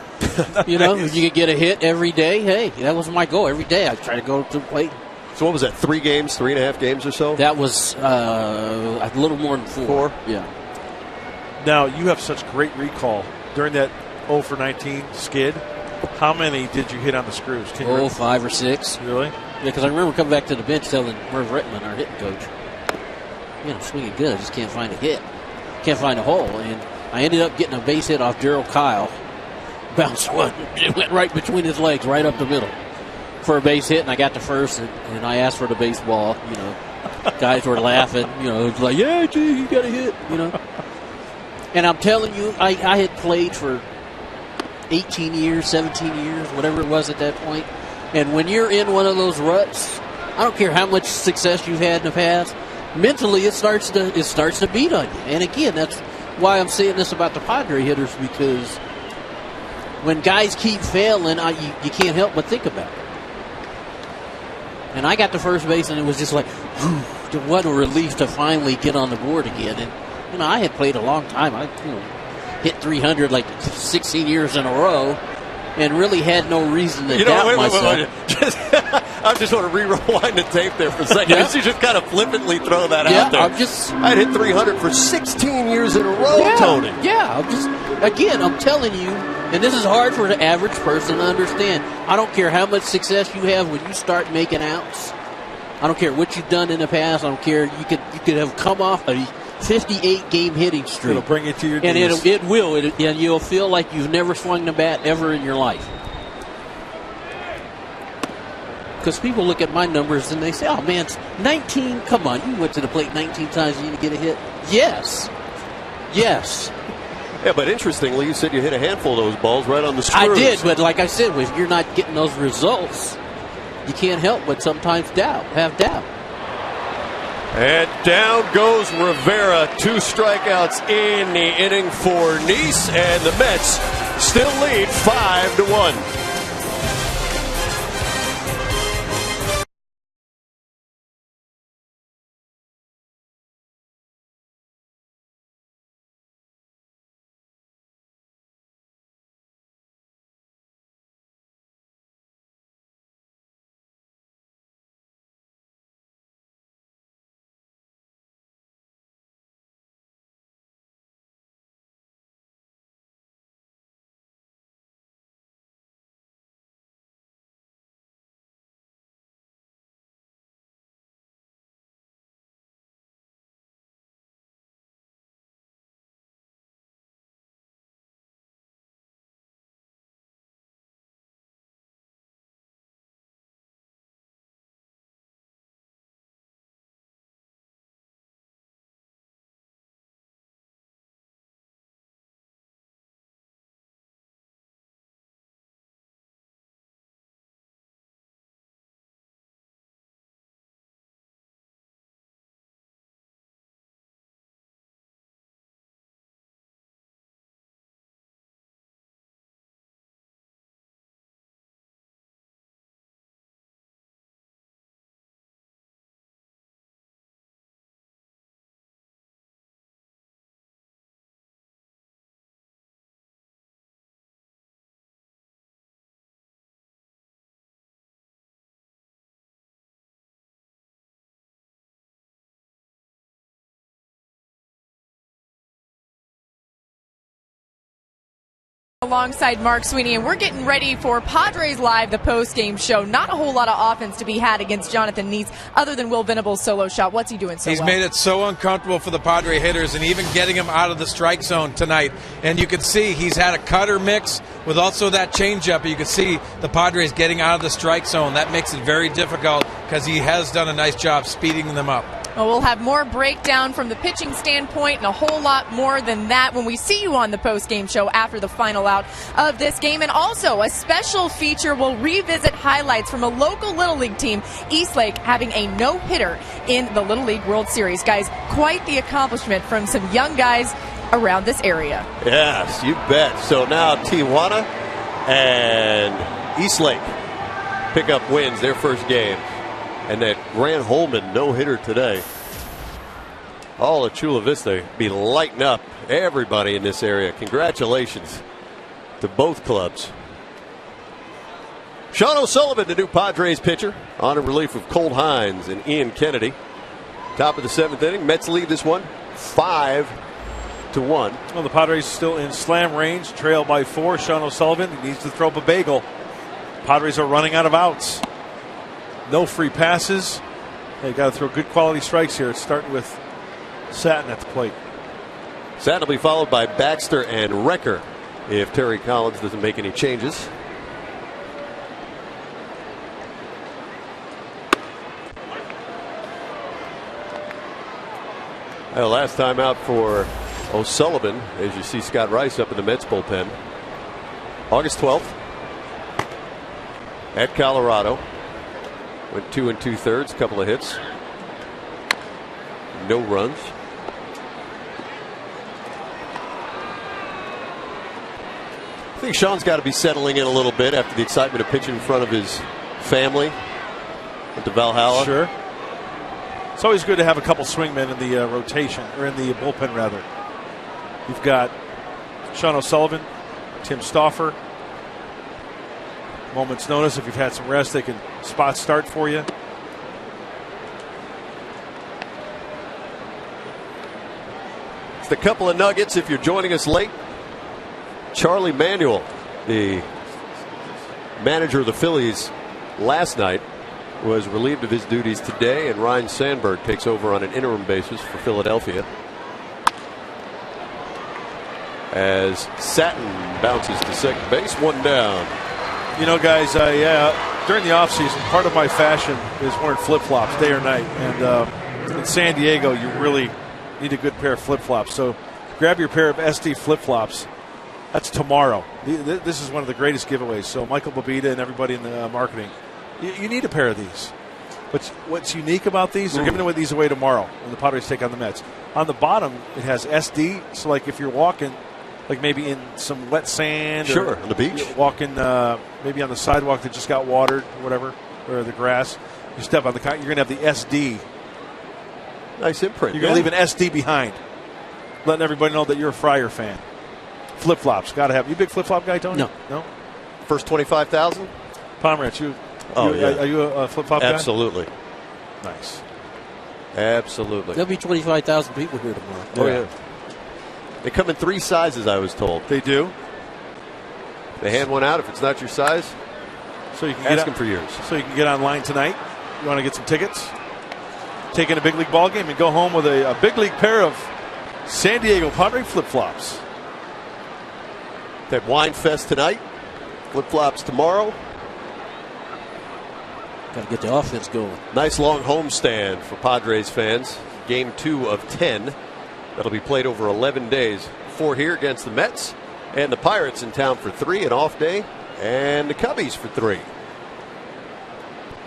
You know, if you could get a hit every day, hey, that was my goal. Every day I try to go to the plate. So what was that, 3 games, 3.5 games or so? That was a little more than 4. Yeah. Now, you have such great recall. During that 0 for 19 skid, how many did you hit on the screws? 5 or 6. Really? Yeah, because I remember coming back to the bench telling Merv Rittman, our hitting coach, man, I'm swinging good. I just can't find a hit. Can't find a hole. And I ended up getting a base hit off Darryl Kyle. Bounced one. It went right between his legs, right up the middle for a base hit, and I got to first, and I asked for the baseball. You know, guys were laughing. You know, it was like, yeah, gee, you got a hit. You know, and I'm telling you, I had played for 18 years, 17 years, whatever it was at that point. And when you're in one of those ruts, I don't care how much success you've had in the past, mentally it starts to beat on you. And again, that's why I'm saying this about the Padre hitters, because when guys keep failing, you can't help but think about it. And I got to first base, and it was just like, whew, what a relief to finally get on the board again. And, you know, I had played a long time. I hit 300 like 16 years in a row and really had no reason to doubt myself. I just want to rewind the tape there for a second. You just kind of flippantly throw that out there. I'd hit 300 for 16 years in a row, Tony. Yeah, I'm telling you, and this is hard for the average person to understand. I don't care how much success you have when you start making outs. I don't care what you've done in the past. I don't care. You could have come off a 58-game hitting streak. It'll bring you to your knees. And it will. And you'll feel like you've never swung the bat ever in your life. Because people look at my numbers and they say, oh, man, 19, come on, you went to the plate 19 times, you didn't get a hit? Yes. Yeah, but interestingly, you said you hit a handful of those balls right on the screws. I did, but like I said, if you're not getting those results, you can't help but sometimes have doubt. And down goes Rivera. 2 strikeouts in the inning for Neese, and the Mets still lead 5-1. Alongside Mark Sweeney, and we're getting ready for Padres Live, the post-game show. Not a whole lot of offense to be had against Jonathan Neese other than Will Venable's solo shot. What's he doing so He's well? made it so uncomfortable for the Padre hitters, and even getting him out of the strike zone tonight. And you can see he's had a cutter mix with also that changeup. You can see the Padres getting out of the strike zone. That makes it very difficult because he has done a nice job speeding them up. Well, we'll have more breakdown from the pitching standpoint and a whole lot more than that when we see you on the post-game show after the final out of this game. And also, a special feature will revisit highlights from a local Little League team, Eastlake, having a no-hitter in the Little League World Series. Guys, quite the accomplishment from some young guys around this area. Yes, you bet. So now Tijuana and Eastlake pick up wins their first game. And that Grant Holman no-hitter today. All at Chula Vista be lighting up everybody in this area. Congratulations to both clubs. Sean O'Sullivan, the new Padres pitcher, on in relief of Colt Hines and Ian Kennedy. Top of the 7th inning. Mets lead this one 5-1. Well, the Padres still in slam range, trail by 4. Sean O'Sullivan needs to throw up a bagel. Padres are running out of outs. No free passes. They got to throw good quality strikes here. It's starting with SATIN at the plate. SATIN will be followed by Baxter and Recker if Terry Collins doesn't make any changes. Well, last time out for O'Sullivan, as you see Scott Rice up in the Mets bullpen. August 12th at Colorado. Went 2 2/3, couple of hits. No runs. I think Sean's got to be settling in a little bit after the excitement of pitching in front of his family at the Valhalla. Sure. It's always good to have a couple swingmen in the rotation, or in the bullpen rather. You've got Sean O'Sullivan, Tim Stauffer. Moment's notice, if you've had some rest, they can spot start for you. It's the couple of nuggets if you're joining us late. Charlie Manuel, the manager of the Phillies last night, was relieved of his duties today, and Ryan Sandberg takes over on an interim basis for Philadelphia. As SATIN bounces to second base, 1 down. You know, guys, during the offseason, part of my fashion is wearing flip-flops day or night. And in San Diego, you really need a good pair of flip-flops. So grab your pair of SD flip-flops. That's tomorrow. This is one of the greatest giveaways. So Michael Babita and everybody in the marketing, you need a pair of these. But what's unique about these, they're giving these away tomorrow when the Padres take on the Mets. On the bottom, it has SD. So, like, if you're walking, like maybe in some wet sand. Sure, or on the beach. Walking maybe on the sidewalk that just got watered or whatever, or the grass. You step on the you're going to have the SD. Nice imprint. You're going to leave an SD behind. Letting everybody know that you're a Friar fan. Flip-flops. Got to have. You a big flip-flop guy, Tony? No? First 25,000? Pomerantz, yeah. Are you a flip-flop guy? Absolutely. Nice. Absolutely. There'll be 25,000 people here tomorrow. Oh, yeah. They come in 3 sizes, I was told. They do. They hand one out if it's not your size. So you can ask them for yours. So you can get online tonight. You want to get some tickets? Take in a big league ball game and go home with a big league pair of San Diego Padre flip-flops. They have Wine Fest tonight. Flip-flops tomorrow. Got to get the offense going. Nice long homestand for Padres fans. Game 2 of 10. That'll be played over 11 days. 4 here against the Mets. And the Pirates in town for 3, an off day. And the Cubbies for 3.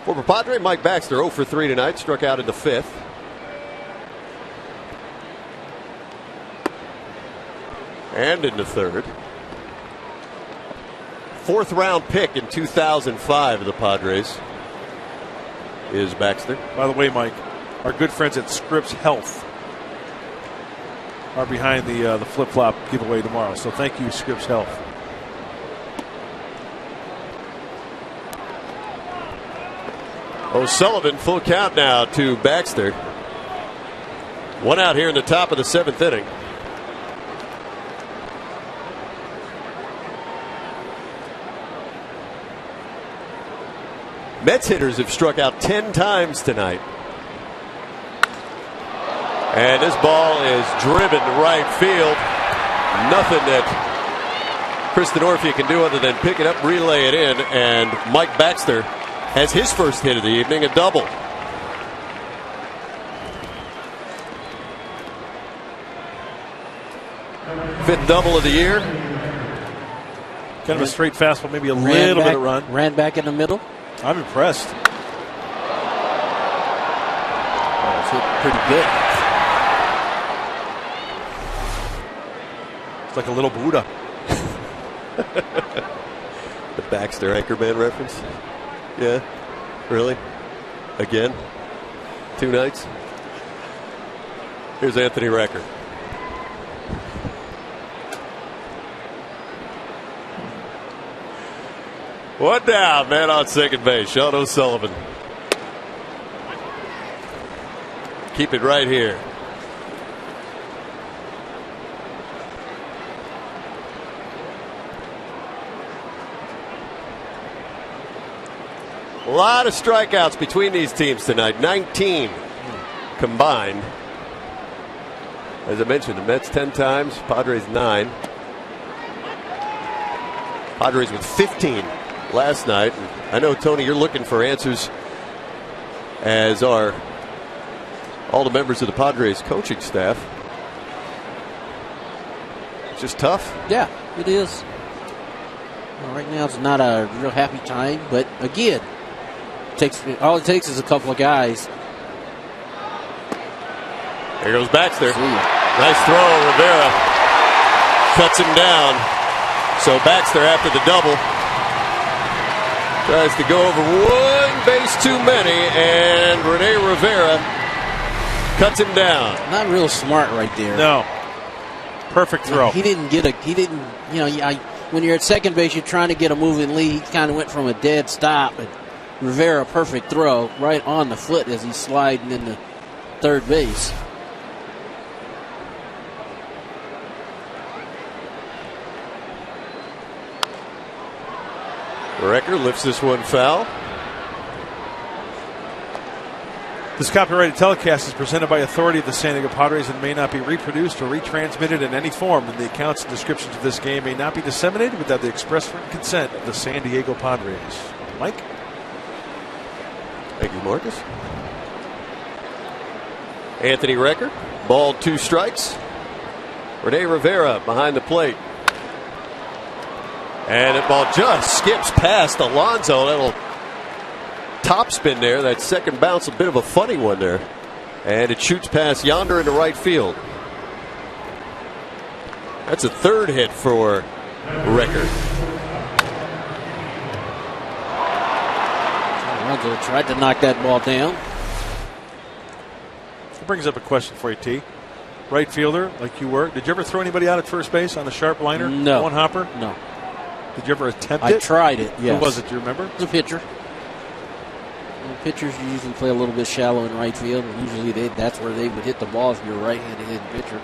Former Padre Mike Baxter 0 for 3 tonight. Struck out in the 5th. And in the 3rd. 4th round pick in 2005 of the Padres is Baxter. By the way, Mike, our good friends at Scripps Health are behind the flip-flop giveaway tomorrow. So thank you, Scripps Health. O'Sullivan full count now to Baxter. 1 out here in the top of the 7th inning. Mets hitters have struck out 10 times tonight. And this ball is driven to right field. Nothing that Kristen Orphea can do other than pick it up, relay it in, and Mike Baxter has his first hit of the evening, a double. Fifth double of the year. Kind of a straight fastball, maybe a little bit of run. Ran back in the middle. I'm impressed. It's hit pretty good. It's like a little Buddha. The Baxter Anchorman reference? Yeah? Really? Again? 2 nights? Here's Anthony Recker. One down, man on second base. Sean O'Sullivan. Keep it right here. A lot of strikeouts between these teams tonight. 19 combined. As I mentioned, the Mets 10 times, Padres 9. Padres with 15 last night. I know, Tony, you're looking for answers, as are all the members of the Padres coaching staff. It's just tough. Yeah, it is. Well, right now it's not a real happy time, but again, all it takes is a couple of guys. Here goes Baxter. Nice throw. Rivera cuts him down. So Baxter, after the double, tries to go over one base too many, and Rene Rivera cuts him down. Not real smart right there. No. Perfect throw. He didn't, when you're at second base, you're trying to get a moving lead. He kind of went from a dead stop. And Rivera, perfect throw right on the foot as he's sliding into third base. Recker lifts this one foul. This copyrighted telecast is presented by authority of the San Diego Padres and may not be reproduced or retransmitted in any form, and the accounts and descriptions of this game may not be disseminated without the express written consent of the San Diego Padres. Mike? Thank you, Marcus. Anthony Recker, ball 2 strikes. Rene Rivera behind the plate. And that ball just skips past Alonso. That'll topspin there. That second bounce, a bit of a funny one there. And it shoots past yonder into right field. That's a third hit for Recker. Alonso tried to knock that ball down. That brings up a question for you, T. Right fielder, like you were. Did you ever throw anybody out at first base on the sharp liner? No. One hopper? No. Did you ever attempt I it? I tried it, yes. Who was it, do you remember? It was a pitcher. Pitchers usually play a little bit shallow in right field, and usually that's where they would hit the ball if you're a right-handed pitcher.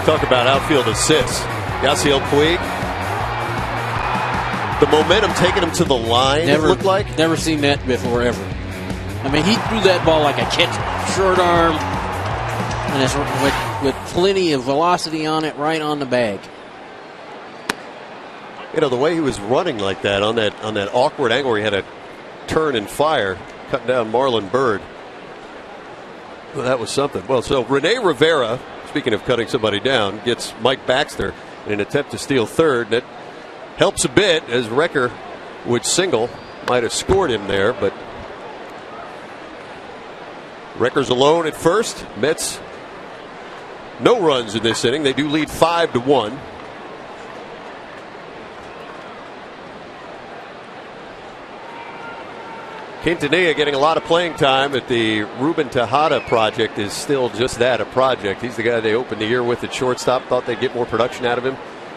Talk about outfield assists. Yasiel Puig. The momentum taking him to the line, it looked like. Never seen that before, ever. I mean, he threw that ball like a catcher. Short arm, and it's with plenty of velocity on it, right on the bag. You know, the way he was running like that on that awkward angle where he had to turn and fire, cutting down Marlon Byrd. Well, that was something. Well, so Rene Rivera, speaking of cutting somebody down, gets Mike Baxter in an attempt to steal third. And it helps a bit as Recker would single. Might have scored him there, but Recker's alone at first. Mets no runs in this inning. They do lead 5-1. Quintanilla getting a lot of playing time at the Ruben Tejada project is still just that, a project. He's the guy they opened the year with at shortstop. Thought they'd get more production out of him.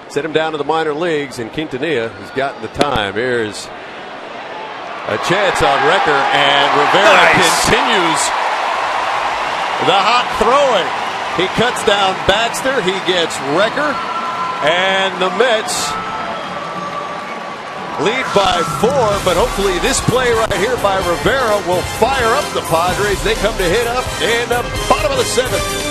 Sent him down to the minor leagues, and Quintanilla has gotten the time. Here's a chance on Recker, and Rivera continues the hot throwing. He cuts down Baxter. He gets Recker. And the Mets lead by 4, but hopefully this play right here by Rivera will fire up the Padres. They come to hit up in the bottom of the 7th.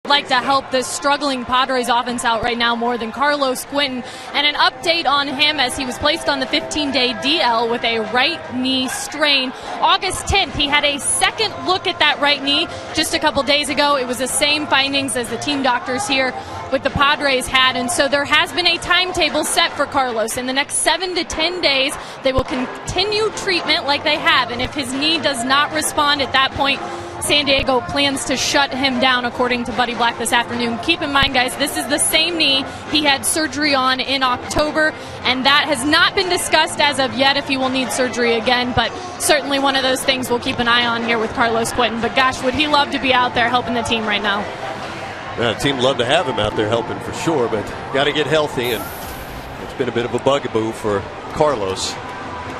Like to help this struggling Padres offense out right now more than Carlos Quentin. And an update on him as he was placed on the 15-day DL with a right knee strain. August 10th, he had a second look at that right knee just a couple days ago. It was the same findings as the team doctors here with the Padres had. And so there has been a timetable set for Carlos. In the next 7 to 10 days, they will continue treatment like they have. And if his knee does not respond at that point, San Diego plans to shut him down, according to Buddy Black this afternoon. Keep in mind, guys, this is the same knee he had surgery on in October, and that has not been discussed as of yet if he will need surgery again, but certainly one of those things we'll keep an eye on here with Carlos Quentin. But gosh, would he love to be out there helping the team right now. The team love to have him out there helping for sure, but got to get healthy, and it's been a bit of a bugaboo for Carlos.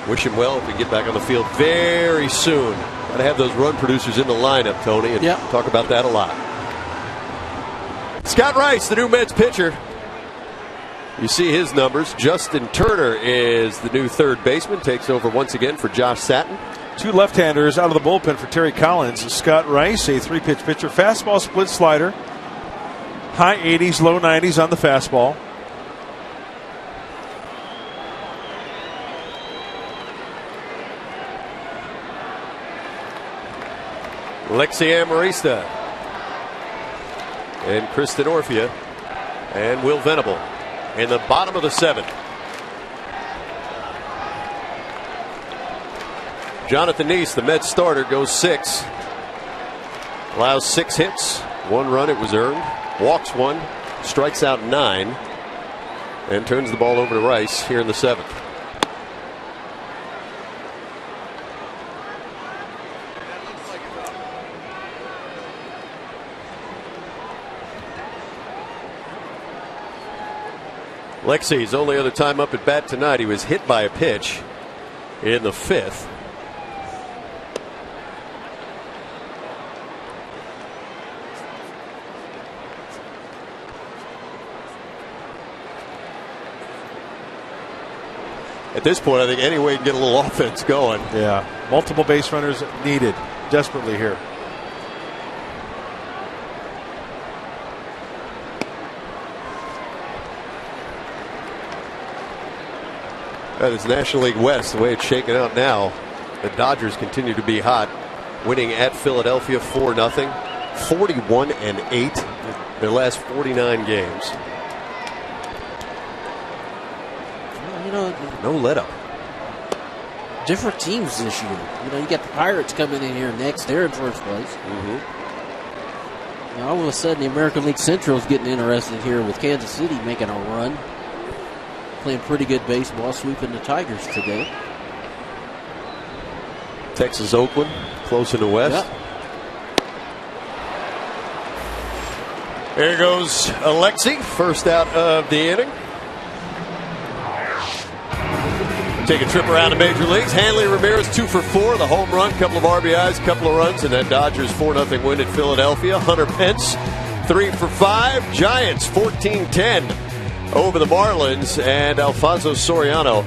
Wish him well if we get back on the field very soon. Got to have those run producers in the lineup, Tony, and talk about that a lot. Scott Rice, the new Mets pitcher. You see his numbers. Justin Turner is the new third baseman, takes over once again for Josh SATIN. 2 left-handers out of the bullpen for Terry Collins. Scott Rice, a 3-pitch pitcher, fastball, split slider, high 80s, low 90s on the fastball. Lexi Amarista and Kristen Orfia and Will Venable in the bottom of the 7th. Jonathan Neese, the Mets starter, goes 6. Allows 6 hits, 1 run, it was earned. Walks 1, strikes out 9, and turns the ball over to Rice here in the 7th. Lexi's only other time up at bat tonight. He was hit by a pitch in the 5th. At this point, I think any way to get a little offense going. Yeah, multiple base runners needed desperately here. That is National League West, the way it's shaken out now. The Dodgers continue to be hot, winning at Philadelphia 4-0, 41-8 their last 49 games. You know, no let up. different teams this year. You know, you got the Pirates coming in here next. They're in first place. Now, all of a sudden, the American League Central is getting interested here with Kansas City making a run. Playing pretty good baseball, sweeping the Tigers today. Texas Oakland, close in the west. Yep. There goes Alexi, first out of the inning. Take a trip around the major leagues. Hanley Ramirez 2 for 4, the home run, couple of RBIs, couple of runs, and that Dodgers 4-0 win at Philadelphia. Hunter Pence 3 for 5. Giants 14-10 over the Marlins, and Alfonso Soriano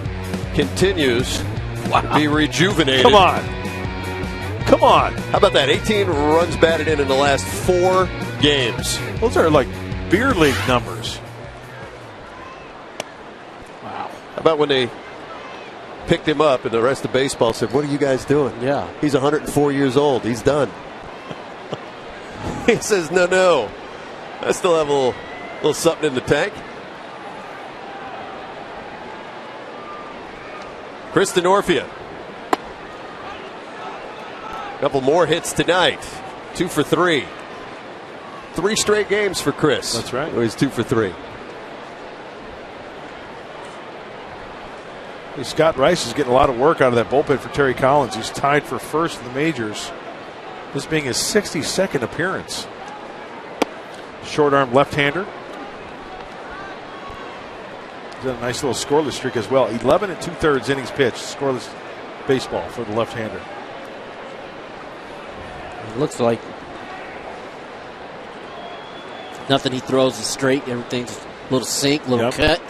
continues to be rejuvenated. Come on. How about that? 18 runs batted in the last 4 games. Those are like beer league numbers. Wow. How about when they picked him up and the rest of baseball said, what are you guys doing? Yeah. He's 104 years old. He's done. He says, no. I still have a little something in the tank. Chris Denorfia. A couple more hits tonight. 2 for 3. 3 straight games for Chris. That's right. He's 2 for 3. Scott Rice is getting a lot of work out of that bullpen for Terry Collins. He's tied for first in the majors, this being his 62nd appearance. Short arm left-hander. He's got a nice little scoreless streak as well. 11 2/3 innings pitched, scoreless baseball for the left-hander. It looks like nothing he throws is straight. Everything's a little sink, little cut.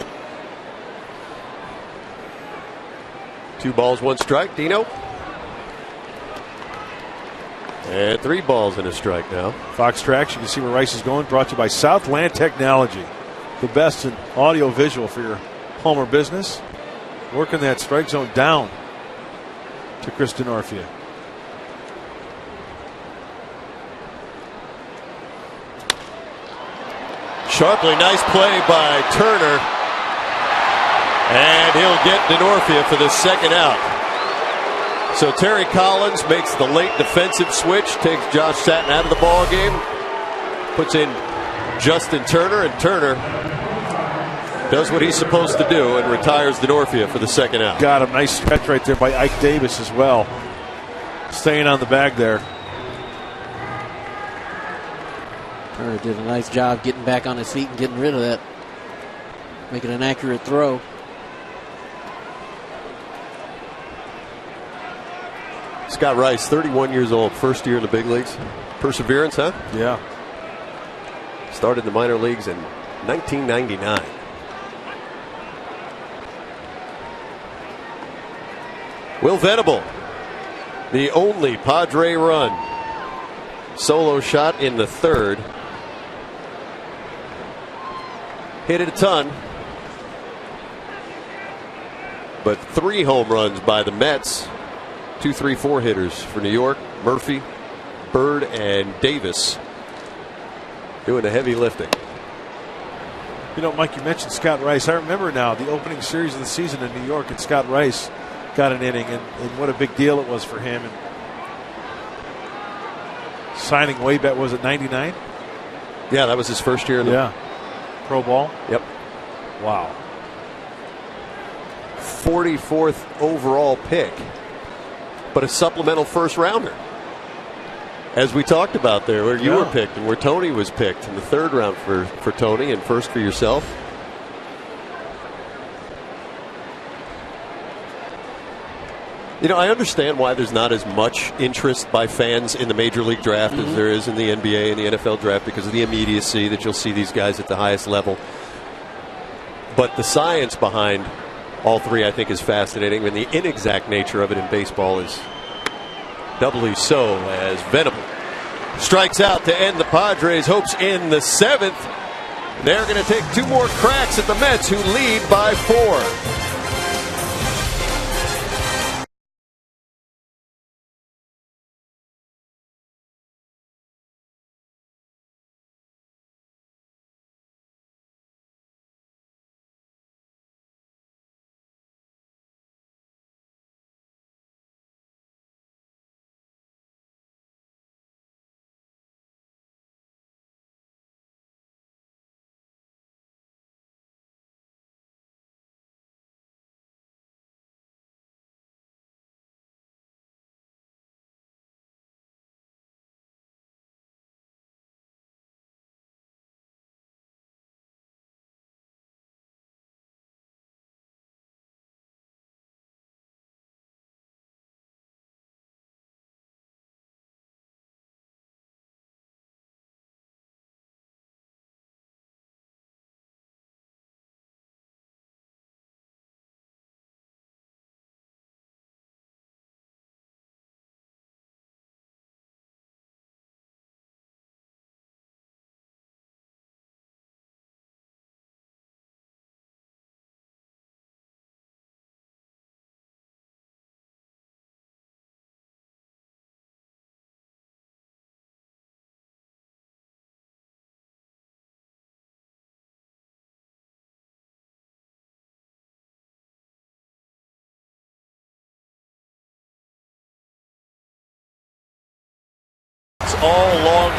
2 balls, 1 strike. Dino. And 3 balls and a strike now. Fox Tracks, you can see where Rice is going. Brought to you by Southland Technology. The best in audio visual for your home or business. Working that strike zone down to Chris Denorfia. Sharply, nice play by Turner. And he'll get Denorfia for the second out. So Terry Collins makes the late defensive switch, takes Josh Satin out of the ball game, puts in Justin Turner, and Turner does what he's supposed to do and retires Denorfia for the second out. Got him. Nice stretch right there by Ike Davis as well. Staying on the bag there. Turner did a nice job getting back on his feet and getting rid of that. Making an accurate throw. Scott Rice, 31 years old, first year in the big leagues. Perseverance, huh? Yeah. Started in the minor leagues in 1999. Will Venable, the only Padre run. Solo shot in the 3rd. Hit it a ton. But 3 home runs by the Mets. 2, 3, 4 hitters for New York. Murphy, Bird, and Davis doing the heavy lifting. You know, Mike, you mentioned Scott Rice. I remember now the opening series of the season in New York, and Scott Rice got an inning, and what a big deal it was for him. And signing way back, was it 99? Yeah, that was his first year in the pro ball. Yep. Wow. 44th overall pick, but a supplemental first rounder. As we talked about there, where you were picked and where Tony was picked in the 3rd round for Tony and first for yourself. You know, I understand why there's not as much interest by fans in the Major League Draft as there is in the NBA and the NFL Draft because of the immediacy that you'll see these guys at the highest level. But the science behind all 3, I think, is fascinating, and the inexact nature of it in baseball is doubly so as Venable strikes out to end the Padres' hopes in the 7th. They're going to take 2 more cracks at the Mets, who lead by 4.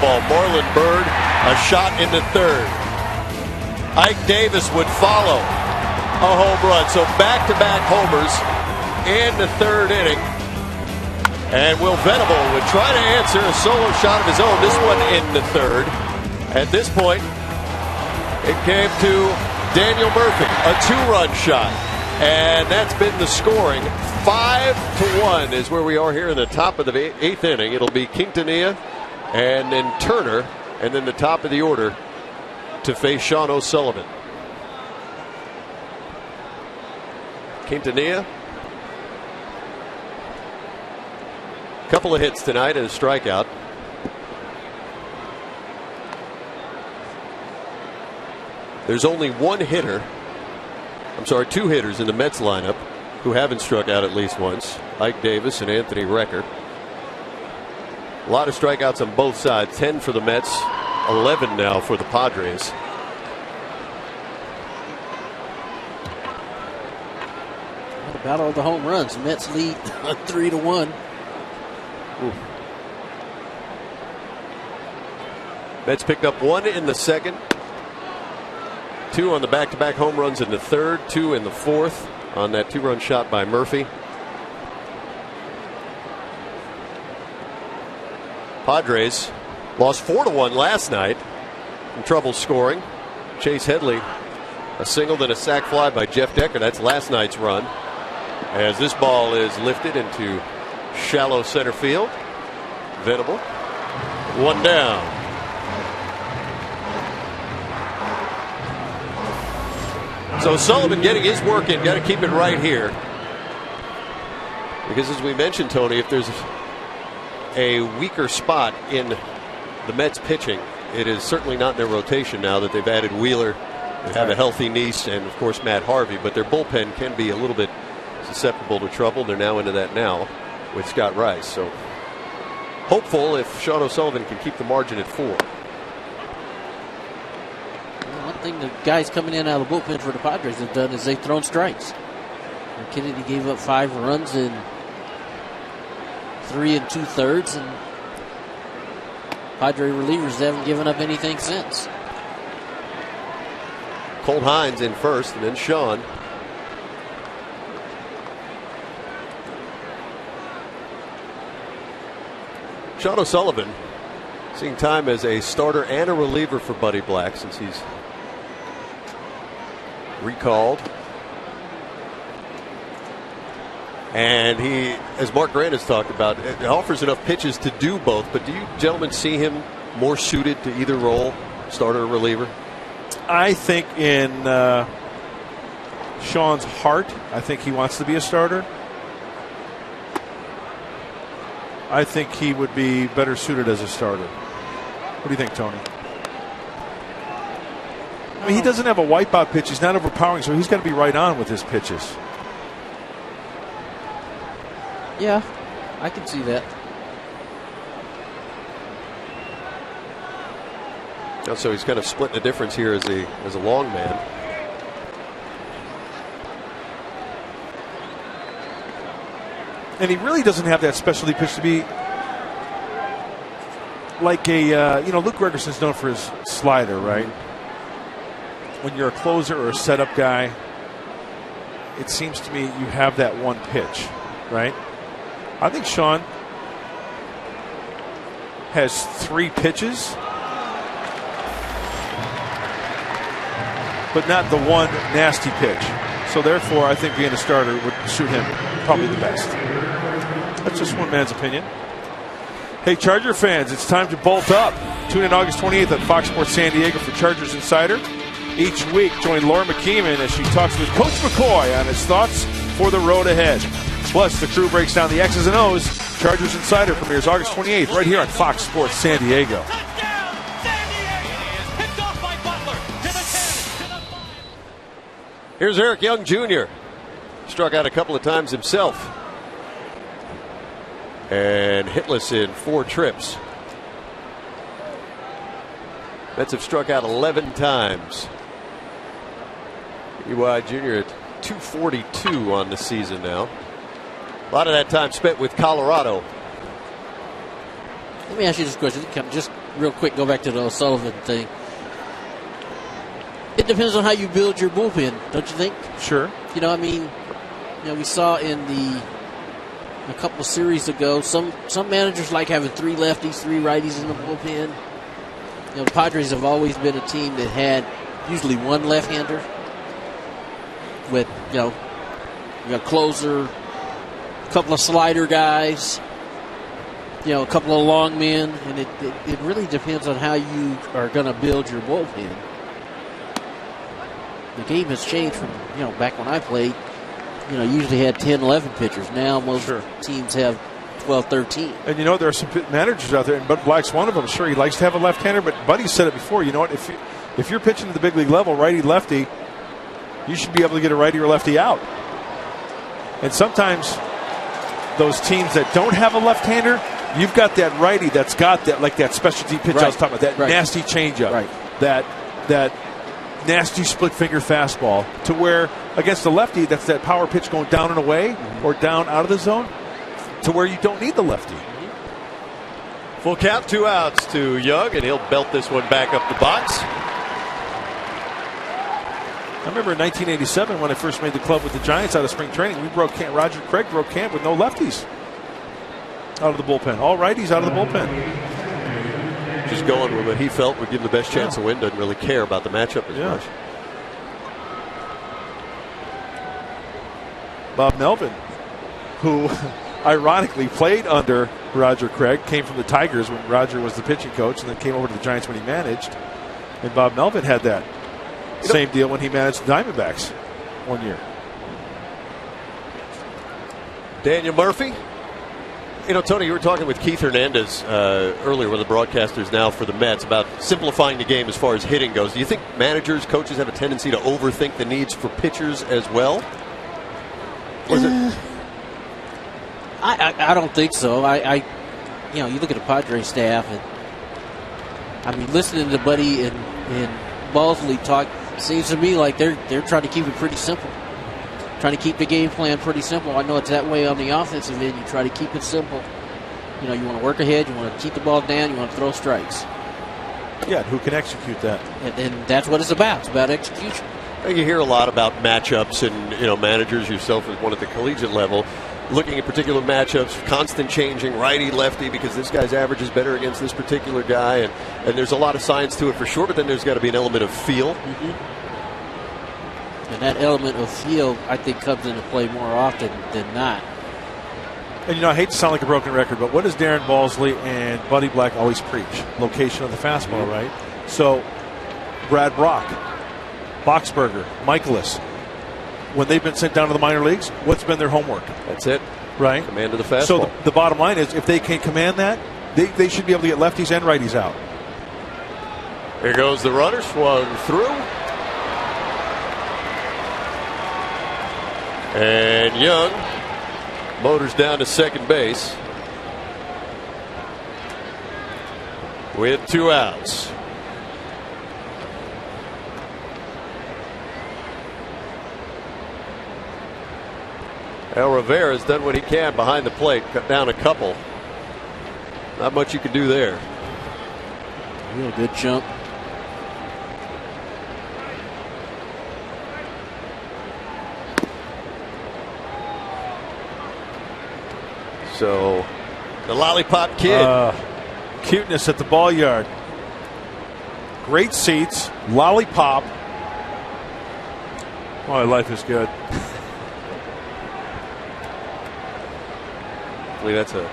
ball. Marlon Byrd, a shot in the third. Ike Davis would follow a home run. So back-to-back homers in the third inning. And Will Venable would try to answer a solo shot of his own, this one in the third. At this point, it came to Daniel Murphy, a 2-run shot. And that's been the scoring. 5-1 is where we are here in the top of the 8th inning. It'll be Quintanilla and then Turner, and then the top of the order to face Sean O'Sullivan. Quintanilla, couple of hits tonight and a strikeout. There's only two hitters in the Mets lineup who haven't struck out at least once. Ike Davis and Anthony Recker. A lot of strikeouts on both sides. 10 for the Mets, 11 now for the Padres. What about all the home runs? The Mets lead 3-1. Ooh. Mets picked up 1 in the second, 2 on the back-to-back home runs in the third, 2 in the fourth on that 2-run shot by Murphy. Padres lost 4-1 last night in trouble scoring. Chase Headley, a single, then a sac fly by Jeff Decker. That's last night's run. As this ball is lifted into shallow center field. Venable. 1 down. So Sullivan getting his work in. Got to keep it right here. Because as we mentioned, Tony, if there's a weaker spot in the Mets pitching, it is certainly not in their rotation now that they've added Wheeler. They have a healthy Neese and, of course, Matt Harvey. But their bullpen can be a little bit susceptible to trouble. They're now into that now with Scott Rice. So hopeful if Sean O'Sullivan can keep the margin at 4. One thing the guys coming in out of the bullpen for the Padres have done is they've thrown strikes. Kennedy gave up 5 runs in 3 2/3, and Padre relievers haven't given up anything since. Colt Hines in first, and then Sean. Sean O'Sullivan seeing time as a starter and a reliever for Buddy Black since he's recalled. And he, as Mark Grant has talked about, it offers enough pitches to do both. But do you gentlemen see him more suited to either role, starter or reliever? I think in Sean's heart, I think he wants to be a starter. I think he would be better suited as a starter. What do you think, Tony? I mean, he doesn't have a wipeout pitch. He's not overpowering, so he's got to be right on with his pitches. Yeah, I can see that. So he's kind of splitting the difference here as a long man. And he really doesn't have that specialty pitch to be like a, Luke Gregerson's known for his slider, right? When you're a closer or a setup guy, it seems to me you have that one pitch, right? I think Sean has 3 pitches, but not the one nasty pitch. So therefore, I think being a starter would suit him probably the best. That's just one man's opinion. Hey, Charger fans, it's time to bolt up. Tune in August 28th at Fox Sports San Diego for Chargers Insider. Each week, join Laura McKeeman as she talks with Coach McCoy on his thoughts for the road ahead. Plus, the crew breaks down the X's and O's. Chargers Insider premieres August 28th right here on Fox Sports San Diego. Here's Eric Young Jr. Struck out a couple of times himself. And hitless in 4 trips. Mets have struck out 11 times. EY Jr. at 242 on the season now. A lot of that time spent with Colorado. Let me ask you this question. Just real quick, go back to the O'Sullivan thing. It depends on how you build your bullpen, don't you think? Sure. You know, I mean, we saw in a couple of series ago, some managers like having 3 lefties, 3 righties in the bullpen. The Padres have always been a team that had usually 1 left-hander with, you got closer, a couple of slider guys, a couple of long men, and it really depends on how you are going to build your bullpen. The game has changed from, back when I played, usually had 10, 11 pitchers. Now most teams have 12, 13. And there are some managers out there, and Bud Black's one of them. Sure, he likes to have a left-hander, but Buddy said it before. You know what? If you're pitching at the big league level, righty-lefty, you should be able to get a righty or lefty out. And sometimes those teams that don't have a left-hander, you've got that righty that's got that specialty pitch I was talking about, that nasty changeup, that nasty split finger fastball, to where against the lefty, that's that power pitch going down and away or down out of the zone, to where you don't need the lefty. Full count, 2 outs to Young, and he'll belt this one back up the box. I remember in 1987 when I first made the club with the Giants out of spring training, Roger Craig broke camp with no lefties out of the bullpen. All righties out of the bullpen. Just going with what he felt would give him the best chance to win. Doesn't really care about the matchup as much. Bob Melvin, who ironically played under Roger Craig, came from the Tigers when Roger was the pitching coach, and then came over to the Giants when he managed. And Bob Melvin had that same deal when he managed the Diamondbacks one year. Daniel Murphy. Tony, you were talking with Keith Hernandez earlier, one of the broadcasters now for the Mets, about simplifying the game as far as hitting goes. Do you think managers, coaches have a tendency to overthink the needs for pitchers as well? Or is it? I don't think so. You look at the Padres staff, and listening to Buddy and Balsley talk, seems to me like they're trying to keep it pretty simple. Trying to keep the game plan pretty simple. I know it's that way on the offensive end. You try to keep it simple. You want to work ahead. You want to keep the ball down. You want to throw strikes. Yeah, who can execute that? And that's what it's about. It's about execution. You hear a lot about matchups, and managers, yourself as one at the collegiate level, looking at particular matchups, constant changing, righty, lefty, because this guy's average is better against this particular guy. And there's a lot of science to it for sure, but then there's got to be an element of feel. Mm-hmm. And that element of feel, I think, comes into play more often than not. And, I hate to sound like a broken record, but what does Darren Balsley and Buddy Black always preach? Location of the fastball, right? So, Brad Brock, Boxberger, Michaelis, when they've been sent down to the minor leagues, what's been their homework? That's it. Right? Command of the fastball. So, the bottom line is, if they can command that, they should be able to get lefties and righties out. Here goes the runner, swung through. And Young motors down to second base with 2 outs. El Rivera's done what he can behind the plate, cut down a couple. Not much you can do there. Real good jump. So, the Lollipop Kid. Cuteness at the ball yard. Great seats. Lollipop. Oh, life is good. I believe that's a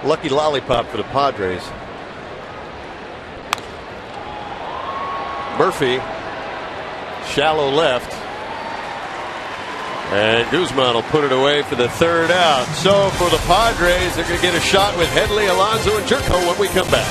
lucky lollipop for the Padres. Murphy, shallow left. And Guzman will put it away for the 3rd out. So for the Padres, they're going to get a shot with Headley, Alonso, and Jerko when we come back.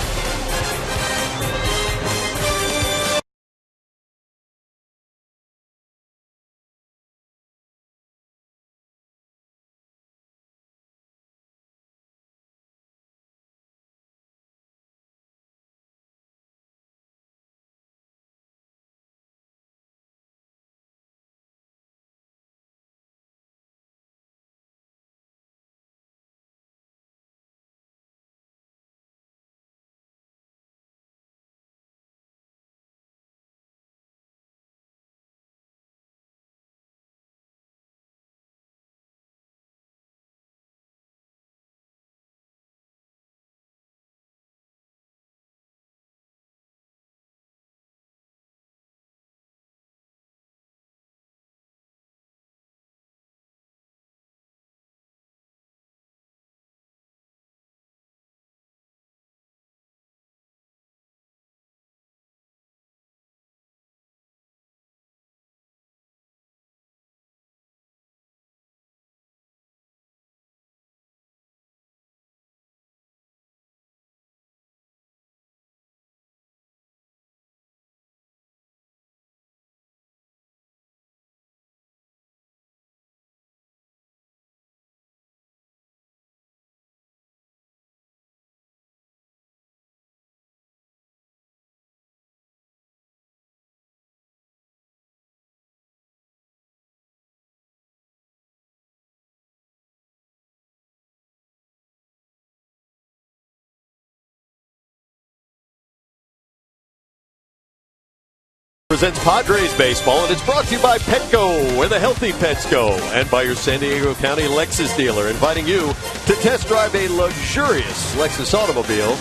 presents Padres baseball, and it's brought to you by Petco, where the healthy pets go, and by your San Diego County Lexus dealer, inviting you to test drive a luxurious Lexus automobile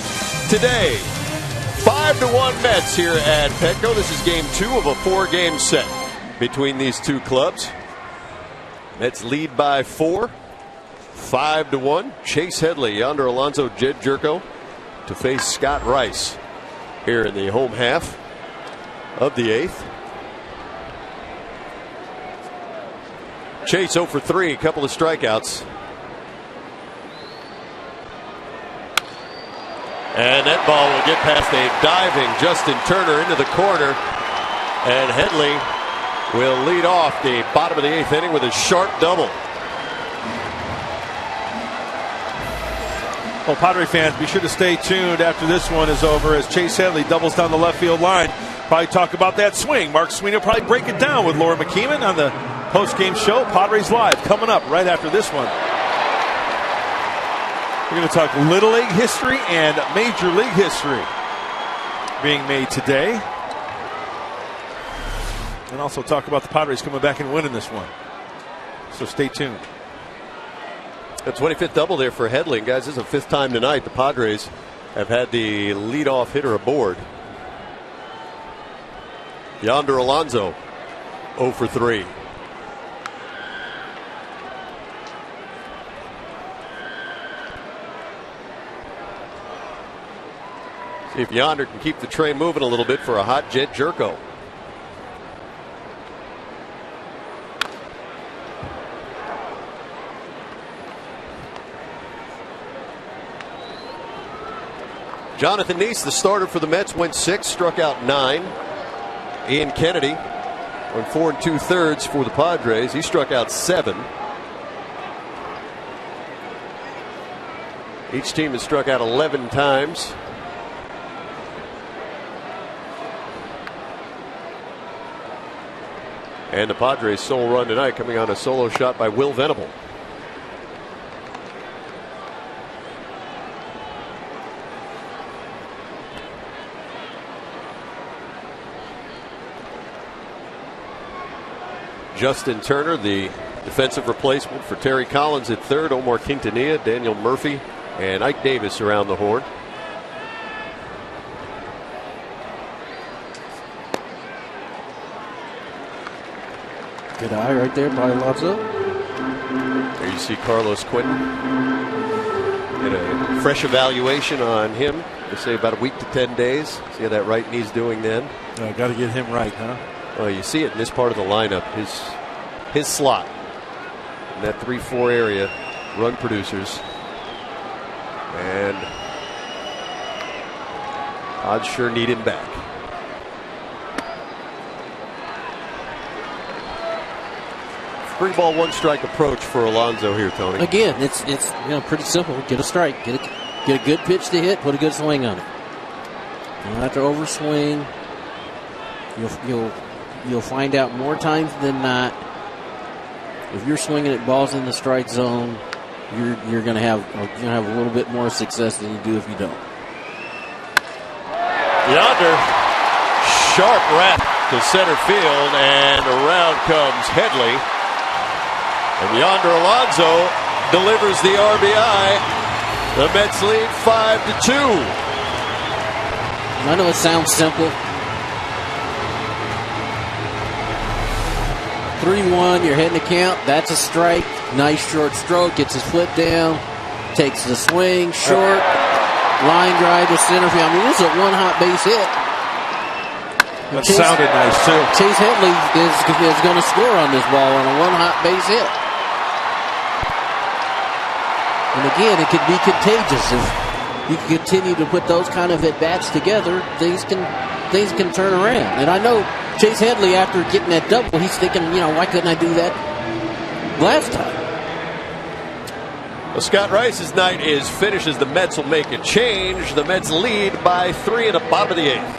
today. 5-1 Mets here at Petco. This is game 2 of a 4-game set between these two clubs. Mets lead by 4, 5-1. Chase Headley, Yonder Alonso, Jed Jerko to face Scott Rice here in the home half of the 8th. Chase 0 for 3, a couple of strikeouts. And that ball will get past a diving Justin Turner into the corner. And Headley will lead off the bottom of the 8th inning with a sharp double. Well, Padre fans, be sure to stay tuned after this one is over as Chase Headley doubles down the left field line. Probably talk about that swing. Mark Sweeney will probably break it down with Laura McKeeman on the post-game show. Padres Live coming up right after this one. We're going to talk Little League history and Major League history being made today. And also talk about the Padres coming back and winning this one. So stay tuned. A 25th double there for Headley. Guys, this is the 5th time tonight the Padres have had the leadoff hitter aboard. Yonder Alonso 0 for 3. See if Yonder can keep the train moving a little bit for a hot Jed Jerko. Jonathan Neese, the starter for the Mets, went 6, struck out 9. Ian Kennedy went 4 2/3 for the Padres. He struck out 7. Each team has struck out 11 times. And the Padres' sole run tonight coming on a solo shot by Will Venable. Justin Turner, the defensive replacement for Terry Collins at third. Omar Quintanilla, Daniel Murphy, and Ike Davis around the horn. Good eye right there by Alonso. There you see Carlos Quentin. Get a fresh evaluation on him. They say about a week to 10 days. See how that right knee's doing then. Got to get him right, huh? Well, you see it in this part of the lineup. His slot in that 3-4 area, run producers, and odds sure need him back. Three ball, 1 strike approach for Alonso here, Tony. Again, it's pretty simple. Get a strike, get a good pitch to hit, put a good swing on it. You don't have to overswing. You'll find out more times than not. If you're swinging at balls in the strike zone, you're going to have a little bit more success than you do if you don't. Yonder, sharp wrap to center field, and around comes Headley. And Yonder Alonso delivers the RBI. The Mets lead 5-2. I know it sounds simple. 3-1, you're hitting the count. That's a strike. Nice short stroke. Gets his foot down. Takes the swing. Short. Line drive to center field. I mean, this is a 1 hot base hit. That sounded nice, too. Chase Headley is going to score on this ball on a 1 hot base hit. And again, it could be contagious. If you can continue to put those kind of at-bats together, things can turn around. And I know Chase Headley, after getting that double, he's thinking, why couldn't I do that last time? Well, Scott Rice's night is finished as the Mets will make a change. The Mets lead by 3 in the bottom of the 8th.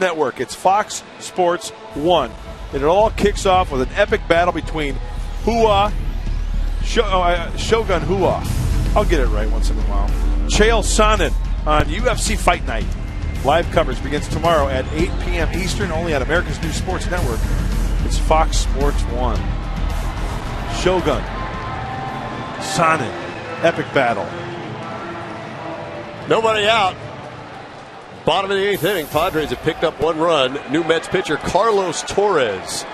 Network. It's Fox Sports 1. And it all kicks off with an epic battle between Shogun Hua. I'll get it right once in a while. Chael Sonnen on UFC Fight Night. Live coverage begins tomorrow at 8 p.m. Eastern, only on America's New Sports Network. It's Fox Sports 1. Shogun Sonnen. Epic battle. Nobody out. Bottom of the 8th inning, Padres have picked up 1 run. New Mets pitcher Carlos Torres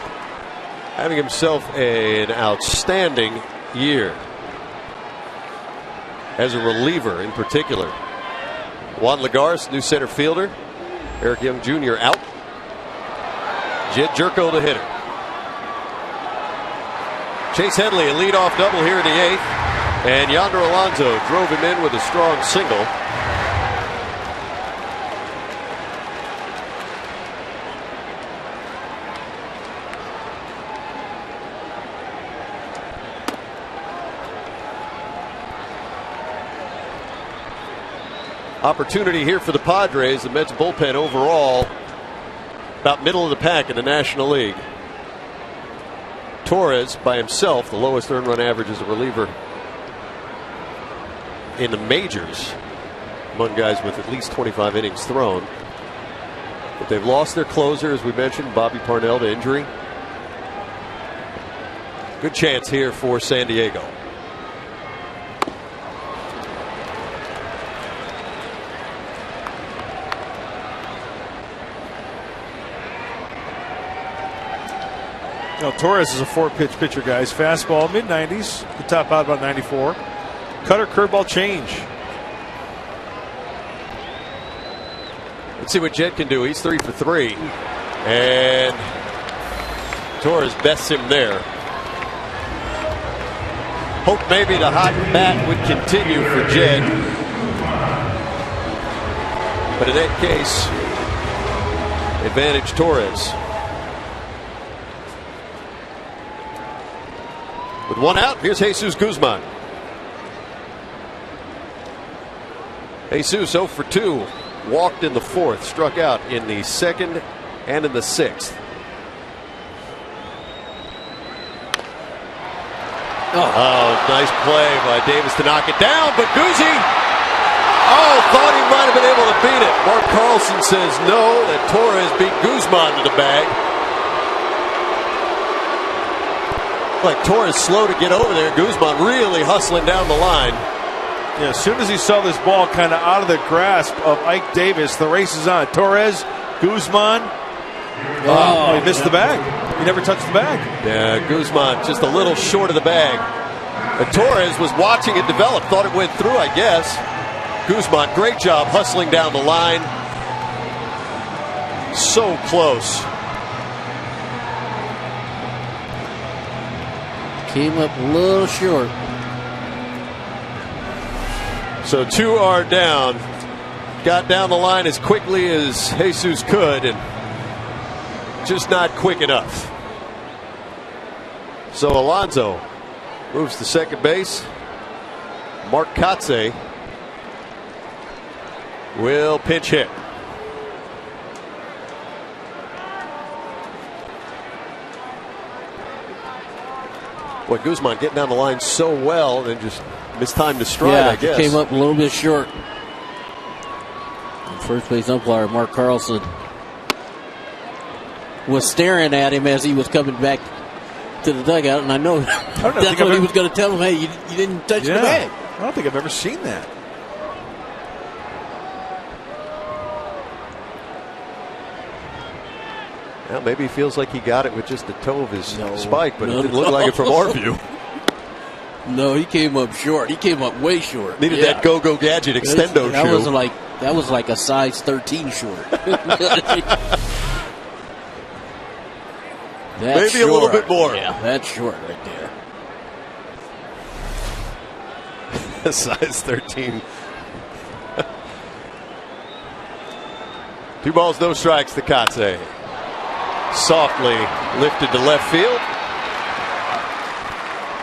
having himself an outstanding year as a reliever in particular. Juan Lagares, new center fielder. Eric Young Jr. out. Jed Jerko, the hitter. Chase Headley, a leadoff double here in the 8th. And Yonder Alonso drove him in with a strong single. Opportunity here for the Padres. The Mets bullpen overall about middle of the pack in the National League. Torres by himself, the lowest earned run average as a reliever in the majors among guys with at least 25 innings thrown. But they've lost their closer, as we mentioned, Bobby Parnell, to injury. Good chance here for San Diego. Torres is a 4-pitch pitcher, guys. Fastball, mid-90s. Could top out about 94. Cutter, curveball, change. Let's see what Jed can do. He's 3 for 3. And Torres bests him there. Hope maybe the hot bat would continue for Jed. But in that case, advantage Torres. With 1 out, here's Jesus Guzman. Jesus 0 for 2. Walked in the 4th, struck out in the 2nd and in the 6th. Oh, nice play by Davis to knock it down, but Guzzi, thought he might have been able to beat it. Mark Carlson says no, that Torres beat Guzman to the bag. Like Torres slow to get over there. Guzman really hustling down the line. Yeah, as soon as he saw this ball kind of out of the grasp of Ike Davis, the race is on. Torres, Guzman. He missed the bag. He never touched the bag. Yeah, Guzman just a little short of the bag. But Torres was watching it develop. Thought it went through, I guess. Guzman, great job hustling down the line. So close. Came up a little short. So 2 are down. Got down the line as quickly as Jesus could, and just not quick enough. So Alonso moves to second base. Mark Kotze will pinch hit. Boy, Guzman getting down the line so well and just missed time to stride, I guess. Came up a little bit short. First base umpire Mark Carlson was staring at him as he was coming back to the dugout, and I know that's what he was going to tell him. Hey, you didn't touch the bag. I don't think I've ever seen that. Well, maybe he feels like he got it with just the toe of his spike, but it didn't look like it from our view. No, he came up short. He came up way short. Needed that go-go gadget extendo shoe. That was like a size 13 short. Maybe short. A little bit more. Yeah, that's short right there. Size 13. 2 balls, no strikes to Kotze. Softly lifted to left field.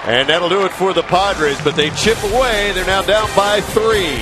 And that'll do it for the Padres, but they chip away. They're now down by 3.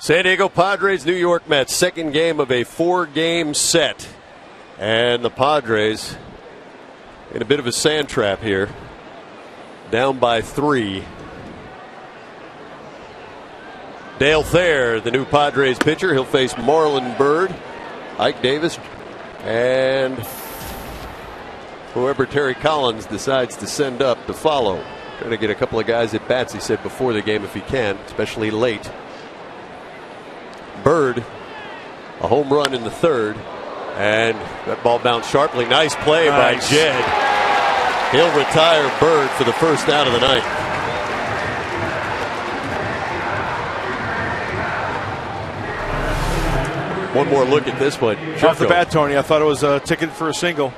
San Diego Padres, New York Mets, second game of a 4-game set. And the Padres in a bit of a sand trap here, down by 3. Dale Thayer, the new Padres pitcher, he'll face Marlon Byrd, Ike Davis, and whoever Terry Collins decides to send up to follow. Trying to get a couple of guys at bats, he said, before the game if he can, especially late. Byrd, a home run in the 3rd, and that ball bounced sharply. Nice play by Jed. He'll retire Byrd for the first out of the night. One more look at this one. Off the bat, Tony. I thought it was a ticket for a single.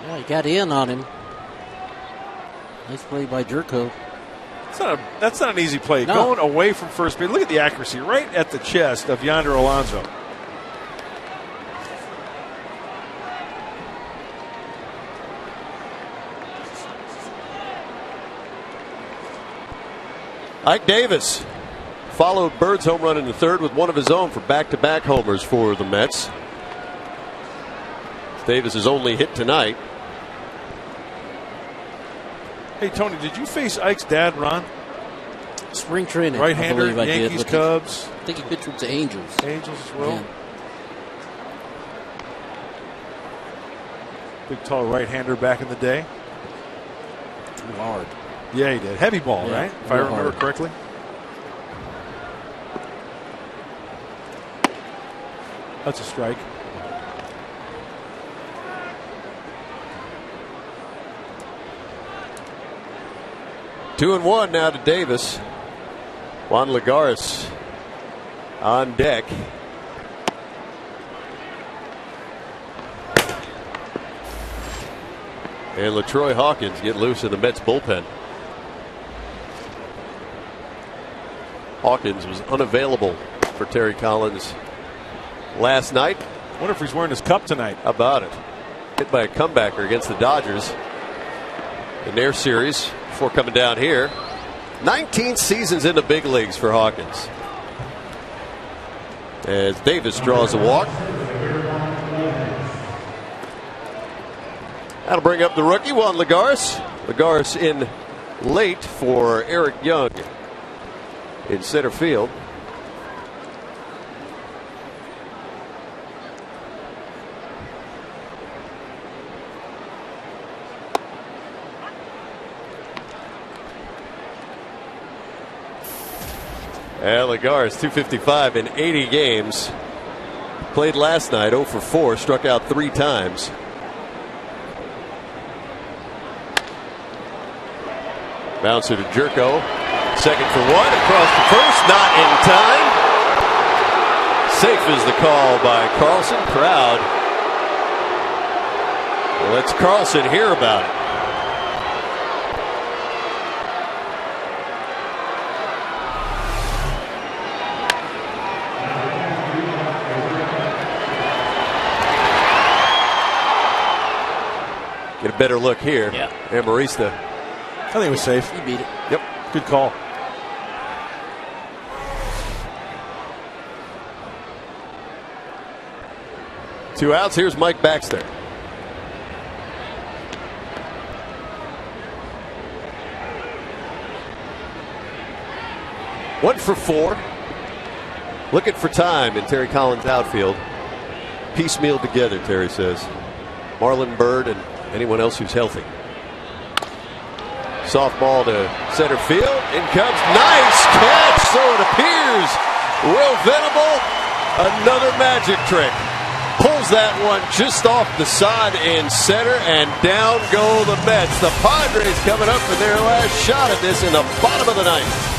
Yeah, he got in on him. Nice play by Jerko. That's not an easy play. No. Going away from first base. Look at the accuracy right at the chest of Yonder Alonso. Ike Davis followed Bird's home run in the 3rd with one of his own for back-to-back homers for the Mets. Davis is only hit tonight. Hey, Tony, did you face Ike's dad, Ron? Spring training. Right-hander, I Yankees, Cubs. I think he pitched with the Angels. Angels as well. Yeah. Big, tall right-hander back in the day. Too hard. Yeah, he did. Heavy ball, Yeah, right? If I remember hard. correctly. That's a strike. Two and one now to Davis. Juan Lagares on deck. And LaTroy Hawkins get loose in the Mets bullpen. Hawkins was unavailable for Terry Collins last night. I wonder if he's wearing his cup tonight. How about it? Hit by a comebacker against the Dodgers in their series before coming down here. 19 seasons in the big leagues for Hawkins. As Davis draws a walk. That'll bring up the rookie, Juan Lagares. Lagares in late for Eric Young in center field. And Lagares, 255 in 80 games. Played last night, 0 for 4, struck out 3 times. Bouncer to Jerko. Second for 1, across the first, not in time. Safe is the call by Carlson. Crowd lets Carlson hear about it. Get a better look here. Yeah. Amarista. I think it was safe. He beat it. Yep. Good call. Two outs. Here's Mike Baxter. One for 4. Looking for time in Terry Collins' outfield. Piecemeal together, Terry says. Marlon Byrd and anyone else who's healthy. Softball to center field. In comes, nice catch. So it appears. Will Venable, another magic trick. Pulls that one just off the side in center, and down go the Mets. The Padres coming up for their last shot at this in the bottom of the ninth.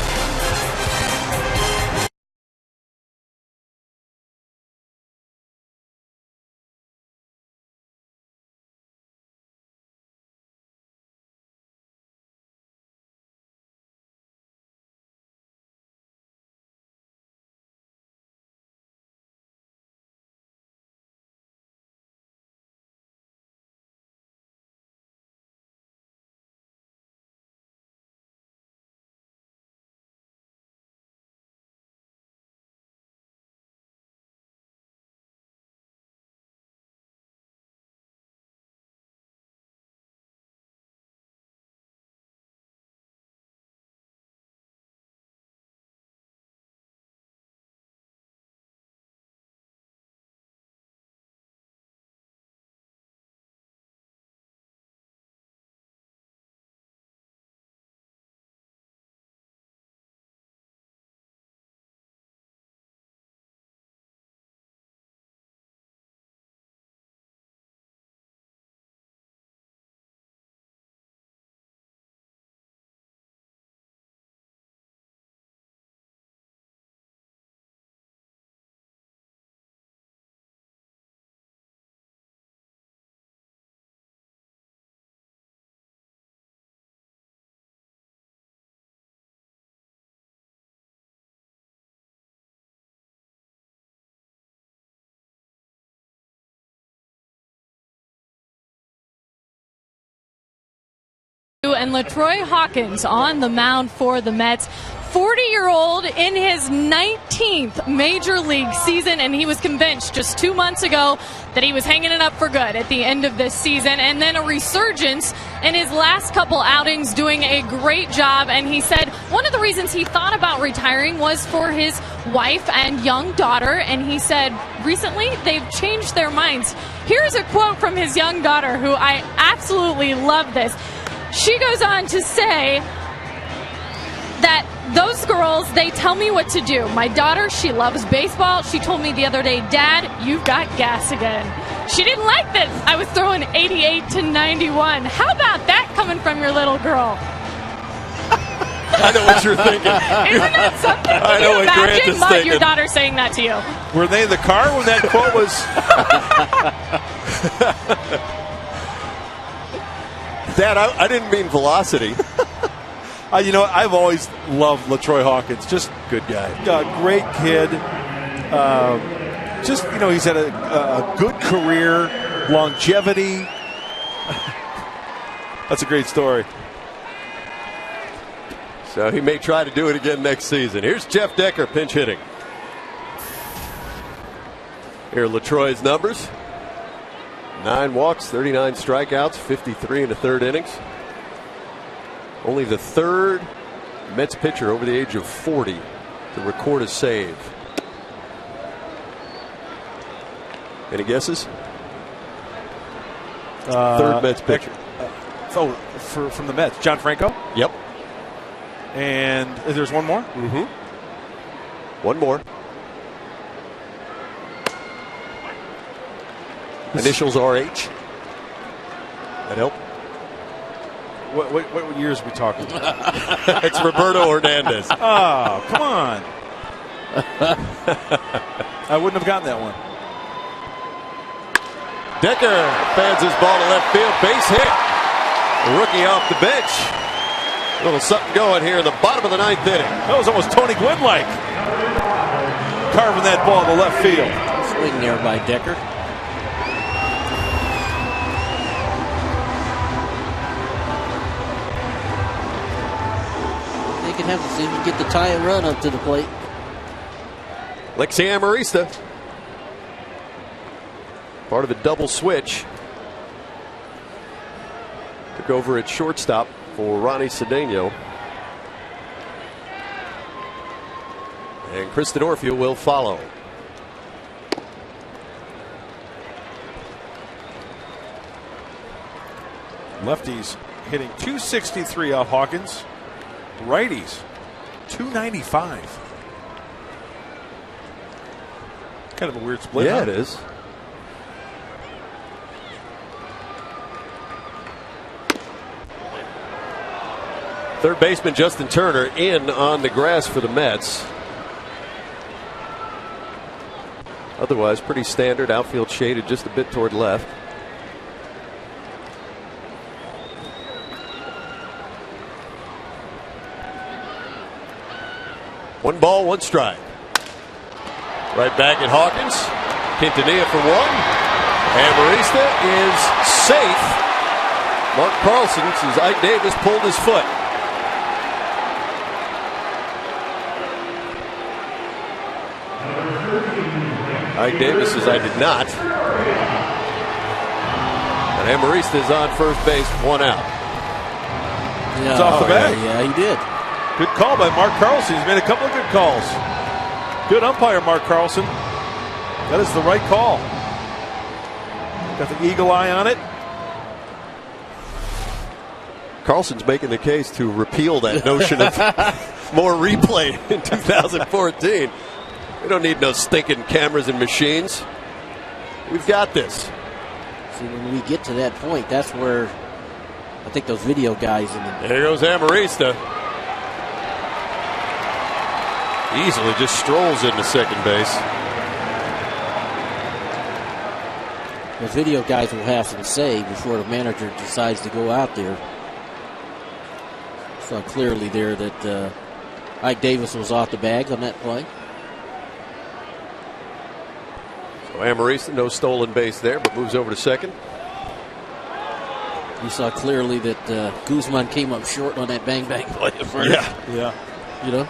And LaTroy Hawkins on the mound for the Mets. 40-year-old in his 19th major league season, and he was convinced just 2 months ago that he was hanging it up for good at the end of this season, and then a resurgence in his last couple outings, doing a great job. And he said one of the reasons he thought about retiring was for his wife and young daughter, and he said recently they've changed their minds. Here's a quote from his young daughter, who I absolutely love this. She goes on to say that those girls, they tell me what to do. My daughter, she loves baseball. She told me the other day, Dad, you've got gas again. She didn't like that I was throwing 88 to 91. How about that coming from your little girl? I know what you're thinking. Isn't that something? I know what Grant is Mud, thinking. your daughter saying that to you. Were they in the car when that quote was? Dad, I didn't mean velocity. You know, I've always loved LaTroy Hawkins. Just good guy. Great kid. Just, you know, he's had a good career, longevity. That's a great story. So he may try to do it again next season. Here's Jeff Decker pinch hitting. Here are LaTroy's numbers. 9 walks, 39 strikeouts, 53 in the third innings. Only the third Mets pitcher over the age of 40 to record a save. Any guesses? Third Mets pitcher. From the Mets, John Franco? Yep. And there's one more? Mm-hmm. One more. Initials RH. That help? What years are we talking about? It's Roberto Hernandez. Oh, come on. I wouldn't have gotten that one. Decker fans his ball to left field. Base hit. The rookie off the bench. A little something going here in the bottom of the ninth inning. That was almost Tony Gwynn-like. Carving that ball to left field. Swing there by Decker. They can have to see if you get the tie and run up to the plate. Lexi Amarista. Part of a double switch. Took over at shortstop for Ronnie Cedeno. And Kristen Orfeo will follow. Lefties hitting .263 off Hawkins. Righties .295. Kind of a weird split. Yeah, huh? it is. Third baseman Justin Turner in on the grass for the Mets. Otherwise, pretty standard. Outfield shaded just a bit toward left. One ball, one strike. Right back at Hawkins. Quintanilla for one. Amarista is safe. Mark Carlson says Ike Davis pulled his foot. Ike Davis says I did not. And Amarista is on first base, one out. Yeah, It's off the bag. Yeah, he did. Good call by Mark Carlson. He's made a couple of good calls. Good umpire, Mark Carlson. That is the right call. Got the eagle eye on it. Carlson's making the case to repeal that notion of more replay in 2014. We don't need no stinking cameras and machines. We've got this. See, when we get to that point, that's where I think those video guys in the There goes Amarista. Easily just strolls into second base. those video guys will have some say before the manager decides to go out there. Saw clearly there that Ike Davis was off the bag on that play. So Amarista, no stolen base there, but moves over to second. You saw clearly that Guzman came up short on that bang-bang play at first. Yeah. You know?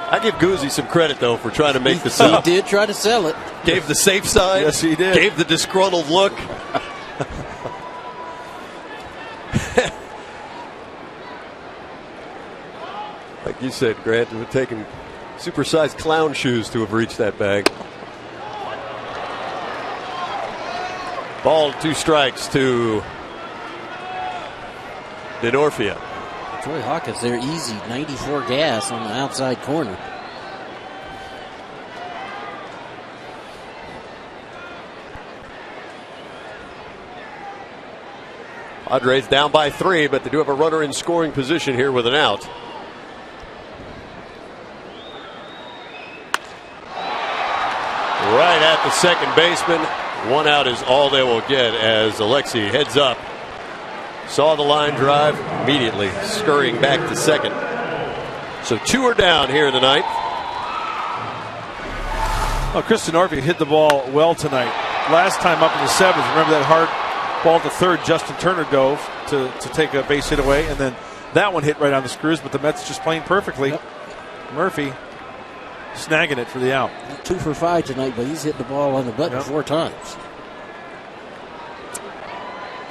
I give Guzzi some credit, though, for trying to make the sell. He did try to sell it. Gave the safe side. Yes, he did. Gave the disgruntled look. Like you said, Grant, it would take him supersized clown shoes to have reached that bag. Ball 2 strikes to Denorfia. Troy Hawkins there easy, 94 gas on the outside corner. Padres down by 3, but they do have a runner in scoring position here with an out. Right at the second baseman. 1 out is all they will get as Alexi heads up. Saw the line drive, immediately scurrying back to second. So 2 are down here in the ninth. Well, Chris Denorfia hit the ball well tonight. Last time up in the 7th, remember that hard ball to third, Justin Turner dove to take a base hit away, and then that one hit right on the screws, but the Mets just playing perfectly. Yep. Murphy snagging it for the out. 2 for 5 tonight, but he's hit the ball on the button 4 times.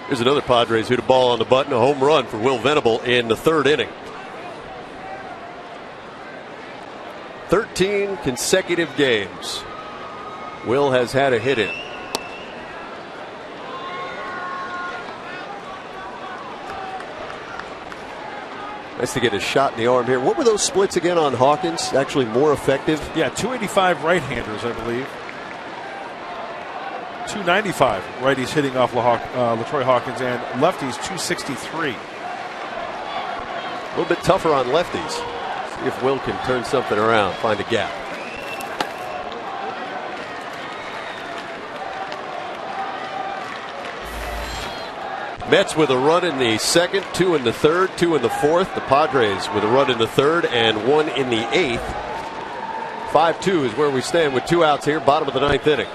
Here's another Padres who hit a ball on the button, a home run for Will Venable in the 3rd inning. 13 consecutive games Will has had a hit in. Nice to get a shot in the arm here. What were those splits again on Hawkins? Actually more effective? Yeah, 285 right-handers, I believe. 295 righties hitting off LaTroy Hawkins, and lefties 263. A little bit tougher on lefties. See if Will can turn something around, find a gap. Mets with a run in the 2nd, 2 in the 3rd, 2 in the 4th. The Padres with a run in the 3rd and 1 in the 8th. 5-2 is where we stand with 2 outs here, bottom of the 9th inning.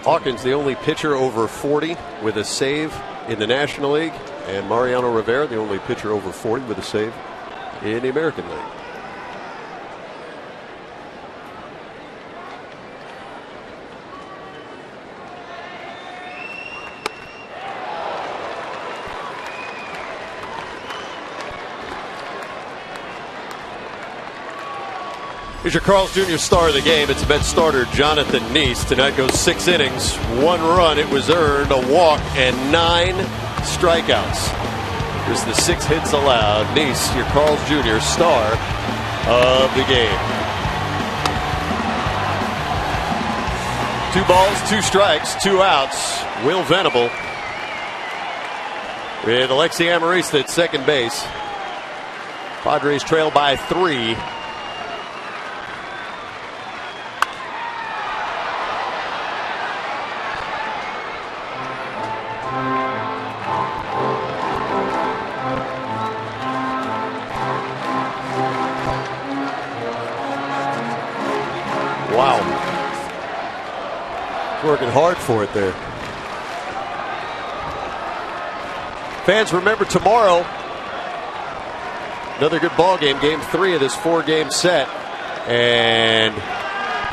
Hawkins, the only pitcher over 40 with a save in the National League, and Mariano Rivera, the only pitcher over 40 with a save in the American League. Here's your Carl's Jr. star of the game. It's Mets starter Jonathan Nice. Tonight goes 6 innings, 1 run. It was earned, a walk, and 9 strikeouts. Here's the 6 hits allowed. Nice, your Carl's Jr. star of the game. 2 balls, 2 strikes, 2 outs. Will Venable with Alexi Amarista at second base. Padres trail by 3. Working hard for it there. Fans, remember tomorrow, another good ball game, game 3 of this 4-game set, and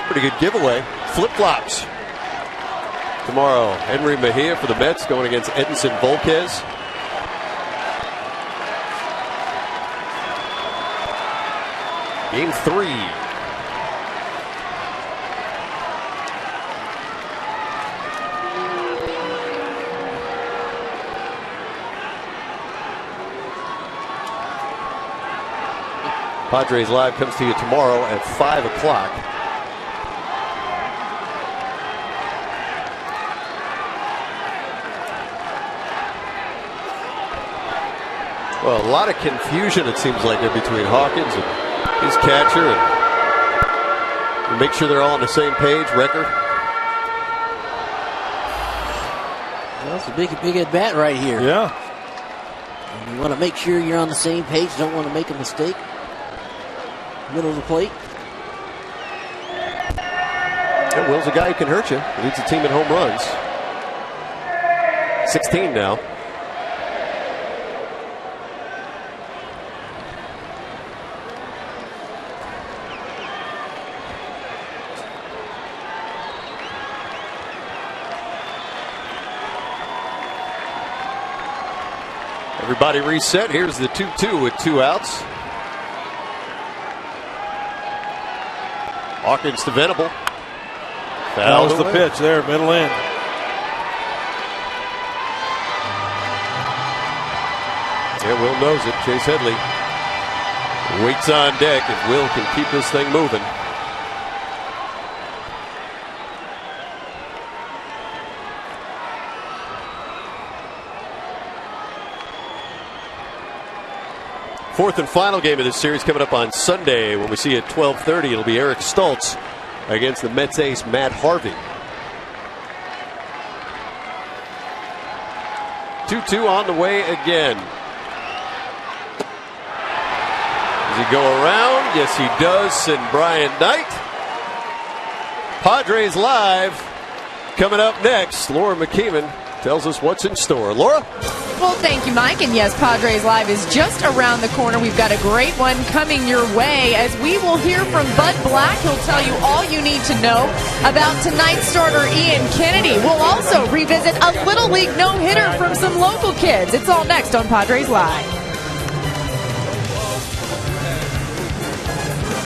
pretty good giveaway. Flip-flops tomorrow. Henry Mejia for the Mets going against Edinson Volquez. Game 3. Padres Live comes to you tomorrow at 5 o'clock. Well, a lot of confusion, it seems like, there between Hawkins and his catcher. And make sure they're all on the same page, Recker. Well, that's a big at bat right here. Yeah. And you want to make sure you're on the same page. Don't want to make a mistake. Middle of the plate. Yeah, Will's a guy who can hurt you. He leads the team in home runs. 16 now. Everybody reset. Here's the 2-2 with 2 outs. Hawkins to Venable. That was the pitch there, middle in. Yeah, Will knows it. Chase Headley waits on deck if Will can keep this thing moving. Fourth and final game of this series coming up on Sunday when we see at 12:30. It'll be Eric Stultz against the Mets ace Matt Harvey. 2-2 on the way again. Does he go around? Yes, he does. Send Brian Knight. Padres Live coming up next. Laura McKeeman tells us what's in store. Laura? Well, thank you, Mike. And yes, Padres Live is just around the corner. We've got a great one coming your way as we will hear from Bud Black. He'll tell you all you need to know about tonight's starter, Ian Kennedy. We'll also revisit a Little League no-hitter from some local kids. It's all next on Padres Live.